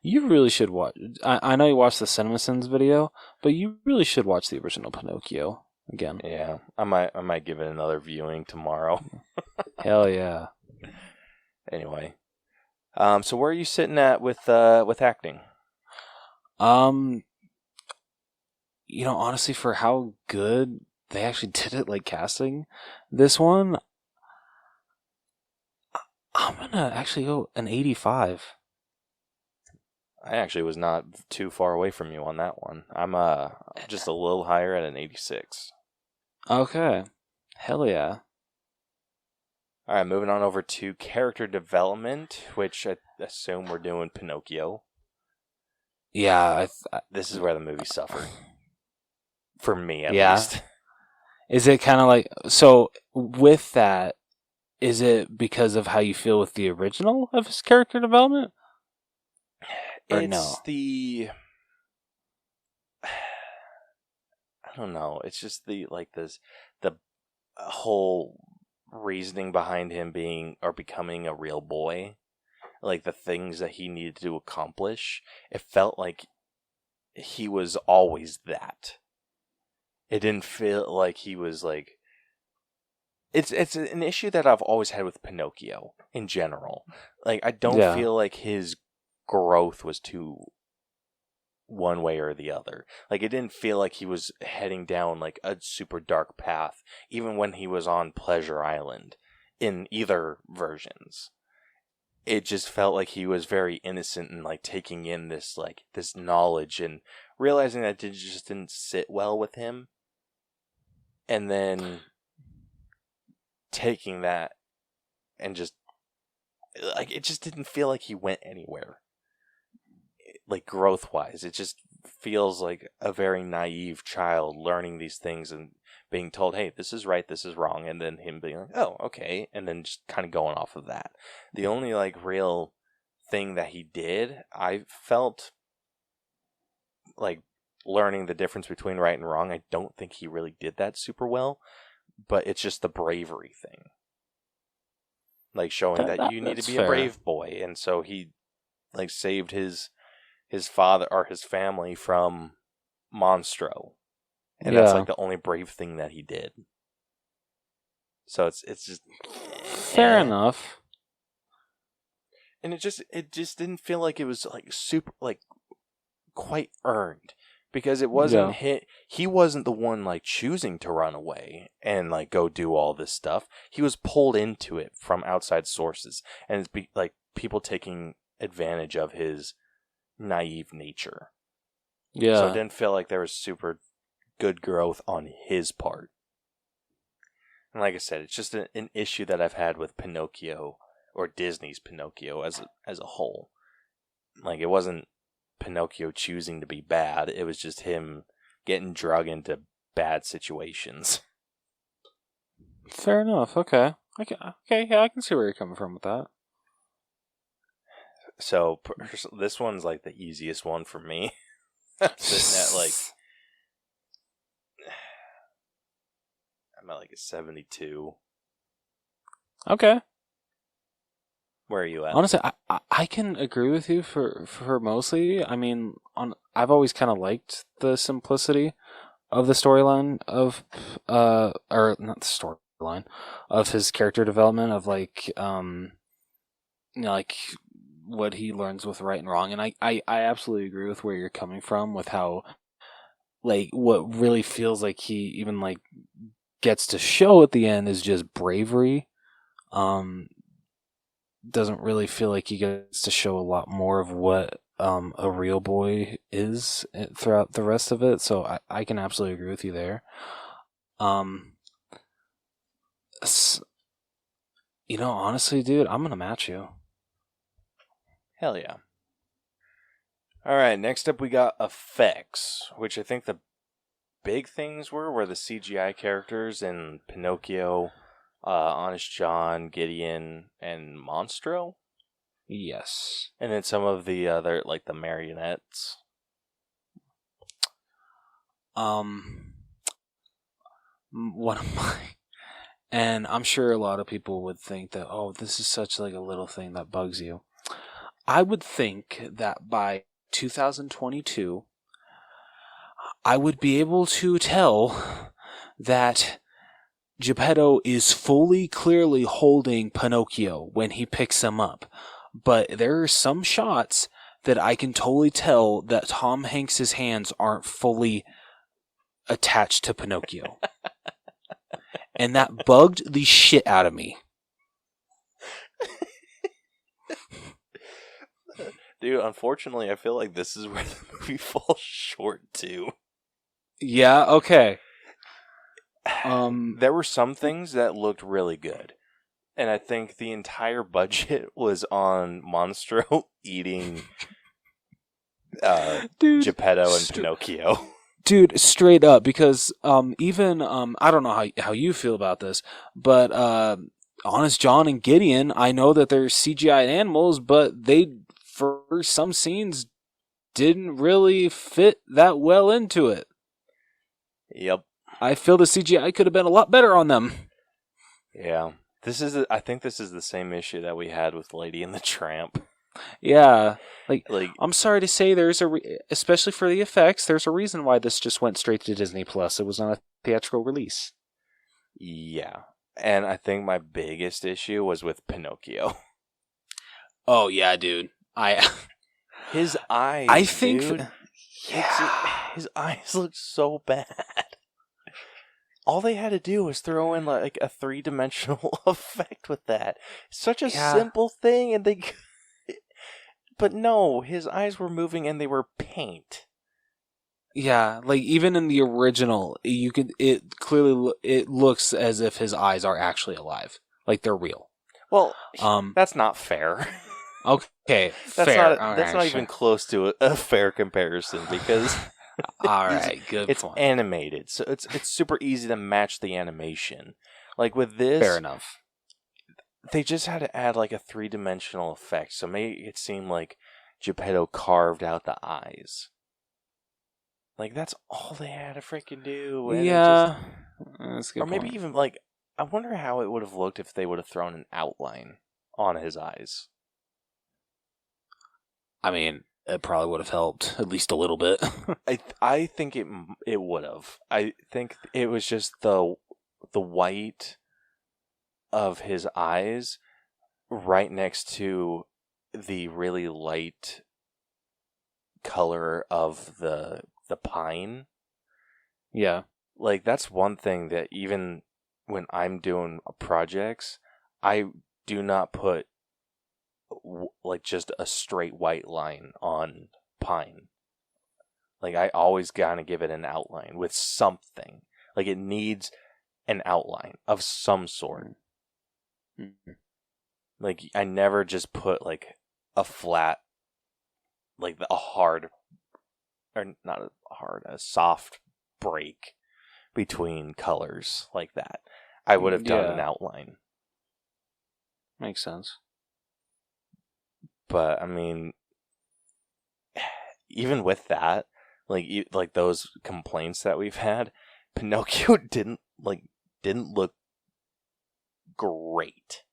You really should watch. I know you watched the CinemaSins video, but you really should watch the original Pinocchio again. Yeah, I might give it another viewing tomorrow. Hell yeah. Anyway, so where are you sitting at with acting? Honestly, for how good they actually did it, like casting this one, I'm gonna actually go an 85. I actually was not too far away from you on that one. I'm just a little higher at an 86. Okay. Hell yeah. All right, moving on over to character development, which I assume we're doing Pinocchio. Yeah, this is where the movie suffered. For me, at least. Is it kind of like... So, with that, is it because of how you feel with the original of his character development? Or no? I don't know. It's just the whole reasoning behind him being or becoming a real boy. Like the things that he needed to accomplish. It felt like he was always that. It didn't feel like he was like... It's an issue that I've always had with Pinocchio in general. Like, I don't feel like his growth was too one way or the other. Like, it didn't feel like he was heading down like a super dark path, even when he was on Pleasure Island in either versions. It just felt like he was very innocent and like taking in this knowledge and realizing that it just didn't sit well with him. And then taking that and just like it just didn't feel like he went anywhere. Like growth wise, it just feels like a very naive child learning these things and being told, hey, this is right, this is wrong, and then him being like, oh, okay, and then just kind of going off of that. The only like real thing that he did, I felt like learning the difference between right and wrong. I don't think he really did that super well, but it's just the bravery thing. Like showing that you need to be a brave boy, and so he like saved his father or his family from Monstro. And that's like the only brave thing that he did. So it's just fair enough. And it just didn't feel like it was like super like quite earned, because it wasn't he wasn't the one like choosing to run away and like go do all this stuff. He was pulled into it from outside sources, and it's like people taking advantage of his naive nature. Yeah. So it didn't feel like there was super good growth on his part. And like I said, it's just an issue that I've had with Pinocchio, or Disney's Pinocchio as a whole. Like, it wasn't Pinocchio choosing to be bad, it was just him getting drug into bad situations. Fair enough. Okay. Yeah, I can see where you're coming from with that. So this one's like the easiest one for me. Sitting at like, I'm at like a 72. Okay. Where are you at? Honestly, I can agree with you for mostly. I mean, I've always kind of liked the simplicity of the storyline of or not the storyline of his character development, of like like what he learns with right and wrong. And I absolutely agree with where you're coming from with how like what really feels like he even like gets to show at the end is just bravery. Doesn't really feel like he gets to show a lot more of what a real boy is throughout the rest of it. So I can absolutely agree with you there. Honestly, dude, I'm gonna match you. Hell yeah. Alright, next up we got effects, which I think the big things were the CGI characters in Pinocchio, Honest John, Gideon, and Monstro. Yes. And then some of the other, like the marionettes. One of my, and I'm sure a lot of people would think that, oh, this is such like a little thing that bugs you. I would think that by 2022, I would be able to tell that Geppetto is fully clearly holding Pinocchio when he picks him up. But there are some shots that I can totally tell that Tom Hanks's hands aren't fully attached to Pinocchio. And that bugged the shit out of me. Dude, unfortunately, I feel like this is where the movie falls short, too. Yeah, okay. There were some things that looked really good. And I think the entire budget was on Monstro eating Geppetto and Pinocchio. Dude, straight up, because even, I don't know how you feel about this, but Honest John and Gideon, I know that they're CGI animals, but they, for some scenes, didn't really fit that well into it. Yep. I feel the CGI could have been a lot better on them. Yeah. I think this is the same issue that we had with Lady and the Tramp. Yeah. Like I'm sorry to say, especially for the effects, there's a reason why this just went straight to Disney Plus. It was not a theatrical release. Yeah. And I think my biggest issue was with Pinocchio. Oh, yeah, dude. His eyes, I think... dude, his eyes look so bad. All they had to do was throw in like a 3-dimensional effect with that. Such a simple thing, and they... But no, his eyes were moving and they were paint. Yeah, like even in the original, it clearly looks as if his eyes are actually alive, like they're real. Well, that's not fair. Okay, fair. That's not even close to a fair comparison, because all right, good. It's point. Animated, so it's super easy to match the animation. Like with this, fair enough. They just had to add like a 3-dimensional effect, so make it seem like Geppetto carved out the eyes. Like, that's all they had to freaking do. And yeah. That's a good or maybe point. even, like, I wonder how it would have looked if they would have thrown an outline on his eyes. I mean, it probably would have helped at least a little bit. I think it would have. I think it was just the white of his eyes right next to the really light color of the pine. Yeah. Like, that's one thing that even when I'm doing projects, I do not put like just a straight white line on pine. Like, I always gotta give it an outline with something. Like, it needs an outline of some sort. Mm-hmm. Like, I never just put like a flat, like a hard, or not a hard, a soft break between colors like that. I would have done an outline. Makes sense. But I mean, even with that, like those complaints that we've had, Pinocchio didn't look great.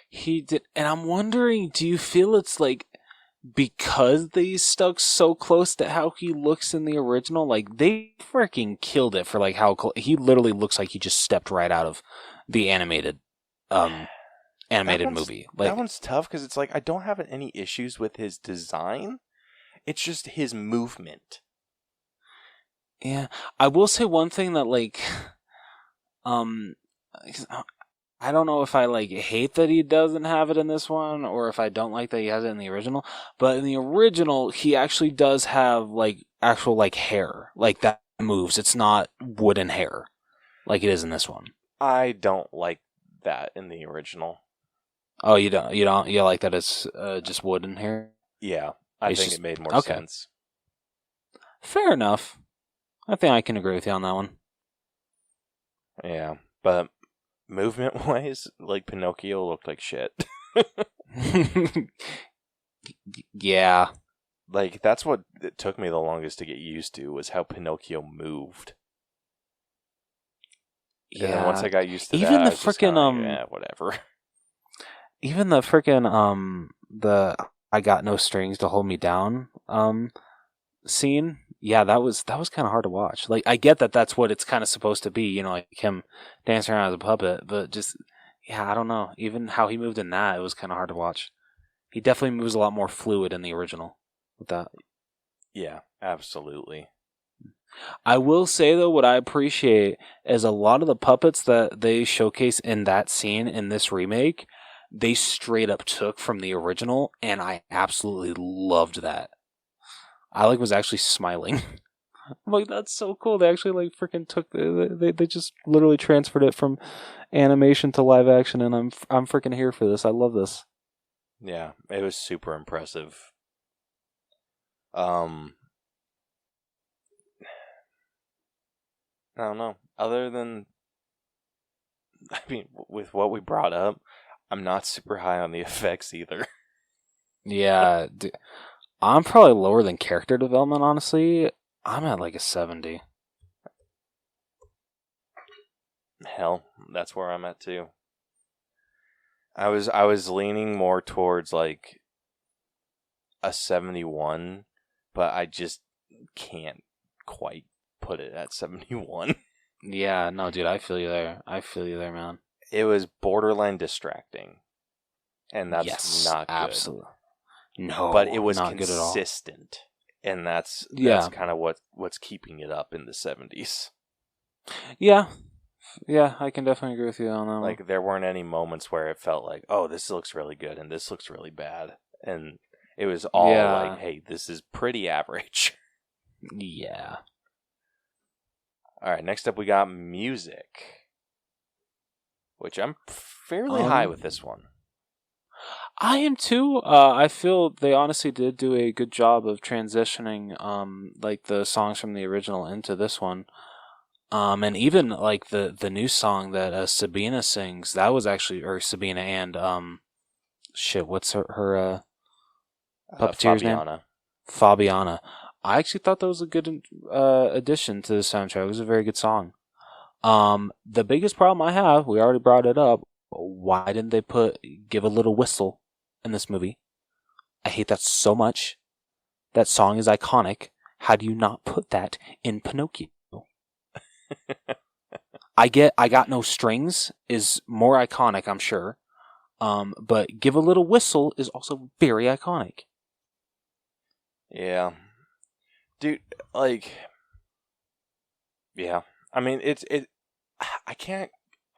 He did, and I'm wondering, do you feel it's like because they stuck so close to how he looks in the original? Like, they freaking killed it for like how he literally looks like he just stepped right out of the animated movie. Like, that one's tough because it's like I don't have any issues with his design. It's just his movement. Yeah, I will say one thing that like, I don't know if I like hate that he doesn't have it in this one, or if I don't like that he has it in the original. But in the original, he actually does have like actual like hair, like that moves. It's not wooden hair, like it is in this one. I don't like that in the original. Oh, you don't you like that it's just wooden hair? Yeah, I think it made more sense. Fair enough. I think I can agree with you on that one. Yeah, but movement-wise, like, Pinocchio looked like shit. Yeah. Like, that's what it took me the longest to get used to, was how Pinocchio moved. Yeah. And then once I got used to even that, the freaking whatever. Even the freaking the I got no strings to hold me down scene. Yeah, that was kind of hard to watch. Like, I get that that's what it's kind of supposed to be, you know, like him dancing around as a puppet, but just, yeah, I don't know. Even how he moved in that, it was kind of hard to watch. He definitely moves a lot more fluid in the original with that. Yeah, absolutely. I will say, though, what I appreciate is a lot of the puppets that they showcase in that scene in this remake, they straight up took from the original, and I absolutely loved that. I was actually smiling. I'm like, that's so cool. They actually freaking took they just literally transferred it from animation to live action, and I'm freaking here for this. I love this. Yeah, it was super impressive. I don't know. Other than, I mean, with what we brought up, I'm not super high on the effects either. Yeah, I'm probably lower than character development, honestly. I'm at like a 70. Hell, that's where I'm at too. I was leaning more towards like a 71, but I just can't quite put it at 71. Yeah, no, dude, I feel you there. I feel you there, man. It was borderline distracting, and that's not good. Absolutely. No, but it was not consistent, good at all. And that's kind of what's keeping it up in the 70s. Yeah, I can definitely agree with you on that. Like, there weren't any moments where it felt like, oh, this looks really good and this looks really bad, and it was all like, hey, this is pretty average. Yeah. All right, next up we got music, which I'm fairly high with this one. I am too. I feel they honestly did do a good job of transitioning, like the songs from the original into this one, and even like the new song that Sabina sings. That was actually, or Sabina and what's her puppeteer's name? Fabiana. I actually thought that was a good addition to the soundtrack. It was a very good song. The biggest problem I have, we already brought it up. Why didn't they give a little whistle in this movie? I hate that so much. That song is iconic. How do you not put that in Pinocchio? I Got No Strings is more iconic, I'm sure. But Give a Little Whistle is also very iconic. Yeah. Dude, like, yeah. I mean,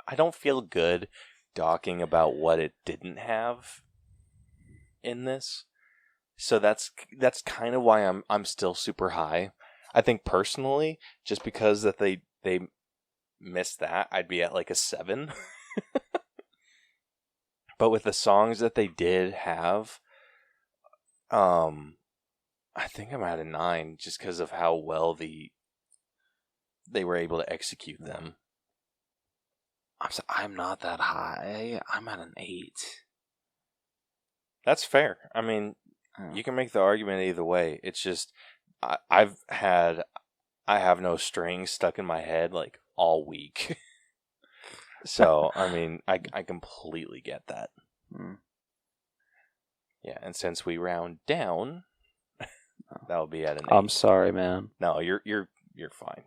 I don't feel good talking about what it didn't have in this. So that's kind of why I'm still super high. I think personally, just because that they missed that, I'd be at like a 7. But with the songs that they did have, I think I'm at a 9 just because of how well they were able to execute them. I'm not that high. I'm at an 8. That's fair. I mean, you can make the argument either way. It's just I have no strings stuck in my head like all week. So, I mean, I completely get that. Yeah, and since we round down, that'll be at an 8. I'm sorry, man. No, you're fine.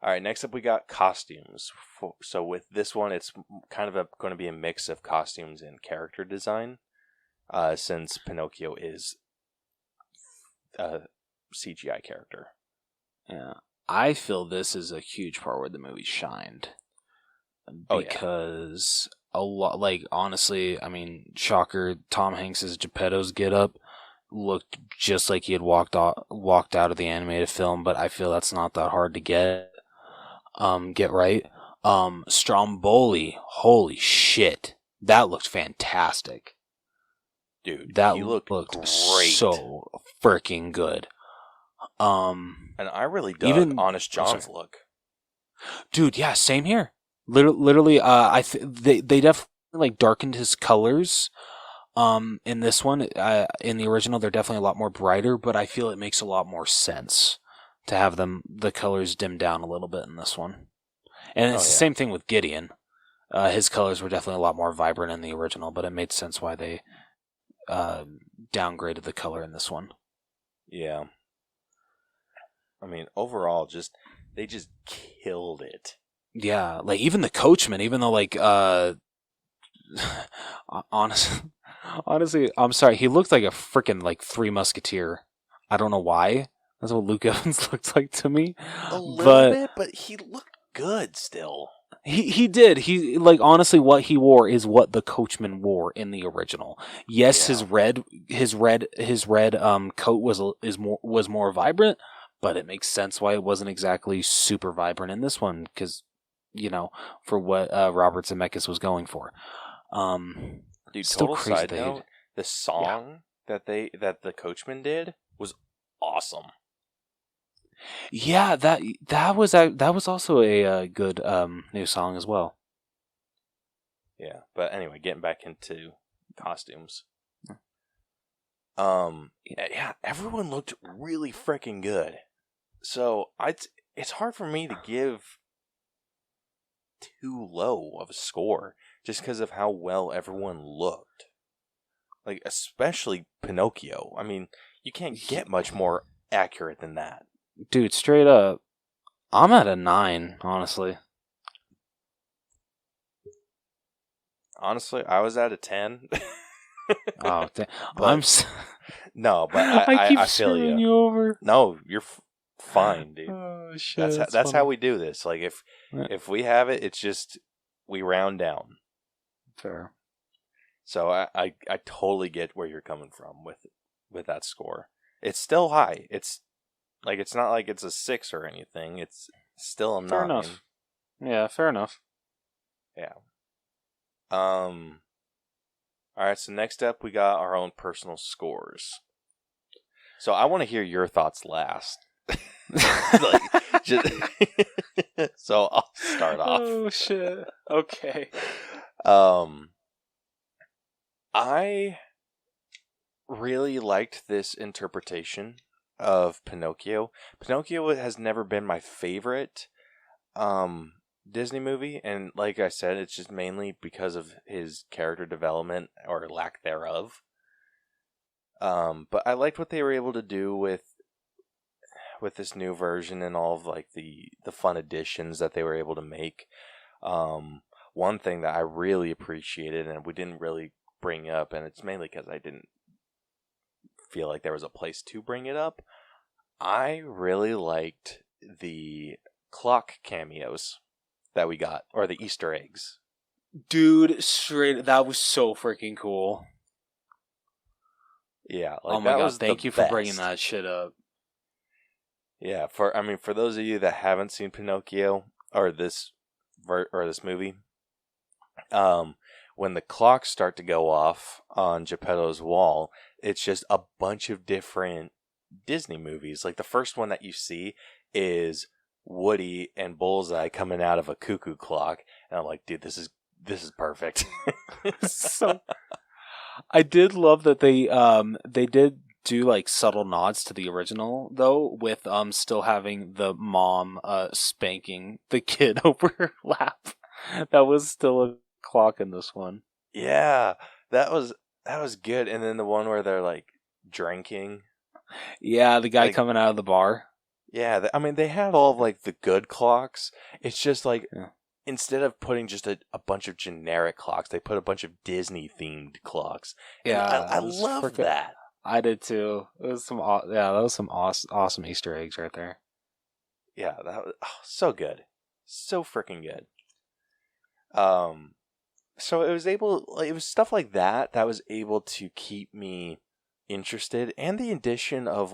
All right, next up we got costumes. So with this one, it's kind of going to be a mix of costumes and character design, since Pinocchio is a CGI character. Yeah, I feel this is a huge part where the movie shined. Because a lot, like, honestly, I mean, shocker, Tom Hanks's Geppetto's get-up looked just like he had walked out of the animated film, but I feel that's not that hard to get right. Stromboli, holy shit, that looked fantastic. Dude, that he looked great. So freaking good. And I really dug Honest John's look. Dude, yeah, same here. Literally, they definitely like darkened his colors. In this one, in the original, they're definitely a lot more brighter, but I feel it makes a lot more sense to have the colors dimmed down a little bit in this one. And it's the same thing with Gideon. His colors were definitely a lot more vibrant in the original, but it made sense why they downgraded the color in this one. Yeah. I mean, overall, they just killed it. Yeah, like even the coachman, even though like honestly, I'm sorry, he looked like a freaking like Three Musketeer. I don't know why. That's what Luke Evans looked like to me. A little bit, but he looked good still. He did. He like honestly, what he wore is what the coachman wore in the original. Yes, his red coat was more vibrant, but it makes sense why it wasn't exactly super vibrant in this one because, you know, for what Robert Zemeckis was going for. Dude, total side note, the song that the coachman did was awesome. Yeah, that was also a good new song as well. Yeah, but anyway, getting back into costumes. Yeah, everyone looked really freaking good. So it's hard for me to give too low of a score just because of how well everyone looked. Like, especially Pinocchio. I mean, you can't get much more accurate than that. Dude, straight up, I'm at a 9, honestly. Honestly, I was at a 10. Oh, no, but I feel you over. No, you're fine, dude. Oh shit! That's how we do this. Like if we have it, it's just we round down. Fair. So I totally get where you're coming from with that score. It's still high. It's not like it's a 6 or anything. It's still a 9. Fair enough. Yeah, fair enough. Yeah. All right. So next up, we got our own personal scores. So I want to hear your thoughts last. So I'll start off. Oh shit. Okay. I really liked this interpretation of Pinocchio. Pinocchio has never been my favorite Disney movie, and like I said, it's just mainly because of his character development or lack thereof. But I liked what they were able to do with this new version and all of like the fun additions that they were able to make. one thing that I really appreciated and we didn't really bring up, and it's mainly because I didn't feel like there was a place to bring it up, I really liked the clock cameos that we got, or the Easter eggs. Dude, straight, that was so freaking cool. Yeah, like, oh my god, thank you for bringing that shit up. Yeah, for those of you that haven't seen Pinocchio or this movie, when the clocks start to go off on Geppetto's wall, it's just a bunch of different Disney movies. Like the first one that you see is Woody and Bullseye coming out of a cuckoo clock, and I'm like, dude, this is perfect. So, I did love that they did do like subtle nods to the original though, with still having the mom spanking the kid over her lap. That was still a clock in this one. Yeah, that was good. And then the one where they're like drinking. Yeah, the guy coming out of the bar. Yeah, they had all of like the good clocks. It's just like instead of putting just a bunch of generic clocks, they put a bunch of Disney themed clocks. Yeah, I love that. I did too. It was some awesome Easter eggs right there. Yeah, that was so good, so freaking good. So it was stuff like that was able to keep me interested, and the addition of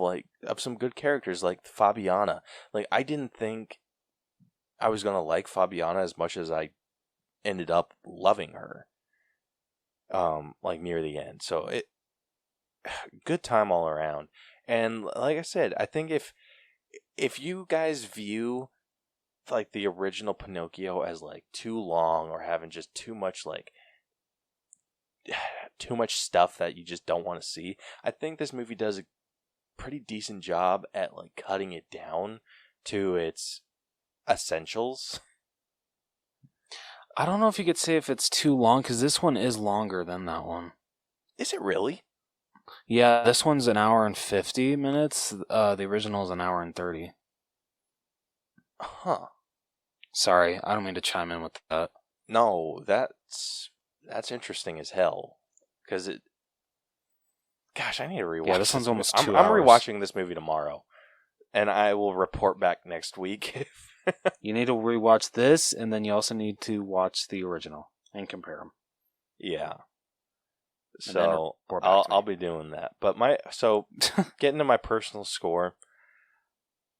some good characters like Fabiana. Like I didn't think I was gonna like Fabiana as much as I ended up loving her. Like near the end, so good time all around. And like I said, I think if you guys view like the original Pinocchio as like too long or having just too much stuff that you just don't want to see, I think this movie does a pretty decent job at like cutting it down to its essentials. I don't know if you could say if it's too long, because this one is longer than that one. Is it really? Yeah, this one's an hour and 50 minutes. The original is an hour and 30. Huh. Sorry, I don't mean to chime in with that. No, that's interesting as hell. Because gosh, I need to rewatch. Yeah, this one's almost 2 I'm hours. rewatching this movie tomorrow, and I will report back next week. You need to rewatch this, and then you also need to watch the original and compare them. Yeah. So I'll be doing that. But getting to my personal score,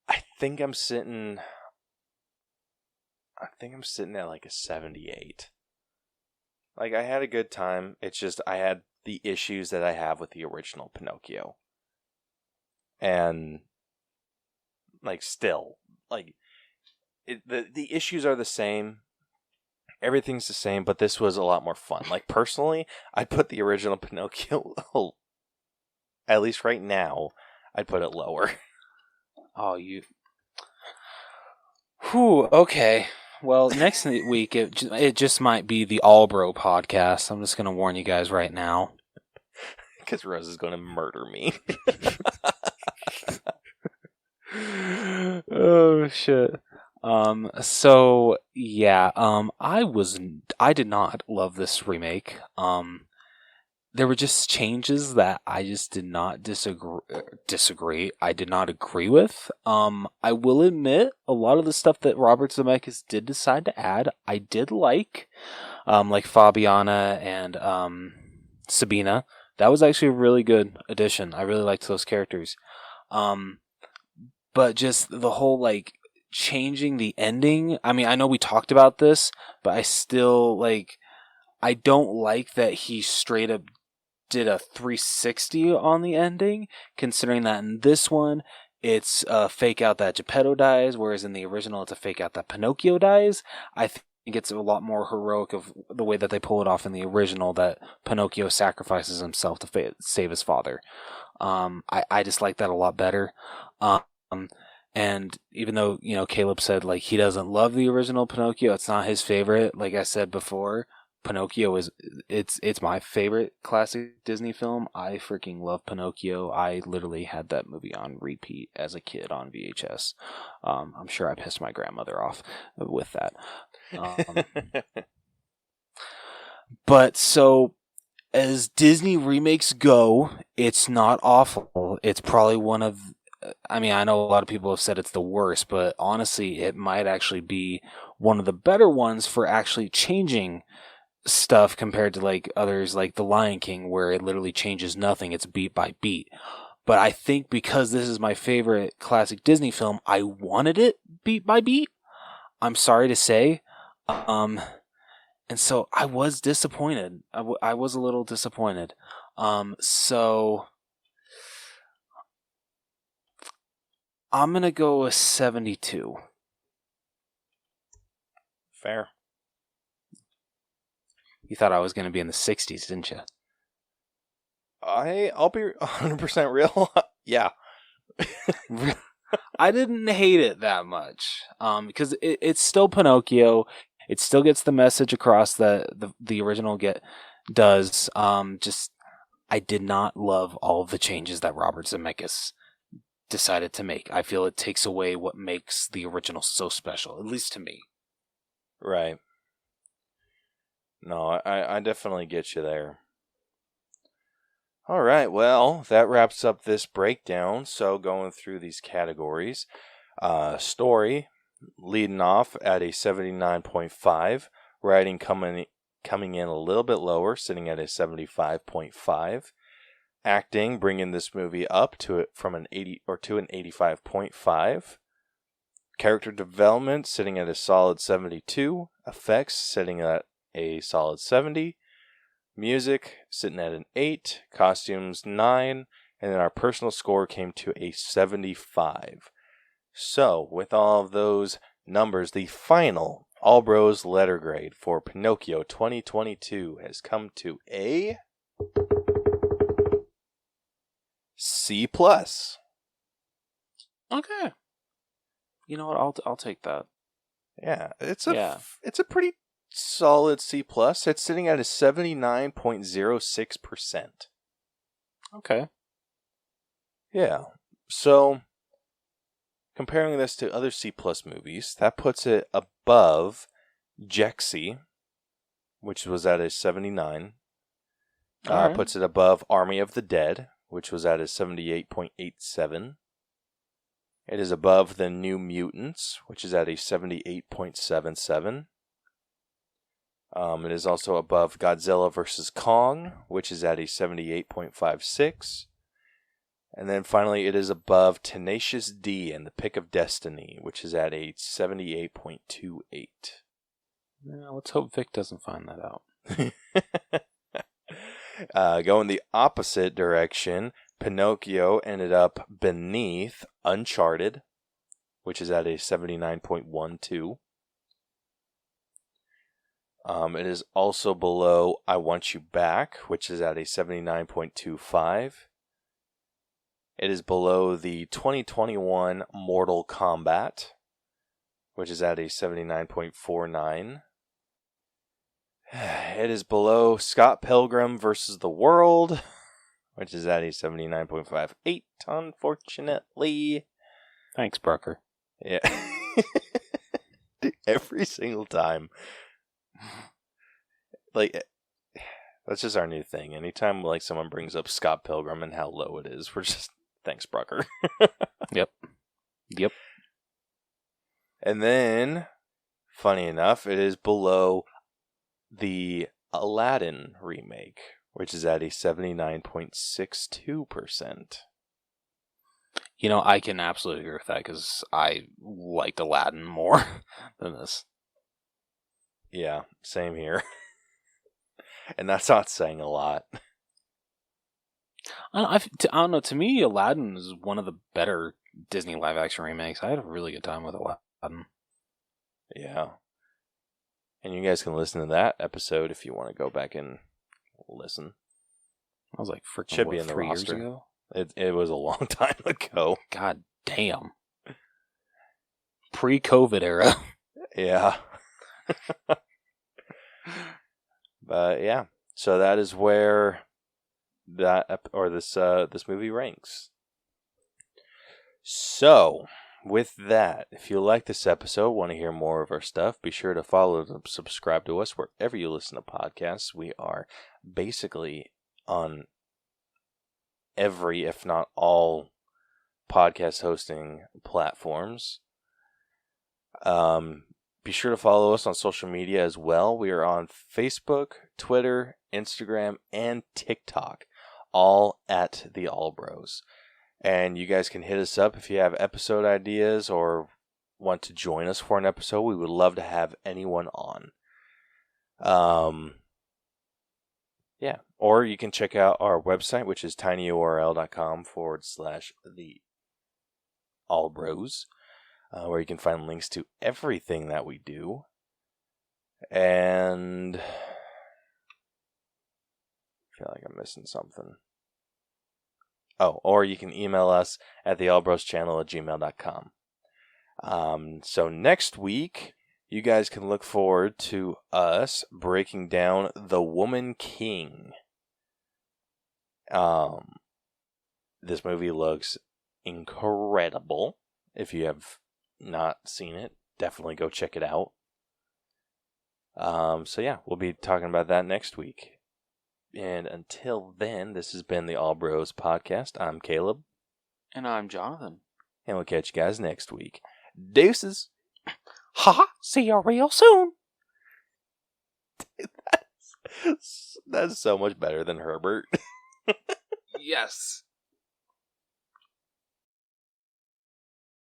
I think I'm sitting at like a 78. Like I had a good time. It's just I had the issues that I have with the original Pinocchio. And like still, like the issues are the same. Everything's the same, but this was a lot more fun. Like personally, I'd put the original Pinocchio, at least right now, I'd put it lower. Oh, you. Whew. Okay. Well, next week it just might be the All Bro podcast. I'm just gonna warn you guys right now. Because Rose is gonna murder me. Oh shit. So yeah, I did not love this remake. There were just changes that I just did not disagree. I did not agree with. I will admit a lot of the stuff that Robert Zemeckis did decide to add, I did like Fabiana and Sabina. That was actually a really good addition. I really liked those characters. But just the whole changing the ending. I mean, I know we talked about this, but I still I don't like that he straight up did a 360 on the ending, considering that in this one it's a fake out that Geppetto dies, whereas in the original it's a fake out that Pinocchio dies. I think it's a lot more heroic of the way that they pull it off in the original, that Pinocchio sacrifices himself to save his father. I just like that a lot better. And even though, Caleb said he doesn't love the original Pinocchio, it's not his favorite. Like I said before, Pinocchio it's my favorite classic Disney film. I freaking love Pinocchio. I literally had that movie on repeat as a kid on VHS. I'm sure I pissed my grandmother off with that. But so, as Disney remakes go, it's not awful. It's probably one of... I mean, I know a lot of people have said it's the worst, but honestly, it might actually be one of the better ones for actually changing stuff compared to like others like The Lion King, where it literally changes nothing. It's beat by beat. But I think because this is my favorite classic Disney film, I wanted it beat by beat. I'm sorry to say. And so I was disappointed. I was a little disappointed. So I'm going to go with 72. Fair. You thought I was going to be in the 60s, didn't you? I'll be 100% real. Yeah. I didn't hate it that much. Because it's still Pinocchio. It still gets the message across that the original does. Just I did not love all of the changes that Robert Zemeckis decided to make. I feel it takes away what makes the original so special, at least to me. Right. No, I definitely get you there. All right, well, that wraps up this breakdown. So going through these categories, story leading off at a 79.5, writing coming in a little bit lower, sitting at a 75.5. Acting bringing this movie up to it from an 80 or to an 85.5. Character development sitting at a solid 72. Effects sitting at a solid 70. Music sitting at an 8. Costumes 9. And then our personal score came to a 75. So, with all of those numbers, the final All Bros letter grade for Pinocchio 2022 has come to a C+. Okay. You know what? I'll take that. Yeah, it's a pretty solid C+. It's sitting at a 79.06%. Okay. Yeah. So, comparing this to other C+ movies, that puts it above Jexy, which was at a 79. Right. Puts it above Army of the Dead, which was at a 78.87. It is above The New Mutants, which is at a 78.77. It is also above Godzilla vs. Kong, which is at a 78.56. And then finally, it is above Tenacious D and The Pick of Destiny, which is at a 78.28. Yeah, let's hope Vic doesn't find that out. Going the opposite direction, Pinocchio ended up beneath Uncharted, which is at a 79.12. It is also below I Want You Back, which is at a 79.25. It is below the 2021 Mortal Kombat, which is at a 79.49. It is below Scott Pilgrim vs. the World, which is at a 79.58, unfortunately. Thanks, Brucker. Yeah. Every single time. Like, that's just our new thing. Anytime like someone brings up Scott Pilgrim and how low it is, we're just, thanks, Brucker. Yep. And then, funny enough, it is below the Aladdin remake, which is at a 79.62%. You know, I can absolutely agree with that because I liked Aladdin more than this. Yeah, same here. And that's not saying a lot. I don't know. To me, Aladdin is one of the better Disney live-action remakes. I had a really good time with Aladdin. Yeah. And you guys can listen to that episode if you want to go back and listen. I was like, freaking should be in the 3 years roster. ago? It was a long time ago. God damn. Pre-COVID era. Yeah. But yeah, so that is where this movie ranks. So with that, if you like this episode, want to hear more of our stuff, be sure to follow and subscribe to us wherever you listen to podcasts. We are basically on every, if not all, podcast hosting platforms. Be sure to follow us on social media as well. We are on Facebook, Twitter, Instagram, and TikTok, all at the All Bros. And you guys can hit us up if you have episode ideas or want to join us for an episode. We would love to have anyone on. Yeah. Or you can check out our website, which is tinyurl.com/the All Bros, where you can find links to everything that we do. And I feel like I'm missing something. Oh, or you can email us at theallbroschannel@gmail.com. So next week, you guys can look forward to us breaking down The Woman King. This movie looks incredible. If you have not seen it, definitely go check it out. So yeah, we'll be talking about that next week. And until then, this has been the All Bros Podcast. I'm Caleb. And I'm Jonathan. And we'll catch you guys next week. Deuces. Ha! See you real soon. Dude, that's so much better than Herbert. Yes.